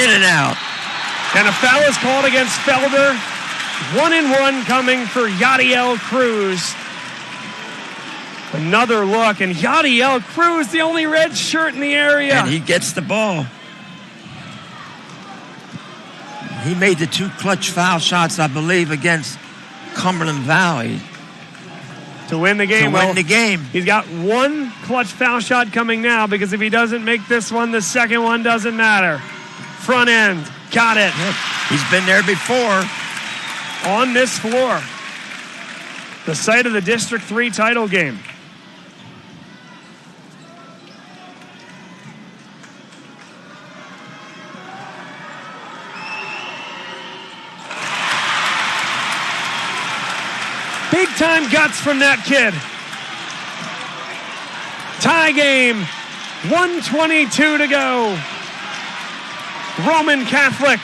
In and out. And a foul is called against Felder. 1-and-1 coming for Yadiel Cruz. Another look, and Yadiel Cruz, the only red shirt in the area. And he gets the ball. He made the 2 clutch foul shots, I believe, against Cumberland Valley. To win the game. To win the game. He's got 1 clutch foul shot coming now, because if he doesn't make this one, the second one doesn't matter. front end. Got it. Yep. He's been there before. On this floor. The site of the District 3 title game. Big time guts from that kid. Tie game. 1:22 to go. Roman Catholic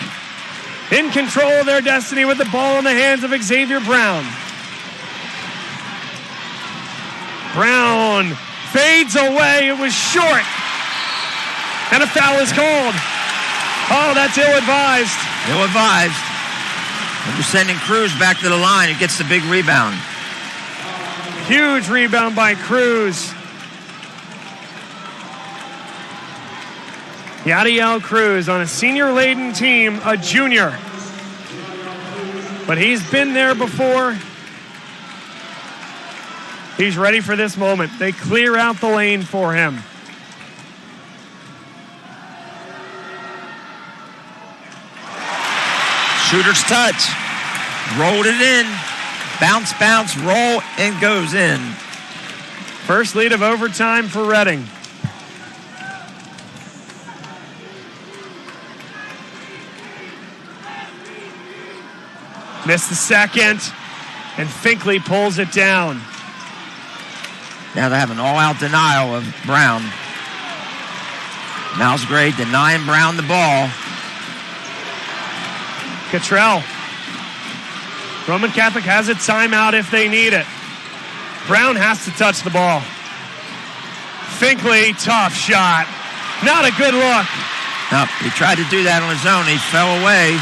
in control of their destiny with the ball in the hands of Xavier Brown. Brown fades away. It was short. And a foul is called. Oh, that's ill-advised. Ill-advised. And we're sending Cruz back to the line. It gets the big rebound. Huge rebound by Cruz. Yadiel Cruz on a senior-laden team, a junior. But he's been there before. He's ready for this moment. They clear out the lane for him. Shooter's touch. Rolled it in. Bounce, bounce, roll, and goes in. First lead of overtime for Reading. Missed the second, and Finkley pulls it down. Now they have an all-out denial of Brown. Miles Gray denying Brown the ball. Cottrell. Roman Catholic has a timeout if they need it. Brown has to touch the ball. Finkley, tough shot. Not a good look. No, he tried to do that on his own. He fell away.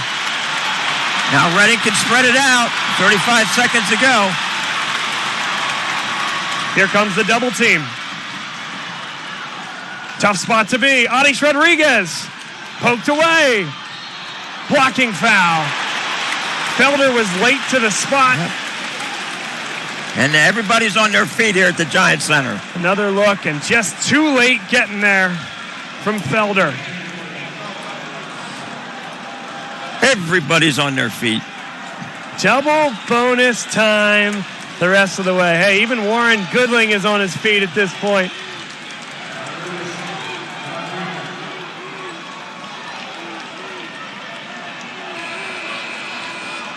Now Reading can spread it out. 35 seconds to go. Here comes the double team. Tough spot to be. Adish Rodriguez poked away. Blocking foul. Felder was late to the spot. And everybody's on their feet here at the Giant Center. Another look, and just too late getting there from Felder. Everybody's on their feet. Double bonus time the rest of the way. Hey, even Warren Goodling is on his feet at this point.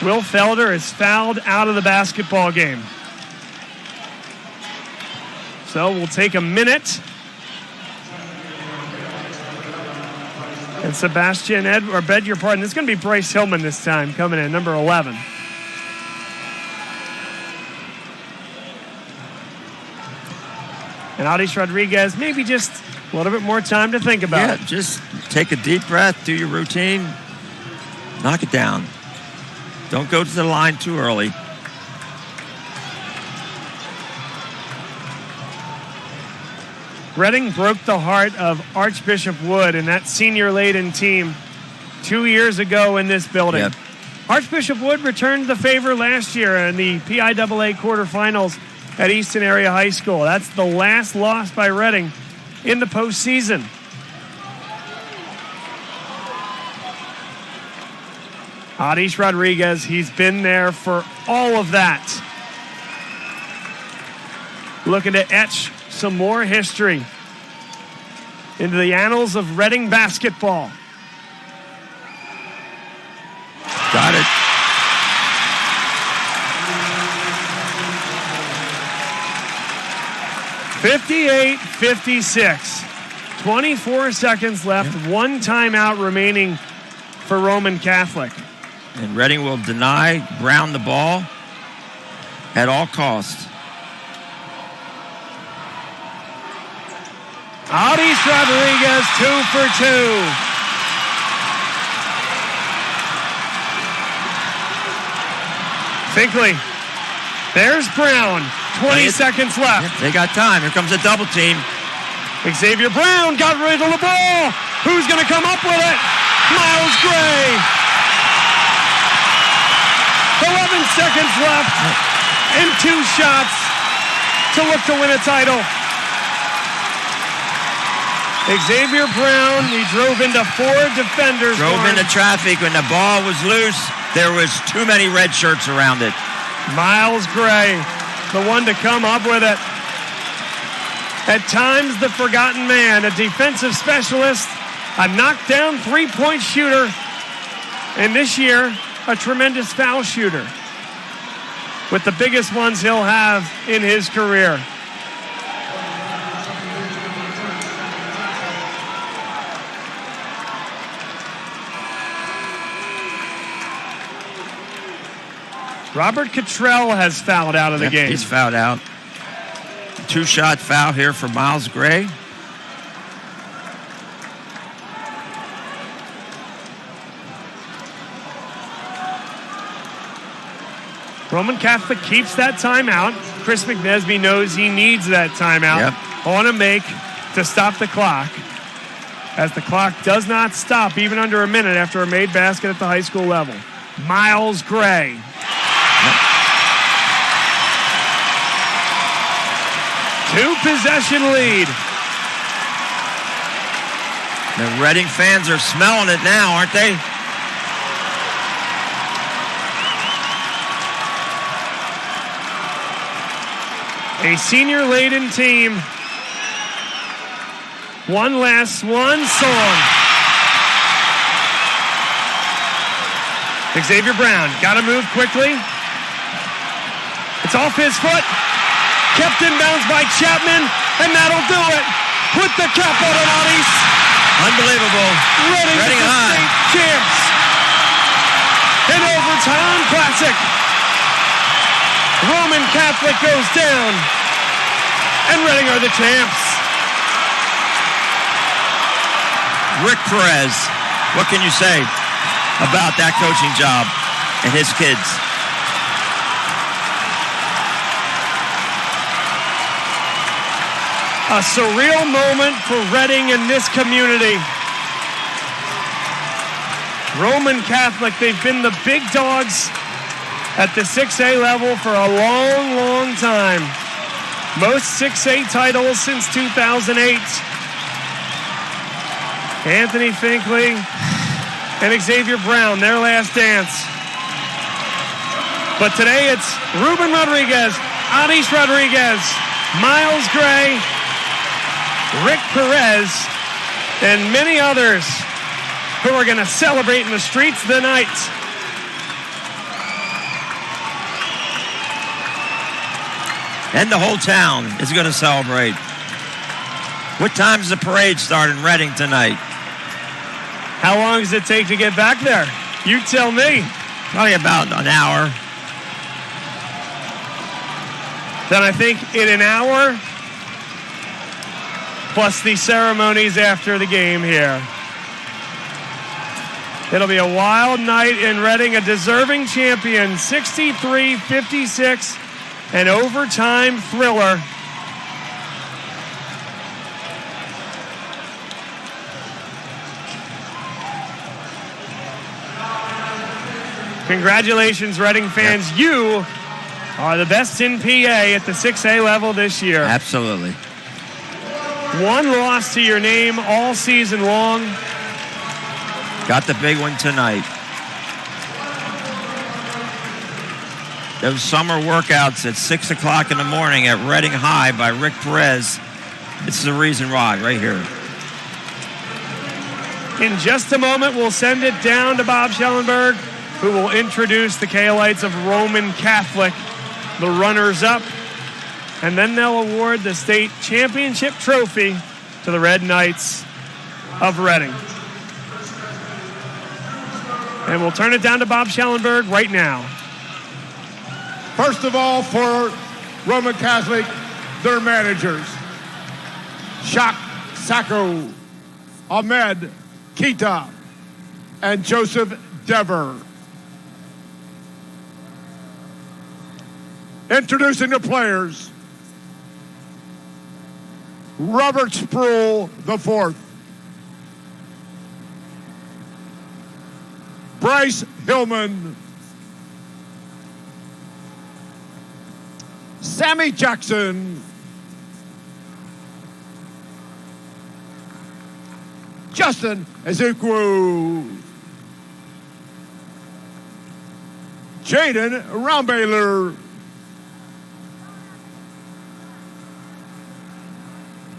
Will Felder is fouled out of the basketball game. So we'll take a minute. And Sebastian beg your pardon, this is going to be Bryce Hillman this time, coming in, number 11. And Adish Rodriguez, maybe just a little bit more time to think about. Yeah, just take a deep breath, do your routine, knock it down. Don't go to the line too early. Reading broke the heart of Archbishop Wood and that senior-laden team 2 years ago in this building. Yep. Archbishop Wood returned the favor last year in the PIAA quarterfinals at Easton Area High School. That's the last loss by Reading in the postseason. Adish Rodriguez, he's been there for all of that. Looking to etch some more history into the annals of Reading basketball. Got it. (58-56). 24 seconds left. Yep. One timeout remaining for Roman Catholic. And Reading will deny Brown the ball at all costs. Adish Rodriguez, 2 for 2. Finkley. There's Brown. 20 seconds left. They got time. Here comes a double team. Xavier Brown got rid of the ball. Who's going to come up with it? Miles Gray. 11 seconds left and 2 shots to look to win a title. Xavier Brown, he drove into 4 defenders. Drove into traffic. When the ball was loose, there was too many red shirts around it. Miles Gray, the one to come up with it. At times, the forgotten man, a defensive specialist, a knockdown three-point shooter, and this year, a tremendous foul shooter, with the biggest ones he'll have in his career. Robert Cottrell has fouled out of the game. He's fouled out. 2-shot foul here for Miles Gray. Roman Catholic keeps that timeout. Chris McNesby knows he needs that timeout on a make to stop the clock, as the clock does not stop even under a minute after a made basket at the high school level. Miles Gray. Two-possession lead. The Reading fans are smelling it now, aren't they? A senior-laden team. One last swan song. Xavier Brown, got to move quickly. It's off his foot. Kept in bounds by Chapman, and that'll do it. Put the cap on it, Audis. Unbelievable. Reading high. State champs. An overtime classic. Roman Catholic goes down, and Reading are the champs. Rick Perez, what can you say about that coaching job and his kids? A surreal moment for Reading and this community. Roman Catholic, they've been the big dogs at the 6A level for a long, long time. Most 6A titles since 2008. Anthony Finkley and Xavier Brown, their last dance. But today it's Ruben Rodriguez, Audis Rodriguez, Miles Gray, Rick Perez, and many others who are going to celebrate in the streets tonight. And the whole town is going to celebrate. What time does the parade start in Reading tonight? How long does it take to get back there? You tell me. Probably about an hour. Then I think in an hour, plus the ceremonies after the game here. It'll be a wild night in Reading, a deserving champion, 63-56, an overtime thriller. Congratulations, Reading fans. Yep. You are the best in PA at the 6A level this year. Absolutely. One loss to your name all season long. Got the big one tonight. Those summer workouts at 6 o'clock in the morning at Reading High by Rick Perez. This is the reason why, right here. In just a moment, we'll send it down to Bob Schellenberg, who will introduce the Kaolites of Roman Catholic, the runners-up, and then they'll award the state championship trophy to the Red Knights of Reading. And we'll turn it down to Bob Schellenberg right now. First of all, for Roman Catholic, their managers, Shak Sacco, Ahmed Kita, and Joseph Dever. Introducing the players, Robert Sproul IV, Bryce Hillman, Sammy Jackson, Justin Ezekwu. Jaden Roundbaler.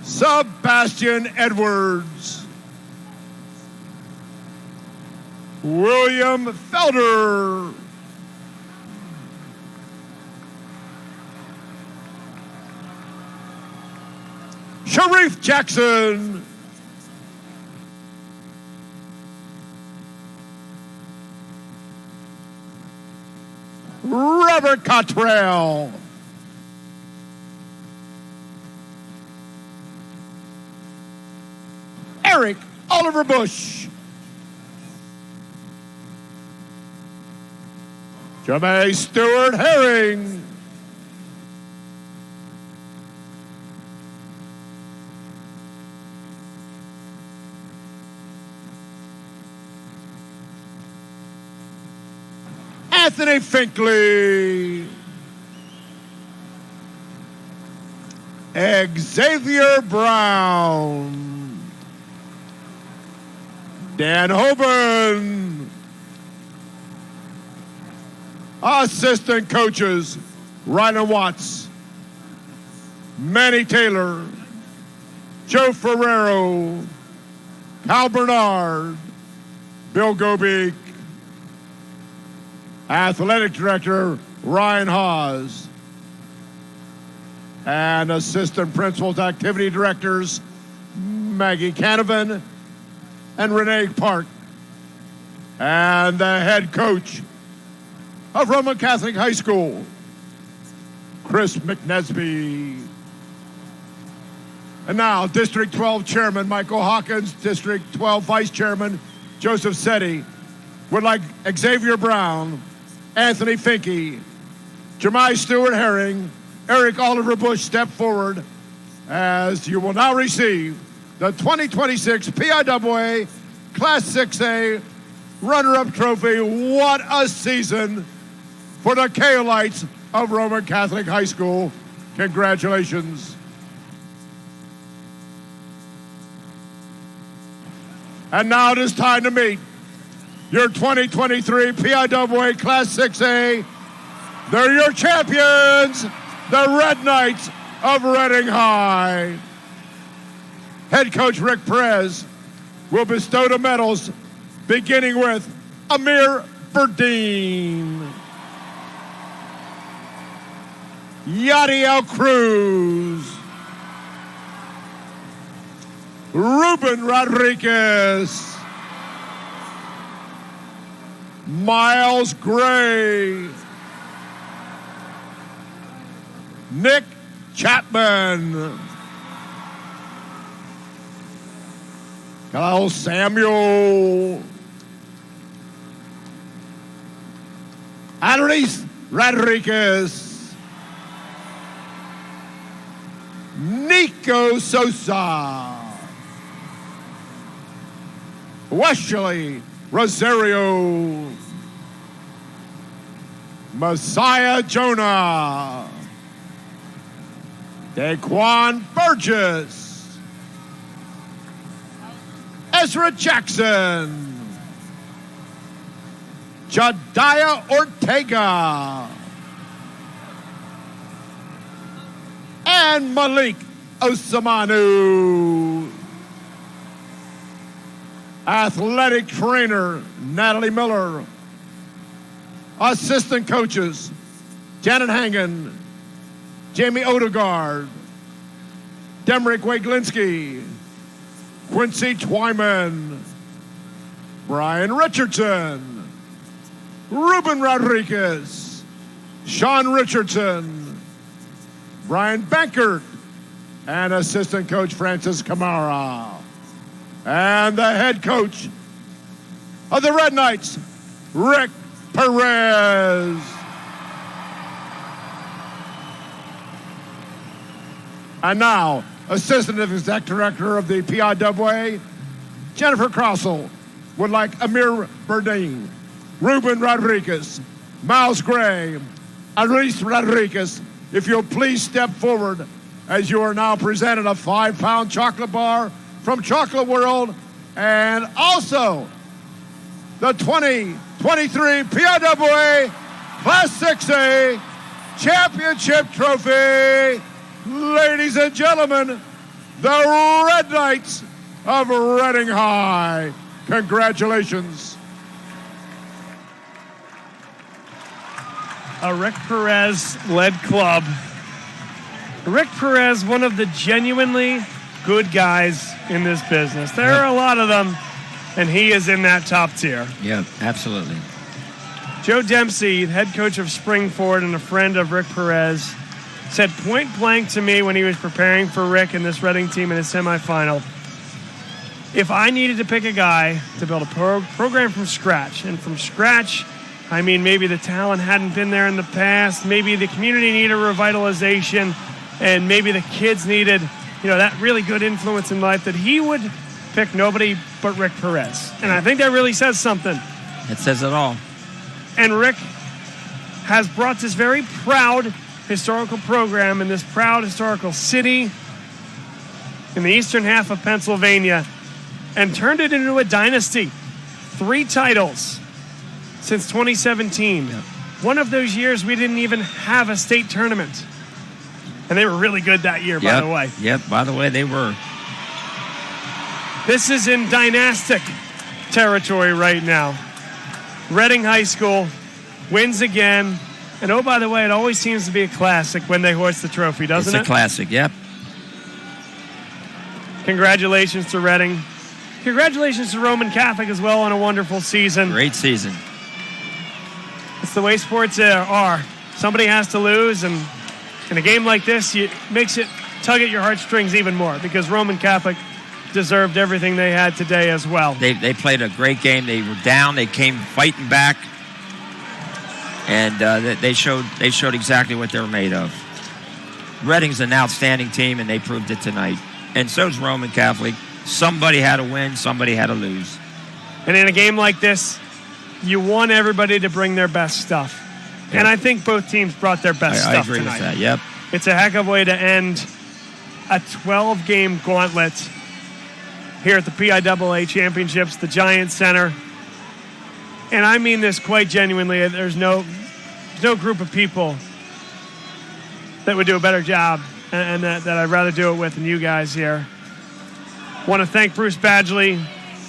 Sebastian Edwards. William Felder. Sharif Jackson. Robert Cottrell. Eric Oliver Bush. Jermaine Stewart Herring. Anthony Finkley. Xavier Brown. Dan Hoban. Assistant coaches, Ryan Watts, Manny Taylor, Joe Ferrero, Cal Bernard, Bill Gobeek, Athletic Director Ryan Hawes, and Assistant Principals Activity Directors Maggie Canavan and Renee Park, and the head coach of Roman Catholic High School, Chris McNesby. And now, District 12 Chairman Michael Hawkins, District 12 Vice Chairman Joseph Setti would like Xavier Brown, Anthony Finke, Jeremiah Stewart Herring, Eric Oliver Bush step forward as you will now receive the 2026 PIAA Class 6A runner-up trophy. What a season for the Kaolites of Roman Catholic High School. Congratulations. And now it is time to meet your 2023 PIAA Class 6A. They're your champions, the Red Knights of Reading High. Head coach Rick Perez will bestow the medals, beginning with Amir Verdeen, Yadiel Cruz, Ruben Rodriguez, Miles Gray, Nick Chapman, Kyle Samuel, Andres Rodriguez, Nico Sosa, Wesley Rosario, Messiah Jonah, Daquan Burgess, Ezra Jackson, Jadiah Ortega, and Malik Osamanu. Athletic trainer Natalie Miller. Assistant coaches Janet Hangen, Jamie Odegaard, Demrick Waglinski, Quincy Twyman, Brian Richardson, Ruben Rodriguez, Sean Richardson, Brian Bankert, and assistant coach Francis Camara. And the head coach of the Red Knights, Rick Perez. And now, Assistant Executive Director of the PIAA, Jennifer Crossell, would like Amir Verdeen, Ruben Rodriguez, Miles Gray, Andres Rodriguez, if you'll please step forward as you are now presented a 5-pound chocolate bar from Chocolate World and also the 2023 PIAA Class 6A Championship Trophy. Ladies and gentlemen, the Red Knights of Reading High. Congratulations. A Rick Perez-led club. Rick Perez, one of the genuinely good guys in this business. There are a lot of them, and he is in that top tier. Yeah, absolutely. Joe Dempsey, head coach of Springford and a friend of Rick Perez, said point blank to me when he was preparing for Rick and this Reading team in his semifinal, if I needed to pick a guy to build a program from scratch, and from scratch, I mean maybe the talent hadn't been there in the past, maybe the community needed revitalization, and maybe the kids needed, that really good influence in life, that he would pick nobody but Rick Perez. And I think that really says something. It says it all. And Rick has brought this very proud historical program in this proud historical city in the eastern half of Pennsylvania and turned it into a dynasty. 3 titles since 2017. Yep. One of those years we didn't even have a state tournament. And they were really good that year, by the way. Yep, by the way, they were. This is in dynastic territory right now. Reading High School wins again. And oh, by the way, it always seems to be a classic when they hoist the trophy, doesn't it? It's a classic, yep. Congratulations to Reading. Congratulations to Roman Catholic as well on a wonderful season. Great season. It's the way sports are. Somebody has to lose, and in a game like this, it makes it tug at your heartstrings even more because Roman Catholic deserved everything they had today as well. They played a great game. They were down. They came fighting back, and they showed exactly what they were made of. Reading's an outstanding team, and they proved it tonight. And so's Roman Catholic. Somebody had to win. Somebody had to lose. And in a game like this, you want everybody to bring their best stuff. Yep. And I think both teams brought their best stuff tonight. I agree with that, yep. It's a heck of a way to end a 12-game gauntlet here at the PIAA Championships, the Giant Center. And I mean this quite genuinely. There's no group of people that would do a better job and that I'd rather do it with than you guys here. Want to thank Bruce Badgley,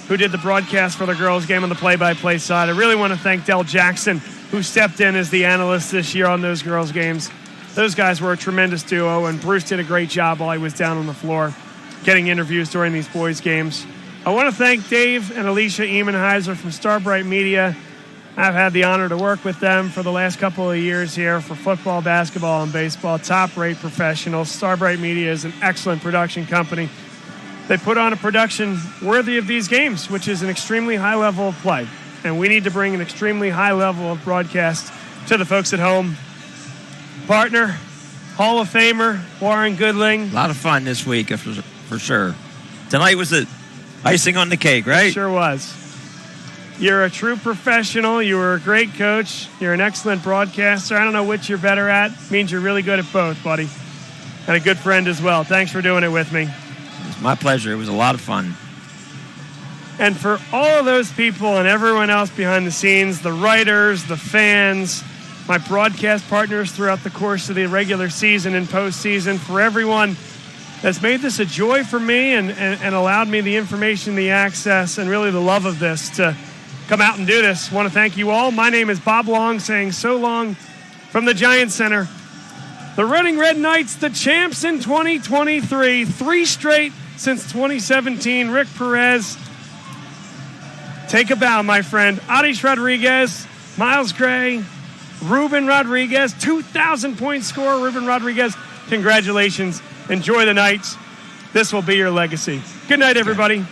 who did the broadcast for the girls' game on the play-by-play side. I really want to thank Del Jackson, who stepped in as the analyst this year on those girls' games. Those guys were a tremendous duo, and Bruce did a great job while he was down on the floor getting interviews during these boys' games. I want to thank Dave and Alicia Emenheiser from Starbright Media. I've had the honor to work with them for the last couple of years here for football, basketball, and baseball. Top-rate professionals. Starbright Media is an excellent production company. They put on a production worthy of these games, which is an extremely high level of play. And we need to bring an extremely high level of broadcast to the folks at home. Partner, Hall of Famer, Warren Goodling. A lot of fun this week, for sure. Tonight was the icing on the cake, right? It sure was. You're a true professional. You were a great coach. You're an excellent broadcaster. I don't know which you're better at. It means you're really good at both, buddy. And a good friend as well. Thanks for doing it with me. It's my pleasure. It was a lot of fun. And for all of those people and everyone else behind the scenes, the writers, the fans, my broadcast partners throughout the course of the regular season and postseason, for everyone that's made this a joy for me and allowed me the information, the access, and really the love of this to come out and do this. I want to thank you all. My name is Bob Long, saying so long from the Giant Center. The Reading Red Knights, the champs in 2023, 3 straight since 2017. Rick Perez, take a bow, my friend. Adish Rodriguez, Miles Gray, Ruben Rodriguez, 2,000-point scorer, Ruben Rodriguez. Congratulations. Enjoy the night. This will be your legacy. Good night, everybody.